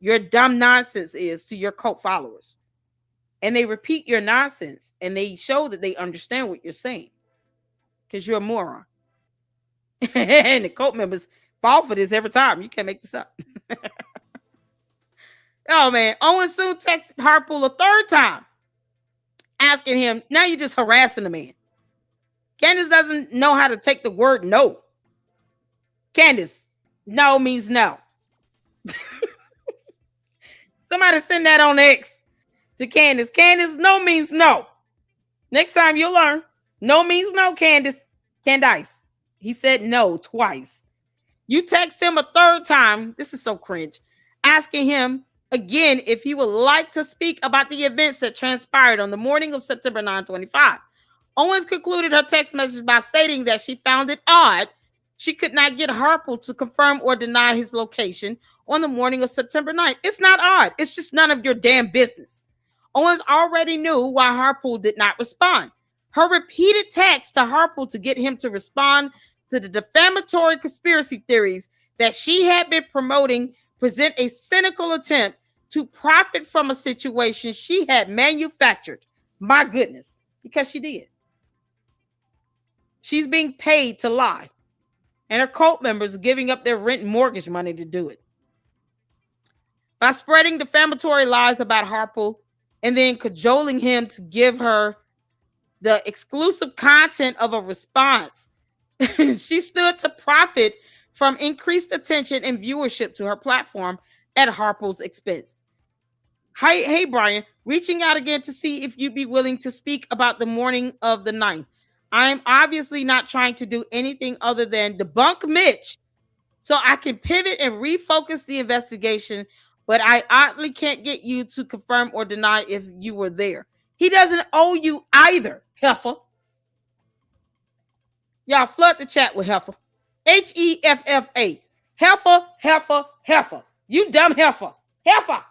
your dumb nonsense is to your cult followers. And they repeat your nonsense, and they show that they understand what you're saying. Because you're a moron. And the cult members fall for this every time. You can't make this up. Oh, man. Owens soon texted Harpole a third time, asking him, now you're just harassing the man. Candace doesn't know how to take the word no. Candace, no means no. Somebody send that on X to Candace. Candace, no means no. Next time you'll learn. No means no, Candace. Candice. He said no twice. You text him a third time. This is so cringe. Asking him again if he would like to speak about the events that transpired on the morning of September 9, 25. Owens concluded her text message by stating that she found it odd she could not get Harpole to confirm or deny his location on the morning of September 9th. It's not odd. It's just none of your damn business. Owens already knew why Harpole did not respond. Her repeated texts to Harpole to get him to respond to the defamatory conspiracy theories that she had been promoting present a cynical attempt to profit from a situation she had manufactured. My goodness, because she did. She's being paid to lie, and her cult members are giving up their rent and mortgage money to do it. By spreading defamatory lies about Harpole and then cajoling him to give her the exclusive content of a response, she stood to profit from increased attention and viewership to her platform at Harpole's expense. Hey, Brian, reaching out again to see if you'd be willing to speak about the morning of the 9th. I'm obviously not trying to do anything other than debunk Mitch so I can pivot and refocus the investigation, but I oddly can't get you to confirm or deny if you were there. He doesn't owe you either, heifer. Y'all flood the chat with heifer. H-E-F-F-A. Heifer, heifer, heifer. You dumb heifer. Heifer.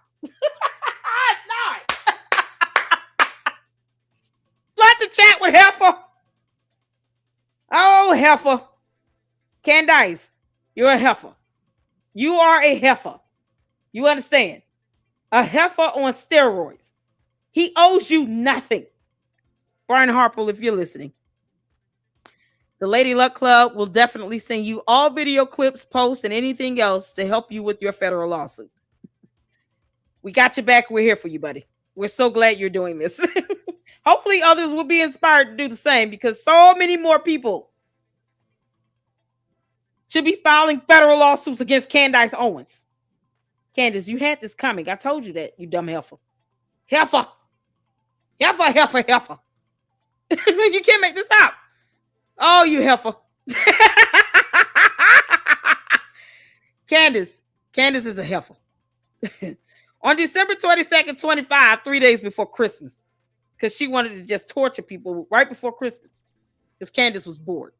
Flood the chat with heifer. Oh, heifer. Candice, you're a heifer. You are a heifer. You understand? A heifer on steroids. He owes you nothing. Brian Harpole, if you're listening. The Lady Luck Club will definitely send you all video clips, posts, and anything else to help you with your federal lawsuit. We got your back. We're here for you, buddy. We're so glad you're doing this. Hopefully others will be inspired to do the same, because so many more people should be filing federal lawsuits against Candace Owens. Candace, you had this coming. I told you that, you dumb heifer. Heifer. Heifer, heifer, heifer. You can't make this up. Oh, you heifer. Candace is a heifer. On December 22nd, 25, 3 days before Christmas, because she wanted to just torture people right before Christmas, because Candace was bored.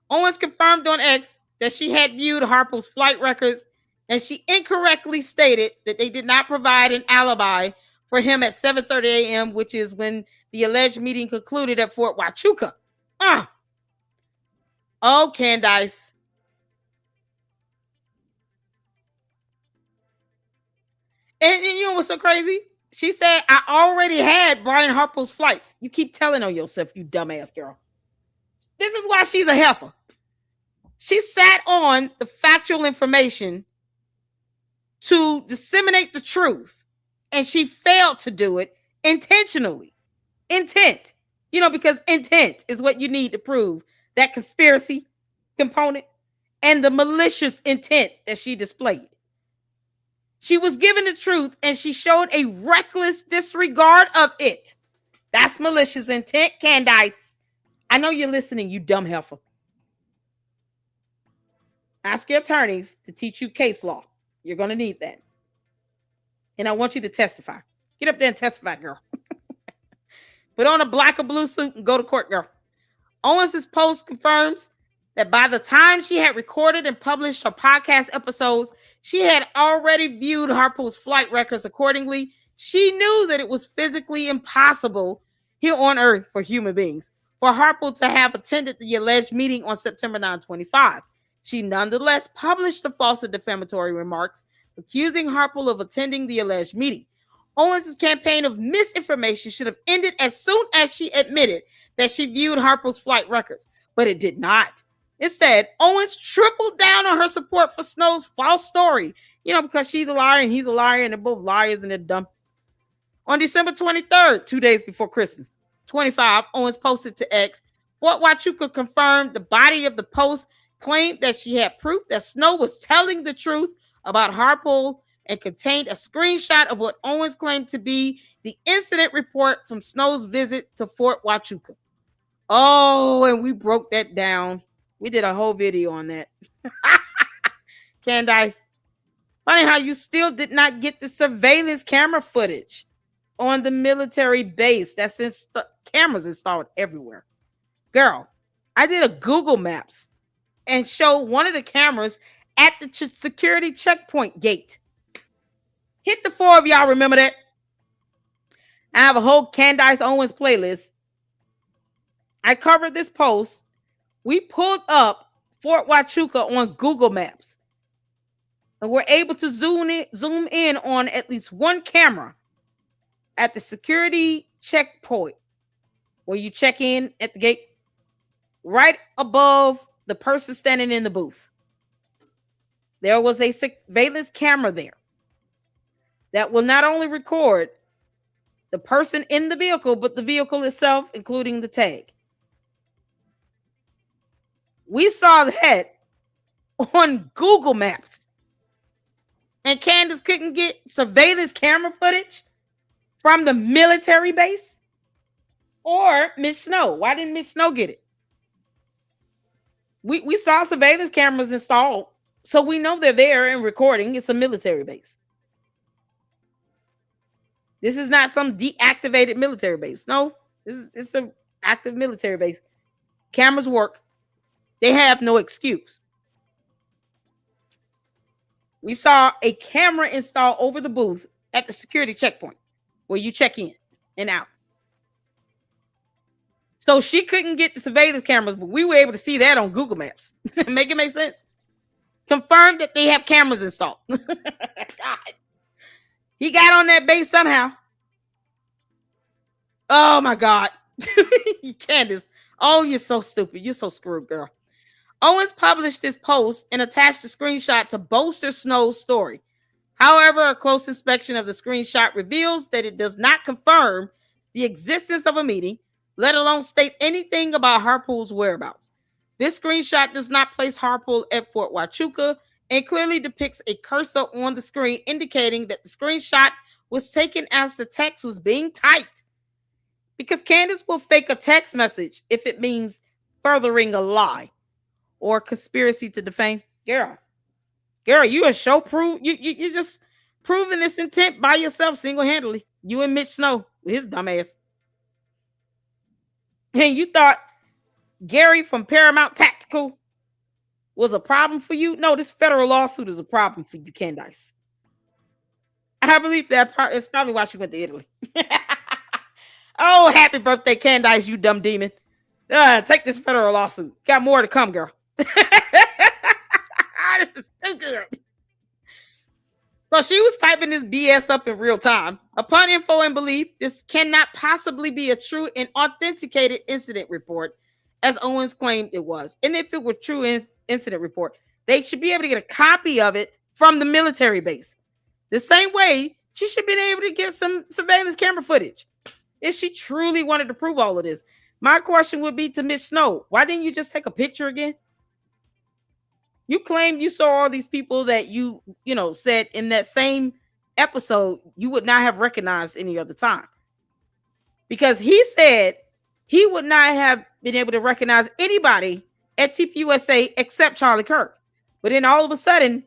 Owens confirmed on X that she had viewed Harpole's flight records, and she incorrectly stated that they did not provide an alibi for him at 7:30 a.m., which is when the alleged meeting concluded at Fort Huachuca. Oh, Candace. And you know what's so crazy? She said, I already had Brian Harpole's flights. You keep telling on yourself, you dumbass girl. This is why she's a heifer. She sat on the factual information to disseminate the truth, and she failed to do it intentionally. Intent. Because intent is what you need to prove that conspiracy component and the malicious intent that she displayed. She was given the truth, and she showed a reckless disregard of it. That's malicious intent, Candace. I know you're listening, you dumb heifer. Ask your attorneys to teach you case law. You're going to need that. And I want you to testify. Get up there and testify, girl. Put on a black or blue suit and go to court, girl. Owens' post confirms that by the time she had recorded and published her podcast episodes, she had already viewed Harpole's flight records accordingly. She knew that it was physically impossible here on Earth for human beings for Harpole to have attended the alleged meeting on September 9, 25. She nonetheless published the false and defamatory remarks, accusing Harpole of attending the alleged meeting. Owens' campaign of misinformation should have ended as soon as she admitted that she viewed Harpole's flight records, but it did not. Instead, Owens tripled down on her support for Snow's false story. Because she's a liar and he's a liar and they're both liars and they're dumb. On December 23rd, 2 days before Christmas, 25, Owens posted to X, Fort Huachuca confirmed the body of the post claimed that she had proof that Snow was telling the truth about Harpole and contained a screenshot of what Owens claimed to be the incident report from Snow's visit to Fort Huachuca. Oh, and we broke that down. We did a whole video on that. Candace, funny how you still did not get the surveillance camera footage on the military base. That's cameras installed everywhere. Girl, I did a Google Maps and showed one of the cameras at the security checkpoint gate. Hit the 4 of y'all remember that? I have a whole Candace Owens playlist. I covered this post. We pulled up Fort Huachuca on Google Maps. And we're able to zoom in on at least one camera at the security checkpoint where you check in at the gate, right above the person standing in the booth. There was a surveillance camera there that will not only record the person in the vehicle, but the vehicle itself, including the tag. We saw that on Google Maps. And Candace couldn't get surveillance camera footage from the military base? Or Miss Snow. Why didn't Miss Snow get it? We saw surveillance cameras installed, so we know they're there and recording. It's a military base. This is not some deactivated military base. No, it's an active military base. Cameras work. They have no excuse. We saw a camera installed over the booth at the security checkpoint where you check in and out. So she couldn't get the surveillance cameras, but we were able to see that on Google Maps. Make it make sense? Confirmed that they have cameras installed. God. He got on that base somehow. Oh my God. Candace. Oh, you're so stupid. You're so screwed, girl. Owens published this post and attached a screenshot to bolster Snow's story. However, a close inspection of the screenshot reveals that it does not confirm the existence of a meeting, let alone state anything about Harpole's whereabouts. This screenshot does not place Harpole at Fort Huachuca and clearly depicts a cursor on the screen indicating that the screenshot was taken as the text was being typed. Because Candace will fake a text message if it means furthering a lie or conspiracy to defame. Girl, you are so proof. You just proving this intent by yourself single-handedly. You and Mitch Snow with his dumb ass. And you thought Gary from Paramount Tactical was a problem for you? No, this federal lawsuit is a problem for you, Candace. I believe that is probably why she went to Italy. Oh, happy birthday, Candace, you dumb demon. Take this federal lawsuit. Got more to come, girl. This is too good. So she was typing this BS up in real time. Upon info and belief, this cannot possibly be a true and authenticated incident report, as Owens claimed it was. And if it were true incident report, they should be able to get a copy of it from the military base. The same way she should have been able to get some surveillance camera footage if she truly wanted to prove all of this. My question would be to Miss Snow, why didn't you just take a picture again? You claimed you saw all these people that you said in that same episode you would not have recognized any other time. Because he said he would not have been able to recognize anybody at TPUSA except Charlie Kirk. But then all of a sudden,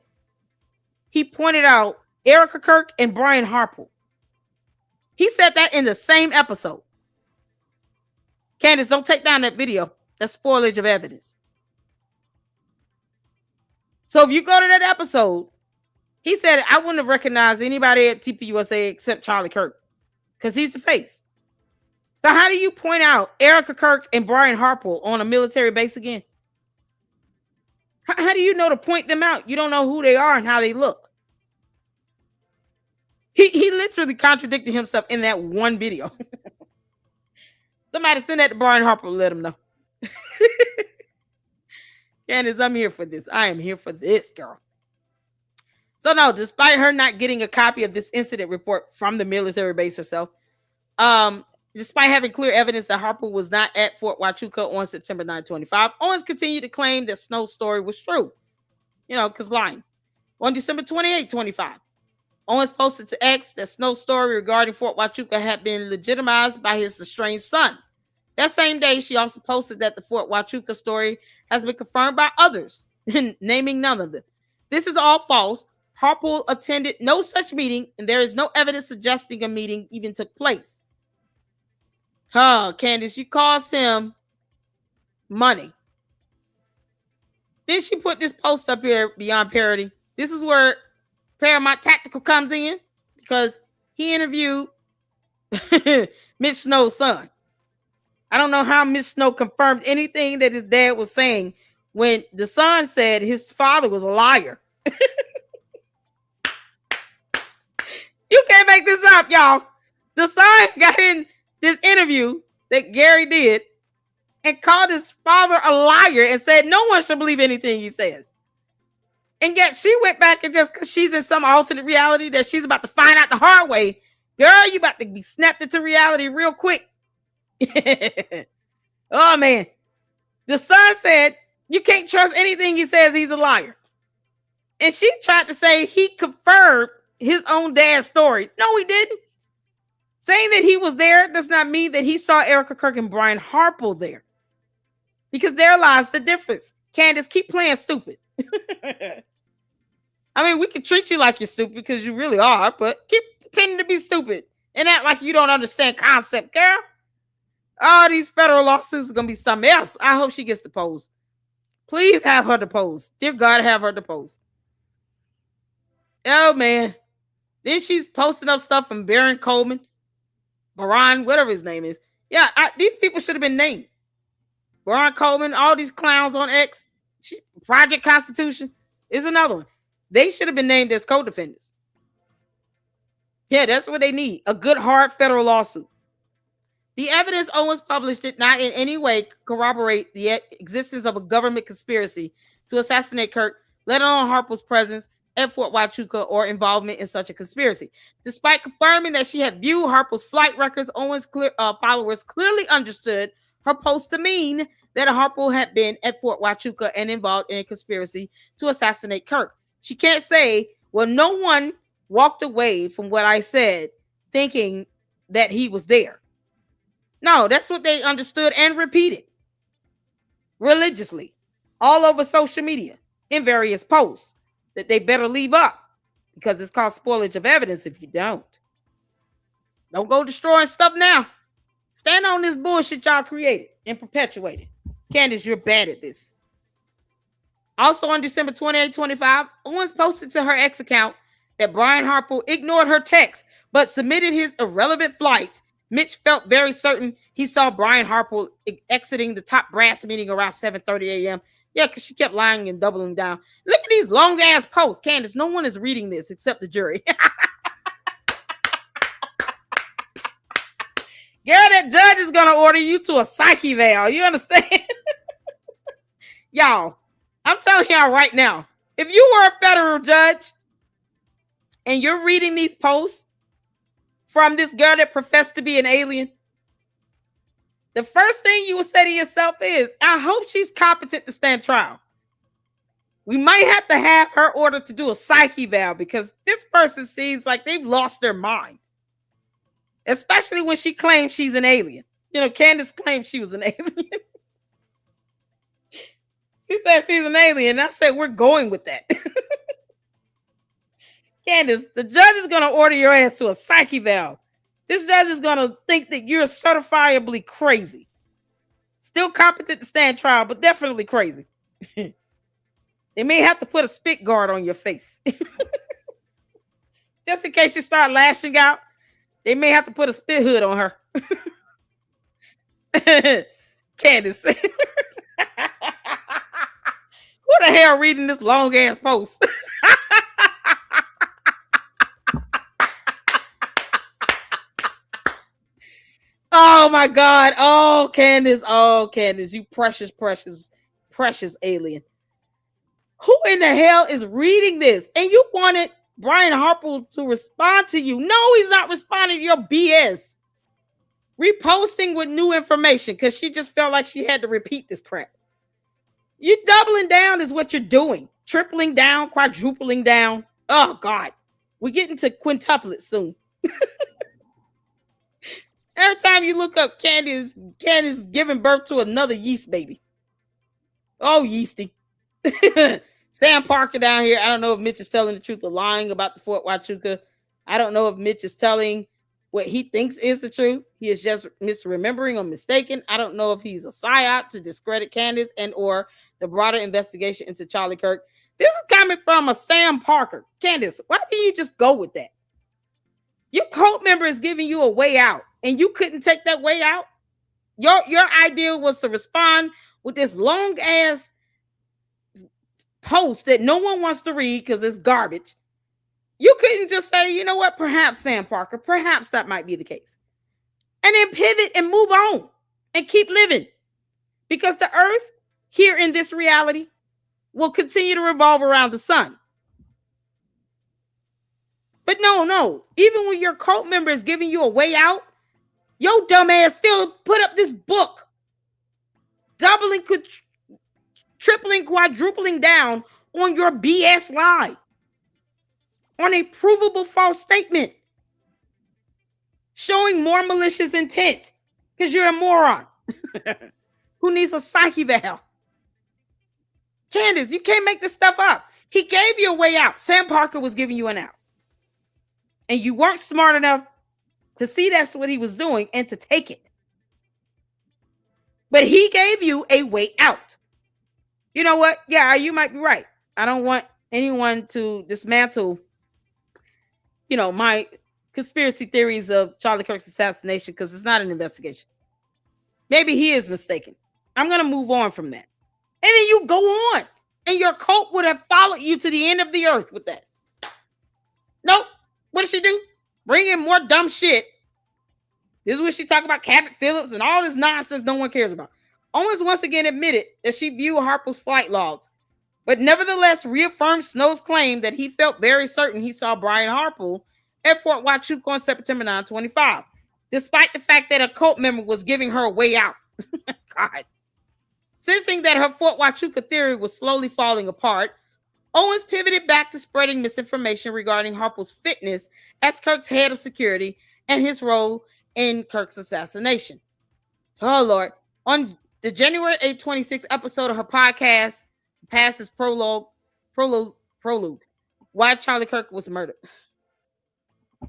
he pointed out Erica Kirk and Brian Harpole. He said that in the same episode. Candace, don't take down that video. That's spoilage of evidence. So if you go to that episode, he said, I wouldn't have recognized anybody at TPUSA except Charlie Kirk because he's the face. So how do you point out Erica Kirk and Brian Harpole on a military base again? How do you know to point them out? You don't know who they are and how they look. He literally contradicted himself in that one video. Somebody send that to Brian Harpole and let him know. Candace, I'm here for this. I am here for this, girl. So no, despite her not getting a copy of this incident report from the military base herself, despite having clear evidence that Harpole was not at Fort Huachuca on September 9, 25, Owens continued to claim that Snow's story was true. Because lying. On December 28, 25, Owens posted to X that Snow's story regarding Fort Huachuca had been legitimized by his estranged son. That same day, she also posted that the Fort Huachuca story has been confirmed by others, naming none of them. This is all false. Harpole attended no such meeting, and there is no evidence suggesting a meeting even took place. Candace, you cost him money. Then she put this post up here beyond parody. This is where Paramount Tactical comes in, because he interviewed Mitch Snow's son. I don't know how Mitch Snow confirmed anything that his dad was saying when the son said his father was a liar. You can't make this up, y'all. The son got in this interview that Gary did and called his father a liar and said no one should believe anything he says. And yet she went back and just because she's in some alternate reality that she's about to find out the hard way, girl, you about to be snapped into reality real quick. Oh, man. The son said you can't trust anything he says, he's a liar. And she tried to say he confirmed his own dad's story. No, he didn't. Saying that he was there does not mean that he saw Erica Kirk and Brian Harpole there. Because there lies the difference. Candace, keep playing stupid. I mean, we can treat you like you're stupid because you really are, but keep pretending to be stupid and act like you don't understand concept, girl. Oh, these federal lawsuits are going to be something else. I hope she gets deposed. Please have her deposed. Dear God, have her deposed. Oh, man. Then she's posting up stuff from Baron Coleman, Baron, whatever his name is. Yeah, these people should have been named. Baron Coleman, all these clowns on X, Project Constitution is another one. They should have been named as co-defendants. Yeah, that's what they need. A good, hard federal lawsuit. The evidence Owens published did not in any way corroborate the existence of a government conspiracy to assassinate Kirk, let alone Harpole's presence at Fort Huachuca or involvement in such a conspiracy. Despite confirming that she had viewed Harpole's flight records, Owens' followers clearly understood her post to mean that Harpole had been at Fort Huachuca and involved in a conspiracy to assassinate Kirk. She can't say, well, no one walked away from what I said thinking that he was there. No, that's what they understood and repeated religiously all over social media in various posts that they better leave up because it's called spoilage of evidence if you don't. Don't go destroying stuff now. Stand on this bullshit y'all created and perpetuated. Candace, you're bad at this. Also on December 28, 25, Owens posted to her X account that Brian Harpole ignored her text but submitted his irrelevant flights. Mitch felt very certain he saw Brian Harpole exiting the top brass meeting around 7:30 a.m. Yeah, because she kept lying and doubling down. Look at these long-ass posts. Candace, no one is reading this except the jury. Girl, that judge is going to order you to a psyche eval. You understand? Y'all, I'm telling y'all right now, if you were a federal judge and you're reading these posts from this girl that professed to be an alien, the first thing you will say to yourself is, I hope she's competent to stand trial. We might have to have her ordered to do a psyche eval because this person seems like they've lost their mind. Especially when she claims she's an alien. You know, Candace claimed she was an alien. She said she's an alien. And I said, we're going with that. Candace, the judge is going to order your ass to a psyche eval. This judge is going to think that you're certifiably crazy. Still competent to stand trial, but definitely crazy. They may have to put a spit guard on your face. Just in case you start lashing out, they may have to put a spit hood on her. Candace. Who the hell reading this long ass post? Oh my God. Oh, Candace. Oh, Candace. You precious, precious, precious alien. Who in the hell is reading this? And you wanted Brian Harpole to respond to you. No, he's not responding to your BS. Reposting with new information because she just felt like she had to repeat this crap. You doubling down is what you're doing. Tripling down, quadrupling down. Oh, God. We're getting to quintuplets soon. Every time you look up Candace giving birth to another yeast baby. Oh, yeasty. Sam Parker down here. I don't know if Mitch is telling the truth or lying about the Fort Huachuca. I don't know if Mitch is telling what he thinks is the truth. He is just misremembering or mistaken. I don't know if he's a psyop to discredit Candace and or the broader investigation into Charlie Kirk. This is coming from a Sam Parker. Candace, why didn't you just go with that? Your cult member is giving you a way out, and you couldn't take that way out. Your idea was to respond with this long ass post that no one wants to read because it's garbage. You couldn't just say, you know what, perhaps Sam Parker, perhaps that might be the case. And then pivot and move on and keep living. Because the earth here in this reality will continue to revolve around the sun. But no. Even when your cult member is giving you a way out, your dumb ass still put up this book. Doubling, tripling, quadrupling down on your BS lie. On a provable false statement. Showing more malicious intent. Because you're a moron. Who needs a psyche valve? Candace, you can't make this stuff up. He gave you a way out. Sam Parker was giving you an out. And you weren't smart enough to see that's what he was doing and to take it. But he gave you a way out. You know what? Yeah, you might be right. I don't want anyone to dismantle, my conspiracy theories of Charlie Kirk's assassination because it's not an investigation. Maybe he is mistaken. I'm going to move on from that. And then you go on. And your cult would have followed you to the end of the earth with that. Nope. What did she do? Bring in more dumb shit. This is what she talked about, Cabot Phillips and all this nonsense no one cares about. Owens once again admitted that she viewed Harpole's flight logs, but nevertheless reaffirmed Snow's claim that he felt very certain he saw Brian Harpole at Fort Huachuca on September 9, 25, despite the fact that a cult member was giving her a way out. God. Sensing that her Fort Huachuca theory was slowly falling apart, Owens pivoted back to spreading misinformation regarding Harpole's fitness as Kirk's head of security and his role in Kirk's assassination. Oh, Lord. On the January 8, 26 episode of her podcast, past his prologue, Why Charlie Kirk Was Murdered. I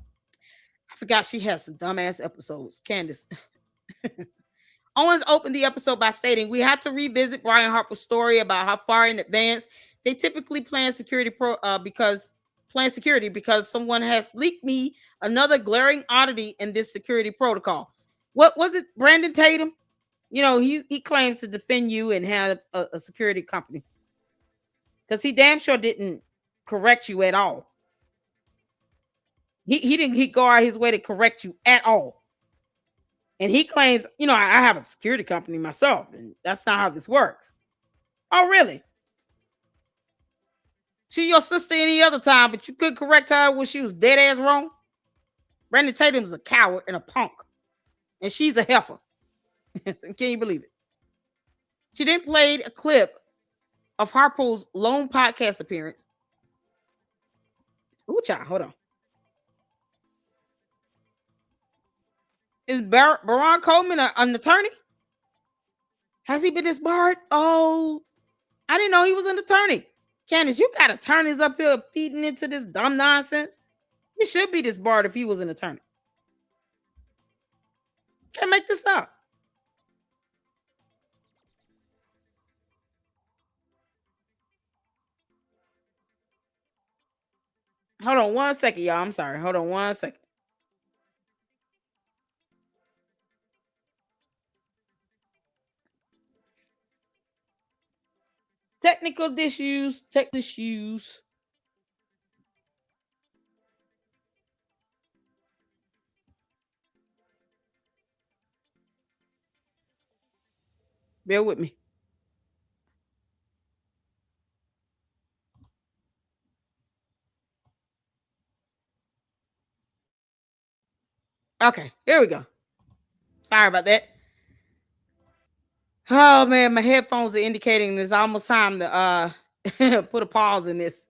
forgot she has some dumbass episodes. Candace. Owens opened the episode by stating, we had to revisit Brian Harpole's story about how far in advance they typically plan security because someone has leaked me another glaring oddity in this security protocol. What was it, Brandon Tatum? He claims to defend you and have a security company. Because he damn sure didn't correct you at all. He didn't go out his way to correct you at all. And he claims, I have a security company myself, and that's not how this works. Oh, really? She your sister any other time, but you could correct her when she was dead ass wrong? Brandon Tatum's a coward and a punk. And she's a heifer. Can you believe it? She then played a clip of Harpole's lone podcast appearance. Ooh, child, hold on. Is Baron Coleman an attorney? Has he been disbarred? Oh, I didn't know he was an attorney. Candace, you got attorneys up here feeding into this dumb nonsense. He should be disbarred if he was an attorney. Can't make this up. Hold on 1 second, y'all. I'm sorry. Hold on 1 second. Technical issues. Bear with me. Okay, here we go. Sorry about that. Oh man, my headphones are indicating it's almost time to put a pause in this.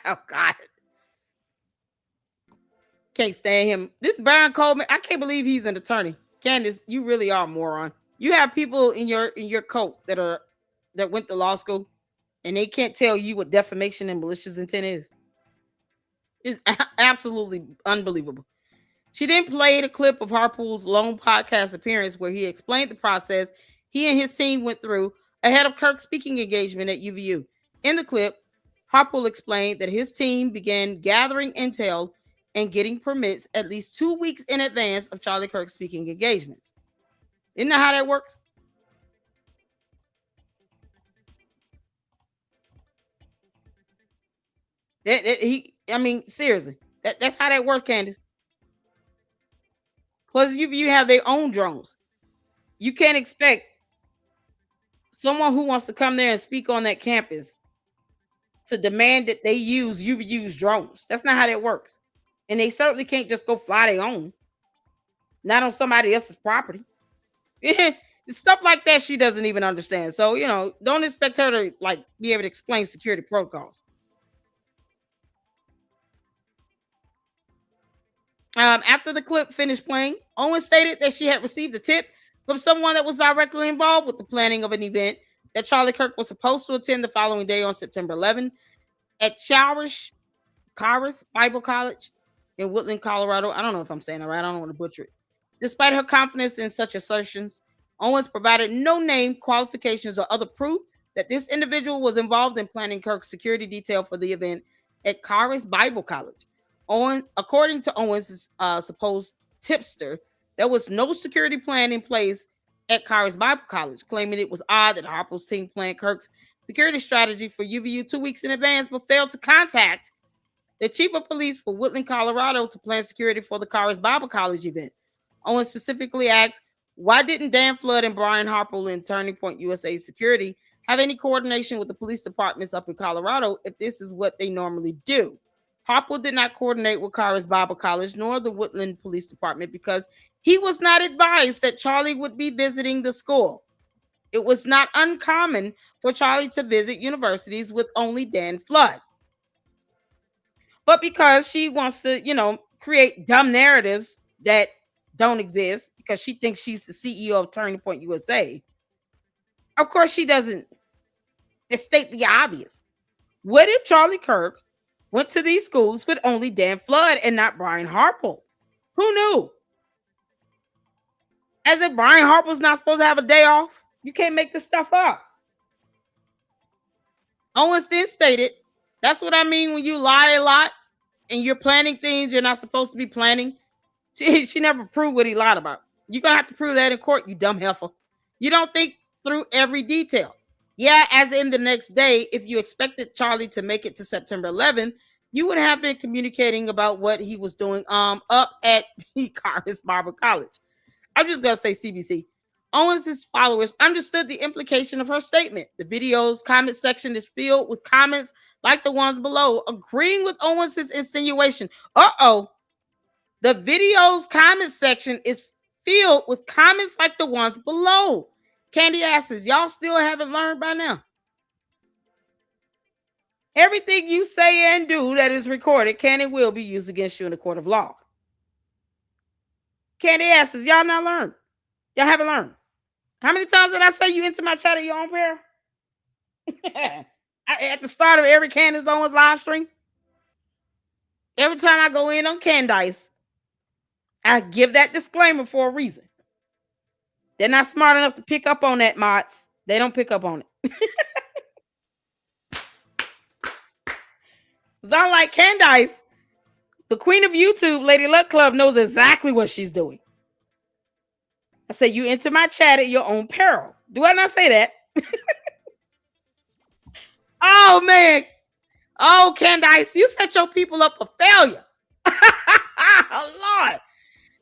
Oh God. Can't stand him. This Baron Coleman, I can't believe he's an attorney. Candace, you really are a moron. You have people in your cult that went to law school and they can't tell you what defamation and malicious intent is. It's absolutely unbelievable. She then played a clip of Harpole's lone podcast appearance where he explained the process he and his team went through ahead of Kirk's speaking engagement at UVU. In the clip, Harpole explained that his team began gathering intel and getting permits at least 2 weeks in advance of Charlie Kirk's speaking engagements. Isn't that how that works? Seriously, that's how that works, Candace. Plus, you have their own drones. You can't expect someone who wants to come there and speak on that campus to demand that they use UVU's drones. That's not how that works. And they certainly can't just go fly their own, not on somebody else's property. Stuff like that she doesn't even understand. So, don't expect her to be able to explain security protocols. After the clip finished playing, Owens stated that she had received a tip from someone that was directly involved with the planning of an event that Charlie Kirk was supposed to attend the following day on September 11 at Charis Bible College in Woodland, Colorado. I don't know if I'm saying it right. I don't want to butcher it. Despite her confidence in such assertions, Owens provided no name, qualifications, or other proof that this individual was involved in planning Kirk's security detail for the event at Charis Bible College. According to Owens' supposed tipster, there was no security plan in place at Charis Bible College, claiming it was odd that Harpole's team planned Kirk's security strategy for UVU 2 weeks in advance, but failed to contact the chief of police for Woodland, Colorado, to plan security for the Charis Bible College event. Owens specifically asked, why didn't Dan Flood and Brian Harpole in Turning Point USA Security have any coordination with the police departments up in Colorado if this is what they normally do? Harpole did not coordinate with Charis Bible College nor the Woodland Police Department because he was not advised that Charlie would be visiting the school. It was not uncommon for Charlie to visit universities with only Dan Flood. But because she wants to, create dumb narratives that don't exist because she thinks she's the CEO of Turning Point USA, of course she doesn't state the obvious. What if Charlie Kirk went to these schools with only Dan Flood and not Brian Harpole? Who knew? As if Brian Harpole's not supposed to have a day off? You can't make this stuff up. Owens then stated, that's what I mean when you lie a lot and you're planning things you're not supposed to be planning. She never proved what he lied about. You're going to have to prove that in court, you dumb heifer. You don't think through every detail. Yeah, as in the next day, if you expected Charlie to make it to September 11th, you would have been communicating about what he was doing up at the Charis Bible College. I'm just going to say CBC. Owens' followers understood the implication of her statement. The video's comment section is filled with comments like the ones below, agreeing with Owens' insinuation. The video's comment section is filled with comments like the ones below. Candy asks, y'all still haven't learned by now? Everything you say and do that is recorded can and will be used against you in the court of law. Candy asks, y'all not learned? Y'all haven't learned? How many times did I say you enter my chat at your own prayer? At the start of every Candace Owens live stream? Every time I go in on Candice, I give that disclaimer for a reason. They're not smart enough to pick up on that, mods. They don't pick up on it. Unlike Candice, the queen of YouTube, Lady Luck Club, knows exactly what she's doing. I say, you enter my chat at your own peril. Do I not say that? Oh, man. Oh, Candice, you set your people up for failure. Oh, Lord.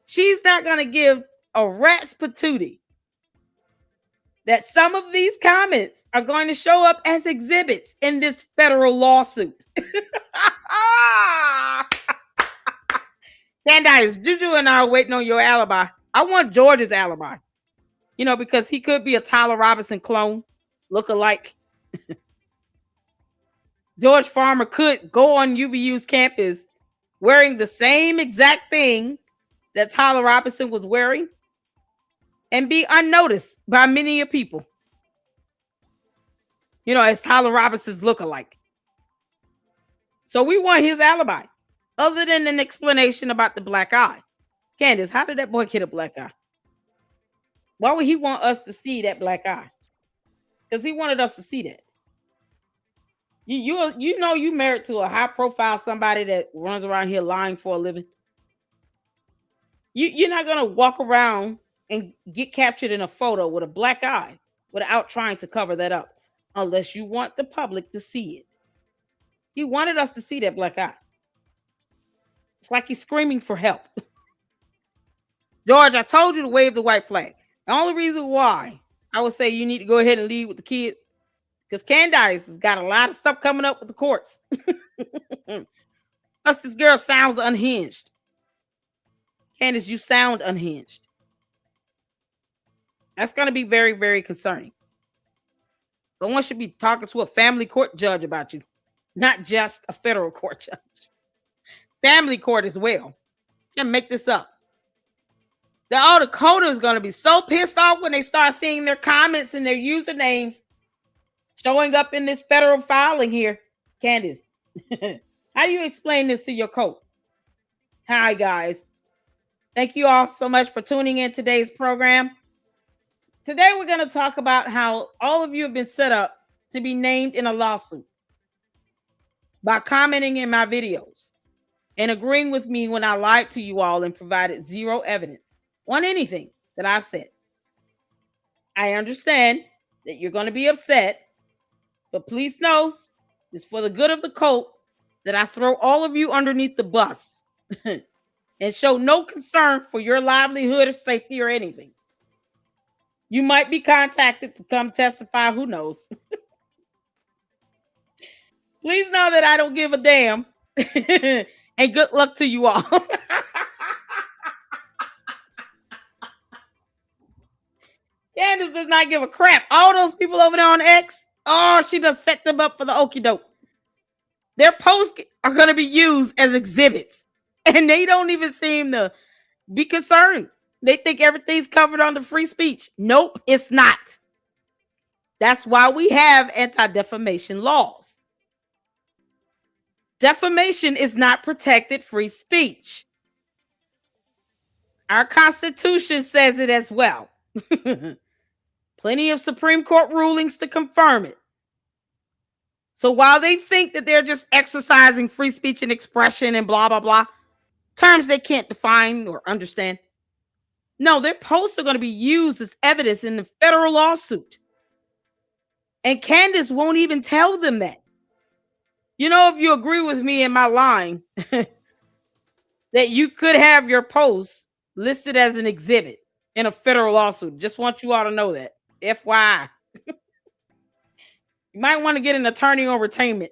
She's not going to give a rat's patootie that some of these comments are going to show up as exhibits in this federal lawsuit. Candace, Juju and I are waiting on your alibi. I want George's alibi. Because he could be a Tyler Robinson clone, look-alike. George Farmer could go on UVU's campus wearing the same exact thing that Tyler Robinson was wearing and be unnoticed by many people. As Tyler Robinson's look-alike. So we want his alibi, other than an explanation about the black eye. Candace, how did that boy get a black eye? Why would he want us to see that black eye? Because he wanted us to see that. You married to a high profile somebody that runs around here lying for a living. You're not gonna walk around and get captured in a photo with a black eye without trying to cover that up, unless you want the public to see it. He wanted us to see that black eye. It's like he's screaming for help. George, I told you to wave the white flag. The only reason why I would say you need to go ahead and lead with the kids, because Candace has got a lot of stuff coming up with the courts. Plus, this girl sounds unhinged. Candace, you sound unhinged. That's going to be very, very concerning. Someone should be talking to a family court judge about you, not just a federal court judge. Family court as well. Can't make this up. All the coders is going to be so pissed off when they start seeing their comments and their usernames showing up in this federal filing here. Candace, how do you explain this to your coach? Hi, guys. Thank you all so much for tuning in today's program. Today, we're going to talk about how all of you have been set up to be named in a lawsuit by commenting in my videos and agreeing with me when I lied to you all and provided zero evidence on anything that I've said. I understand that you're going to be upset, but please know it's for the good of the cult that I throw all of you underneath the bus and show no concern for your livelihood or safety or anything. You might be contacted to come testify, who knows? Please know that I don't give a damn. And good luck to you all. Candace does not give a crap. All those people over there on X, she does set them up for the okie doke. Their posts are going to be used as exhibits, and they don't even seem to be concerned. They think everything's covered under free speech. Nope, it's not. That's why we have anti-defamation laws. Defamation is not protected free speech. Our Constitution says it as well. Plenty of Supreme Court rulings to confirm it. So while they think that they're just exercising free speech and expression and blah, blah, blah, terms they can't define or understand, no, their posts are going to be used as evidence in the federal lawsuit. And Candace won't even tell them that. If you agree with me in my line, that you could have your post listed as an exhibit in a federal lawsuit. Just want you all to know that. FYI. You might want to get an attorney on retainment.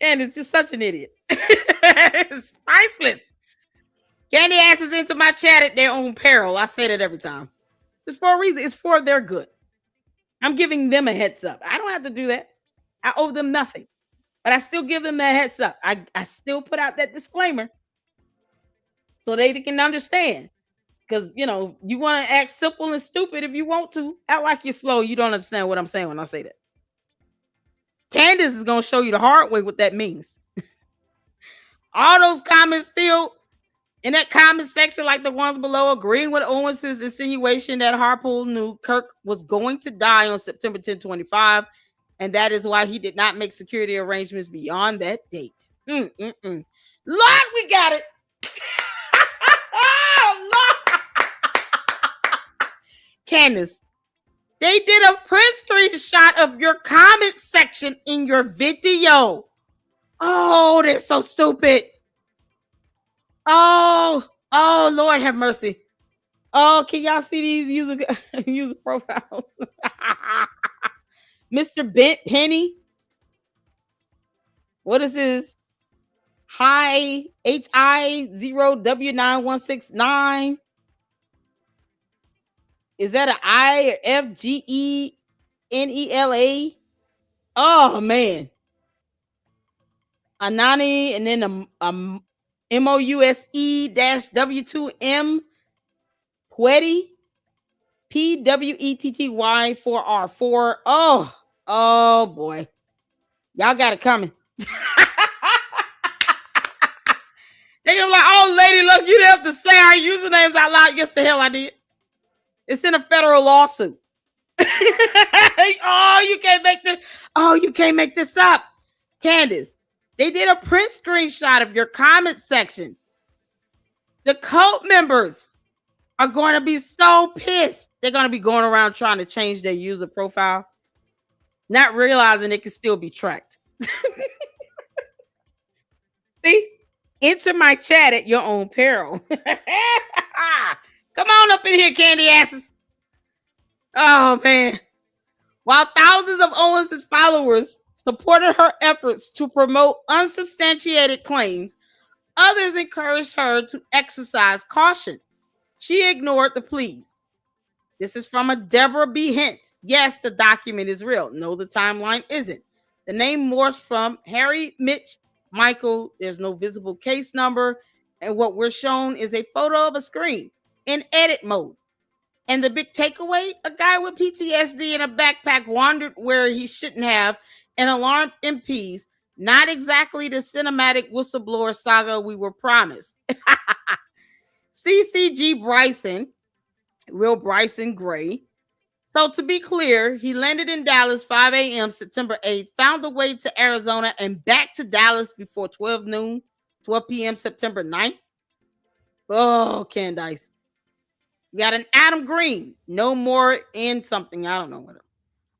And it's just such an idiot. It's priceless. Candy asses into my chat at their own peril. I say that every time. It's for a reason. It's for their good. I'm giving them a heads up. I don't have to do that. I owe them nothing. But I still give them that heads up. I still put out that disclaimer so they can understand. Because, you want to act simple and stupid if you want to. Act like you're slow. You don't understand what I'm saying when I say that. Candace is going to show you the hard way what that means. All those comments filled in that comment section, like the ones below, agreeing with Owens' insinuation that Harpole knew Kirk was going to die on September 10, 25, and that is why he did not make security arrangements beyond that date. Lord, we got it. Oh, Lord. Candace, they did a print screenshot of your comment section in your video. Oh, they're so stupid. Oh, Lord have mercy. Oh, can y'all see these user profiles? Mr. Bent Penny. What is his? Hi HI0W9169. Is that an I or FGENELA? Oh man. Anani and then a MOUSE-W2M Pwetty PWETTY4R4. Oh boy. Y'all got it coming. They gonna be like, oh lady, look, you didn't have to say our usernames out loud. Yes, the hell I did. It's in a federal lawsuit. Oh, you can't make this. Oh, you can't make this up. Candace, they did a print screenshot of your comment section. The cult members are going to be so pissed. They're going to be going around trying to change their user profile, not realizing it can still be tracked. See? Enter my chat at your own peril. Come on up in here, candy asses. Oh, man. While thousands of Owens' followers supported her efforts to promote unsubstantiated claims, others encouraged her to exercise caution. She ignored the pleas. This is from a Deborah B. Hint. Yes, the document is real. No, the timeline isn't. The name morphs from Harry, Mitch, Michael. There's no visible case number. And what we're shown is a photo of a screen in edit mode. And the big takeaway, a guy with PTSD in a backpack wandered where he shouldn't have and alarmed MPs. Not exactly the cinematic whistleblower saga we were promised. CCG Bryson, real Bryson Gray. So to be clear, he landed in Dallas 5 a.m. September 8th, found a way to Arizona and back to Dallas before 12 p.m. September 9th. Oh, Candace. We got an Adam Green, no more in something. I don't know what.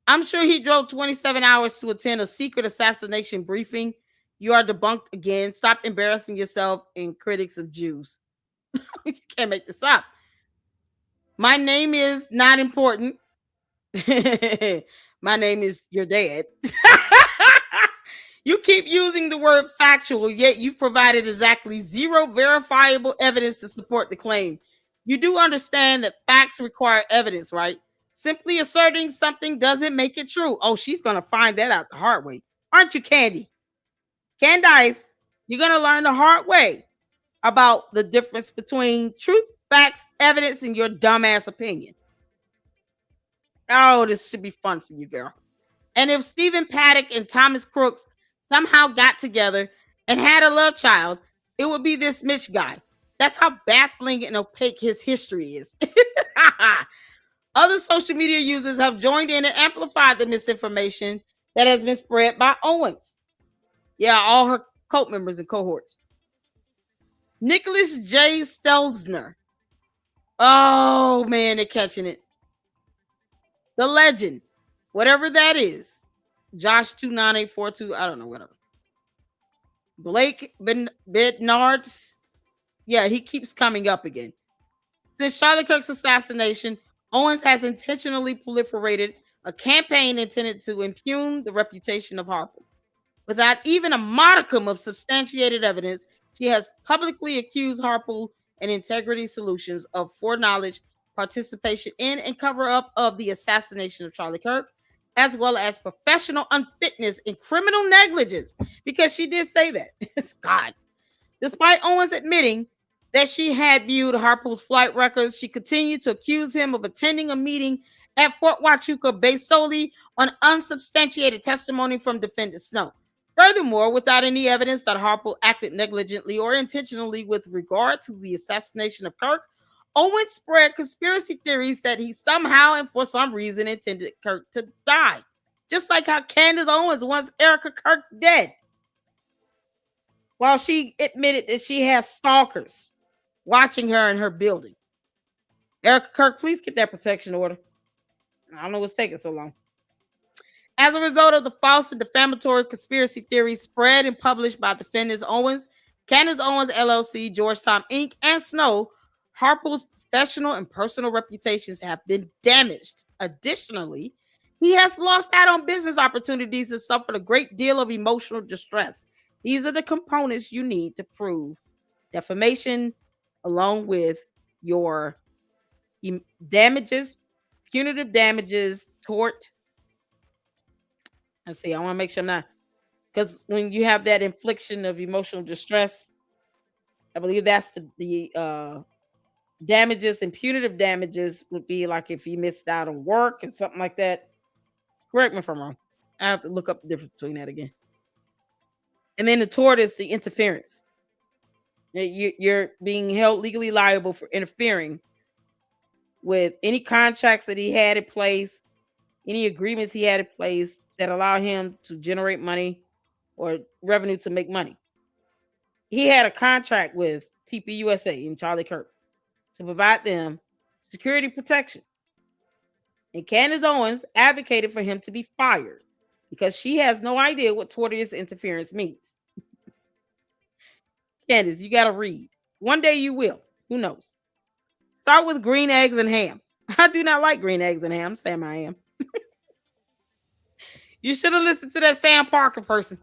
I'm sure he drove 27 hours to attend a secret assassination briefing. You are debunked again. Stop embarrassing yourself and critics of Jews. You can't make this up. My name is not important. My name is your dad. You keep using the word factual, yet you've provided exactly zero verifiable evidence to support the claim. You do understand that facts require evidence, right? Simply asserting something doesn't make it true. Oh, she's going to find that out the hard way. Aren't you, Candy? Candice, you're going to learn the hard way about the difference between truth, facts, evidence, and your dumbass opinion. Oh, this should be fun for you, girl. And if Stephen Paddock and Thomas Crooks somehow got together and had a love child, it would be this Mitch guy. That's how baffling and opaque his history is. Other social media users have joined in and amplified the misinformation that has been spread by Owens. Yeah, all her cult members and cohorts. Nicholas J. Stelzner. Oh, man, they're catching it. The legend, whatever that is. Josh 29842, I don't know, whatever. Blake Bednards. Yeah, he keeps coming up again. Since Charlie Kirk's assassination, Owens has intentionally proliferated a campaign intended to impugn the reputation of Harpole. Without even a modicum of substantiated evidence, she has publicly accused Harpole and Integrity Solutions of foreknowledge, participation in, and cover-up of the assassination of Charlie Kirk, as well as professional unfitness and criminal negligence, because she did say that. God. Despite Owens admitting that she had viewed Harpole's flight records, she continued to accuse him of attending a meeting at Fort Huachuca based solely on unsubstantiated testimony from defendant Snow. Furthermore, without any evidence that Harpole acted negligently or intentionally with regard to the assassination of Kirk, Owens spread conspiracy theories that he somehow and for some reason intended Kirk to die. Just like how Candace Owens wants Erica Kirk dead. While she admitted that she has stalkers watching her in her building. Erica Kirk, please get that protection order. I don't know what's taking so long. As a result of the false and defamatory conspiracy theories spread and published by defendants Owens, Candace Owens LLC, Georgetown Inc., and Snow, Harpole's professional and personal reputations have been damaged. Additionally, he has lost out on business opportunities and suffered a great deal of emotional distress. These are the components you need to prove defamation, along with your damages, punitive damages, tort. Let's see, I want to make sure I'm not, because when you have that infliction of emotional distress, I believe that's the damages, and punitive damages would be like if you missed out on work and something like that. Correct me if I'm wrong. I have to look up the difference between that again. And then the tort is the interference. You're being held legally liable for interfering with any contracts that he had in place, any agreements he had in place that allow him to generate money or revenue to make money. He had a contract with TPUSA and Charlie Kirk to provide them security protection. And Candace Owens advocated for him to be fired because she has no idea what tortious interference means. Candace, you got to read. One day you will. Who knows? Start with green eggs and ham. I do not like green eggs and ham. Sam, I am. You should have listened to that Sam Parker person.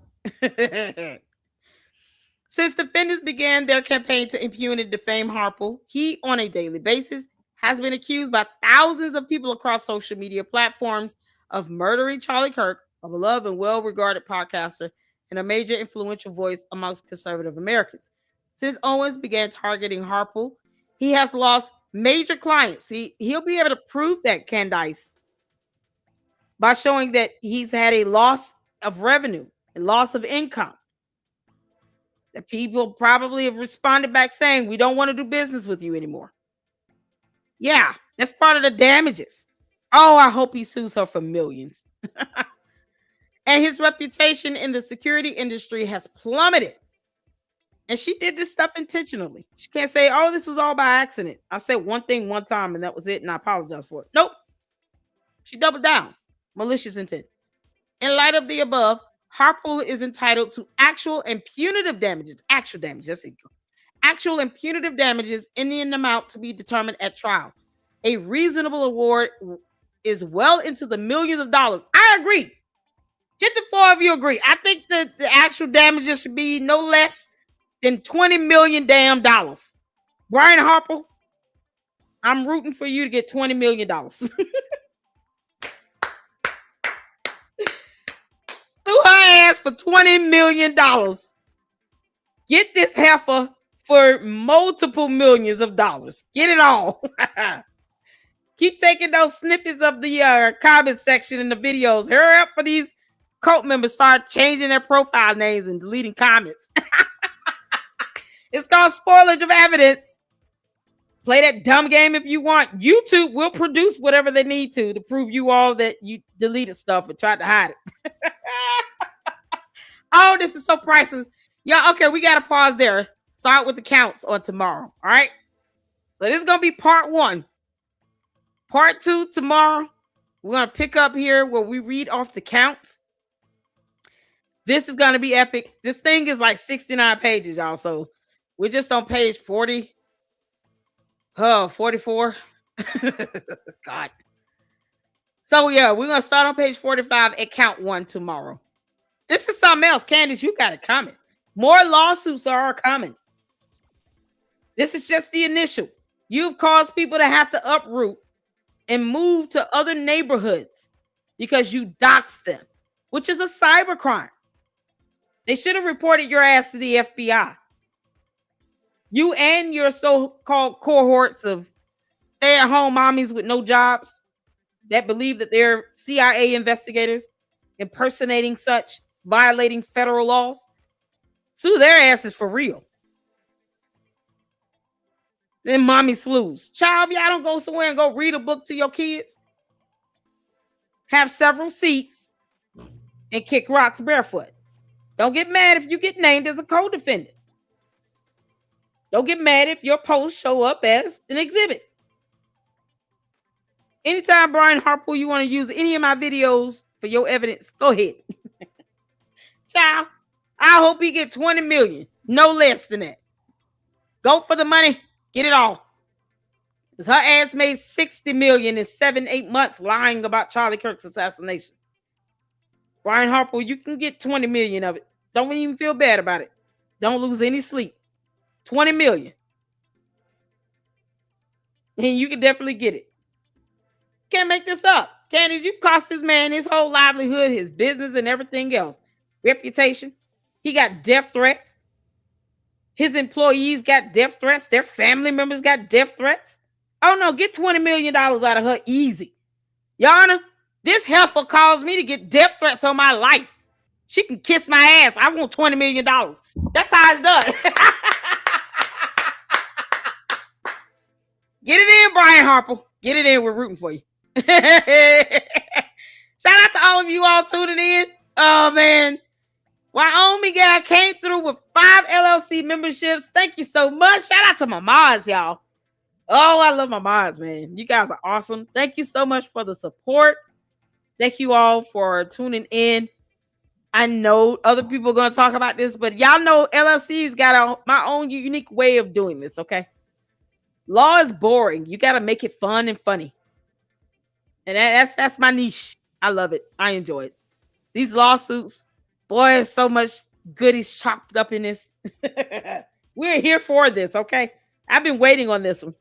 Since defendants began their campaign to impugn and defame Harpole, he, on a daily basis, has been accused by thousands of people across social media platforms of murdering Charlie Kirk, a beloved and well-regarded podcaster and a major influential voice amongst conservative Americans. Since Owens began targeting Harpole, he has lost major clients. He'll be able to prove that, Candace, by showing that he's had a loss of revenue, a loss of income. That people probably have responded back saying, we don't want to do business with you anymore. Yeah, that's part of the damages. Oh, I hope he sues her for millions. And his reputation in the security industry has plummeted. And she did this stuff intentionally. She can't say, oh, this was all by accident. I said one thing one time and that was it, and I apologize for it. Nope. She doubled down. Malicious intent. In light of the above, Harpole is entitled to actual and punitive damages. Actual damages. That's it. Actual and punitive damages in the amount to be determined at trial. A reasonable award is well into the millions of dollars. I agree. Get the four of you agree. I think that the actual damages should be no less than $20 million damn dollars. Brian Harpole, I'm rooting for you to get $20 million. Sue her ass for $20 million. Get this heifer for multiple millions of dollars. Get it all. Keep taking those snippets of the comment section in the videos. Hurry up for these cult members start changing their profile names and deleting comments. It's called spoilage of evidence. Play that dumb game if you want. YouTube will produce whatever they need to prove you all that you deleted stuff and tried to hide it. Oh, this is so priceless. Yeah, okay, we got to pause there. Start with the counts on tomorrow, all right? So this is going to be part 1. Part 2 tomorrow. We're going to pick up here where we read off the counts. This is going to be epic. This thing is like 69 pages, y'all. So we're just on page 40. Oh, 44. God. So yeah, we're going to start on page 45 at count 1 tomorrow. This is something else. Candace, you got it coming. More lawsuits are coming. This is just the initial. You've caused people to have to uproot and move to other neighborhoods because you doxed them, which is a cybercrime. They should have reported your ass to the FBI. You and your so-called cohorts of stay-at-home mommies with no jobs that believe that they're CIA investigators, impersonating such, violating federal laws. Sue their asses for real. Then mommy slews. Child, if y'all don't go somewhere and go read a book to your kids, have several seats, and kick rocks barefoot. Don't get mad if you get named as a co-defendant. Don't get mad if your posts show up as an exhibit. Anytime, Brian Harpole, you want to use any of my videos for your evidence, go ahead. Child, I hope he get 20 million. No less than that. Go for the money. Get it all. Because her ass made 60 million in 7-8 months lying about Charlie Kirk's assassination. Brian Harpole, you can get 20 million of it. Don't even feel bad about it. Don't lose any sleep. 20 million. And you can definitely get it. Can't make this up. Candace, you cost this man his whole livelihood, his business, and everything else. Reputation. He got death threats. His employees got death threats. Their family members got death threats. Oh no, get $20 million out of her easy. Your Honor, this heifer caused me to get death threats on my life. She can kiss my ass. I want $20 million. That's how it's done. Get it in, Brian Harpole. Get it in. We're rooting for you. Shout out to all of you all tuning in. Oh, man. Wyoming Gal came through with 5 LLC memberships. Thank you so much. Shout out to my mods, y'all. Oh, I love my mods, man. You guys are awesome. Thank you so much for the support. Thank you all for tuning in. I know other people are going to talk about this, but y'all know LLC's got my own unique way of doing this, okay? Law is boring. You got to make it fun and funny. And that's my niche. I love it. I enjoy it. These lawsuits, boy, there's so much goodies chopped up in this. We're here for this, okay? I've been waiting on this one.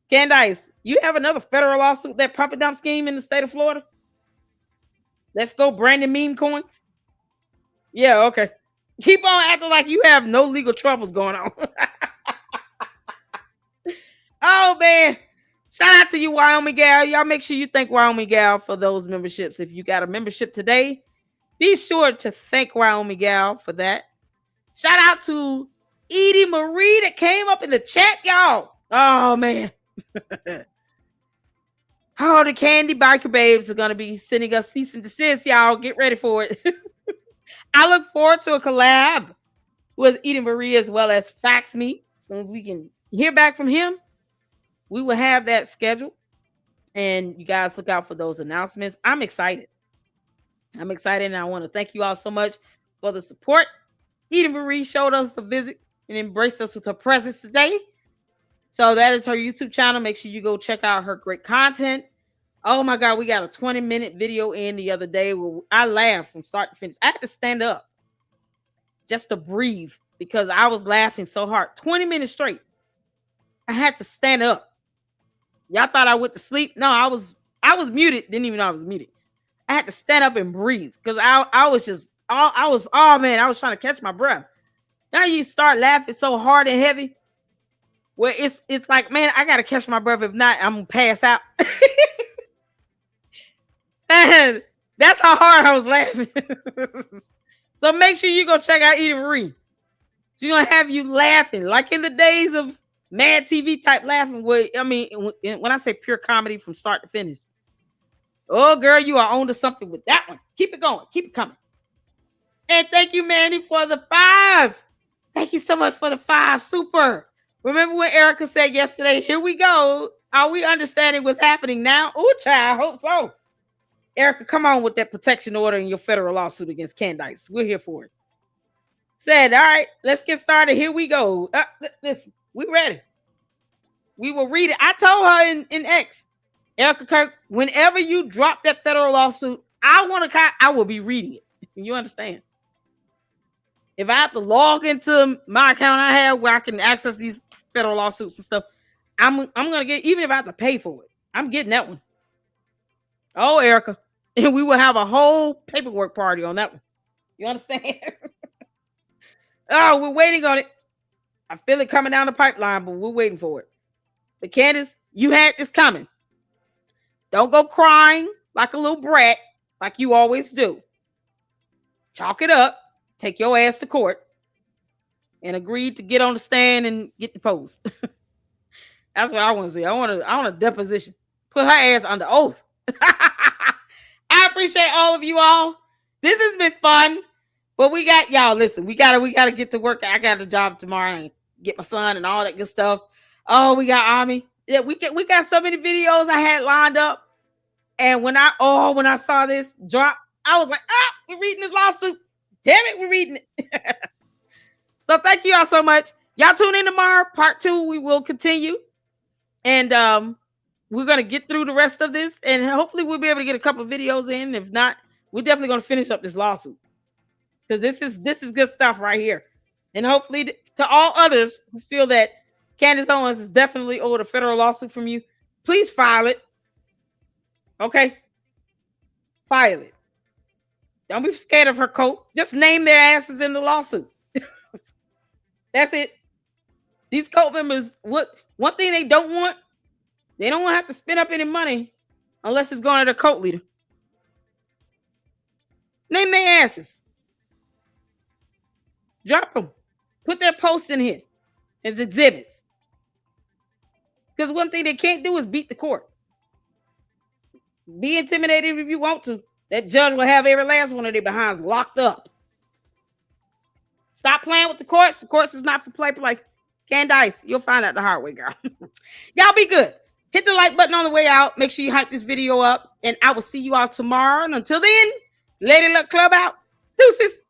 Candace, you have another federal lawsuit, that pump and dump scheme in the state of Florida? Let's go, Brandon Meme Coins. Yeah, okay. Keep on acting like you have no legal troubles going on. Oh, man. Shout out to you, Wyoming Gal. Y'all make sure you thank Wyoming Gal for those memberships. If you got a membership today, be sure to thank Wyoming Gal for that. Shout out to Edie Marie that came up in the chat, y'all. Oh, man. Oh, the Candy Biker Babes are going to be sending us cease and desist, y'all. Get ready for it. I look forward to a collab with Edie Marie as well as Fax Me. As soon as we can hear back from him, we will have that scheduled. And you guys look out for those announcements. I'm excited. And I want to thank you all so much for the support. Edie Marie showed us a visit and embraced us with her presence today. So that is her YouTube channel. Make sure you go check out her great content. Oh my God, we got a 20-minute video in the other day where I laughed from start to finish. I had to stand up just to breathe because I was laughing so hard. 20 minutes straight. I had to stand up. Y'all thought I went to sleep? No, I was muted. Didn't even know I was muted. I had to stand up and breathe because I was trying to catch my breath. Now you start laughing so hard and heavy. Well, it's like, man, I gotta catch my breath. If not, I'm gonna pass out. And that's how hard I was laughing. So make sure you go check out Edie Marie. She's gonna have you laughing like in the days of Mad TV type laughing. When I say pure comedy from start to finish. Oh, girl, you are on to something with that one. Keep it going. Keep it coming. And thank you, Manny, for the 5. Thank you so much for the 5. Super. Remember when Erica said yesterday, here we go. Are we understanding what's happening now? Oh, child, I hope so. Erica, come on with that protection order in your federal lawsuit against Candace. We're here for it. Said, all right, let's get started. Here we go. Listen, we ready. We will read it. I told her in X, Erica Kirk, whenever you drop that federal lawsuit, I will be reading it. You understand? If I have to log into my account I have where I can access these federal lawsuits and stuff, I'm gonna get, even if I have to pay for it, I'm getting that one. Oh, Erica. And we will have a whole paperwork party on that one. You understand? Oh, we're waiting on it. I feel it coming down the pipeline, but we're waiting for it. But Candace, you had this coming. Don't go crying like a little brat like you always do. Chalk it up. Take your ass to court and agree to get on the stand and get the post. That's what I want to see. I want a deposition. Put her ass under oath. I appreciate all of you all. This has been fun, but we got y'all. Listen, we gotta get to work. I got a job tomorrow and get my son and all that good stuff. Oh, we got Army. Yeah, we got so many videos I had lined up, and when I saw this drop, I was like, we're reading this lawsuit. Damn it, we're reading it. So thank you all so much. Y'all tune in tomorrow. Part 2, we will continue. And we're going to get through the rest of this. And hopefully we'll be able to get a couple of videos in. If not, we're definitely going to finish up this lawsuit. because this is good stuff right here. And hopefully to all others who feel that Candace Owens is definitely owed a federal lawsuit from you, please file it. Okay? File it. Don't be scared of her coat. Just name their asses in the lawsuit. That's it. These cult members, one thing they don't want to have to spend up any money unless it's going to their cult leader. Name their asses. Drop them. Put their posts in here as exhibits. Because one thing they can't do is beat the court. Be intimidated if you want to. That judge will have every last one of their behinds locked up. Stop playing with the courts. The courts is not for play. Like Candace, you'll find out the hard way, girl. Y'all be good. Hit the like button on the way out. Make sure you hype this video up. And I will see you all tomorrow. And until then, Lady Luck Club out. Deuces.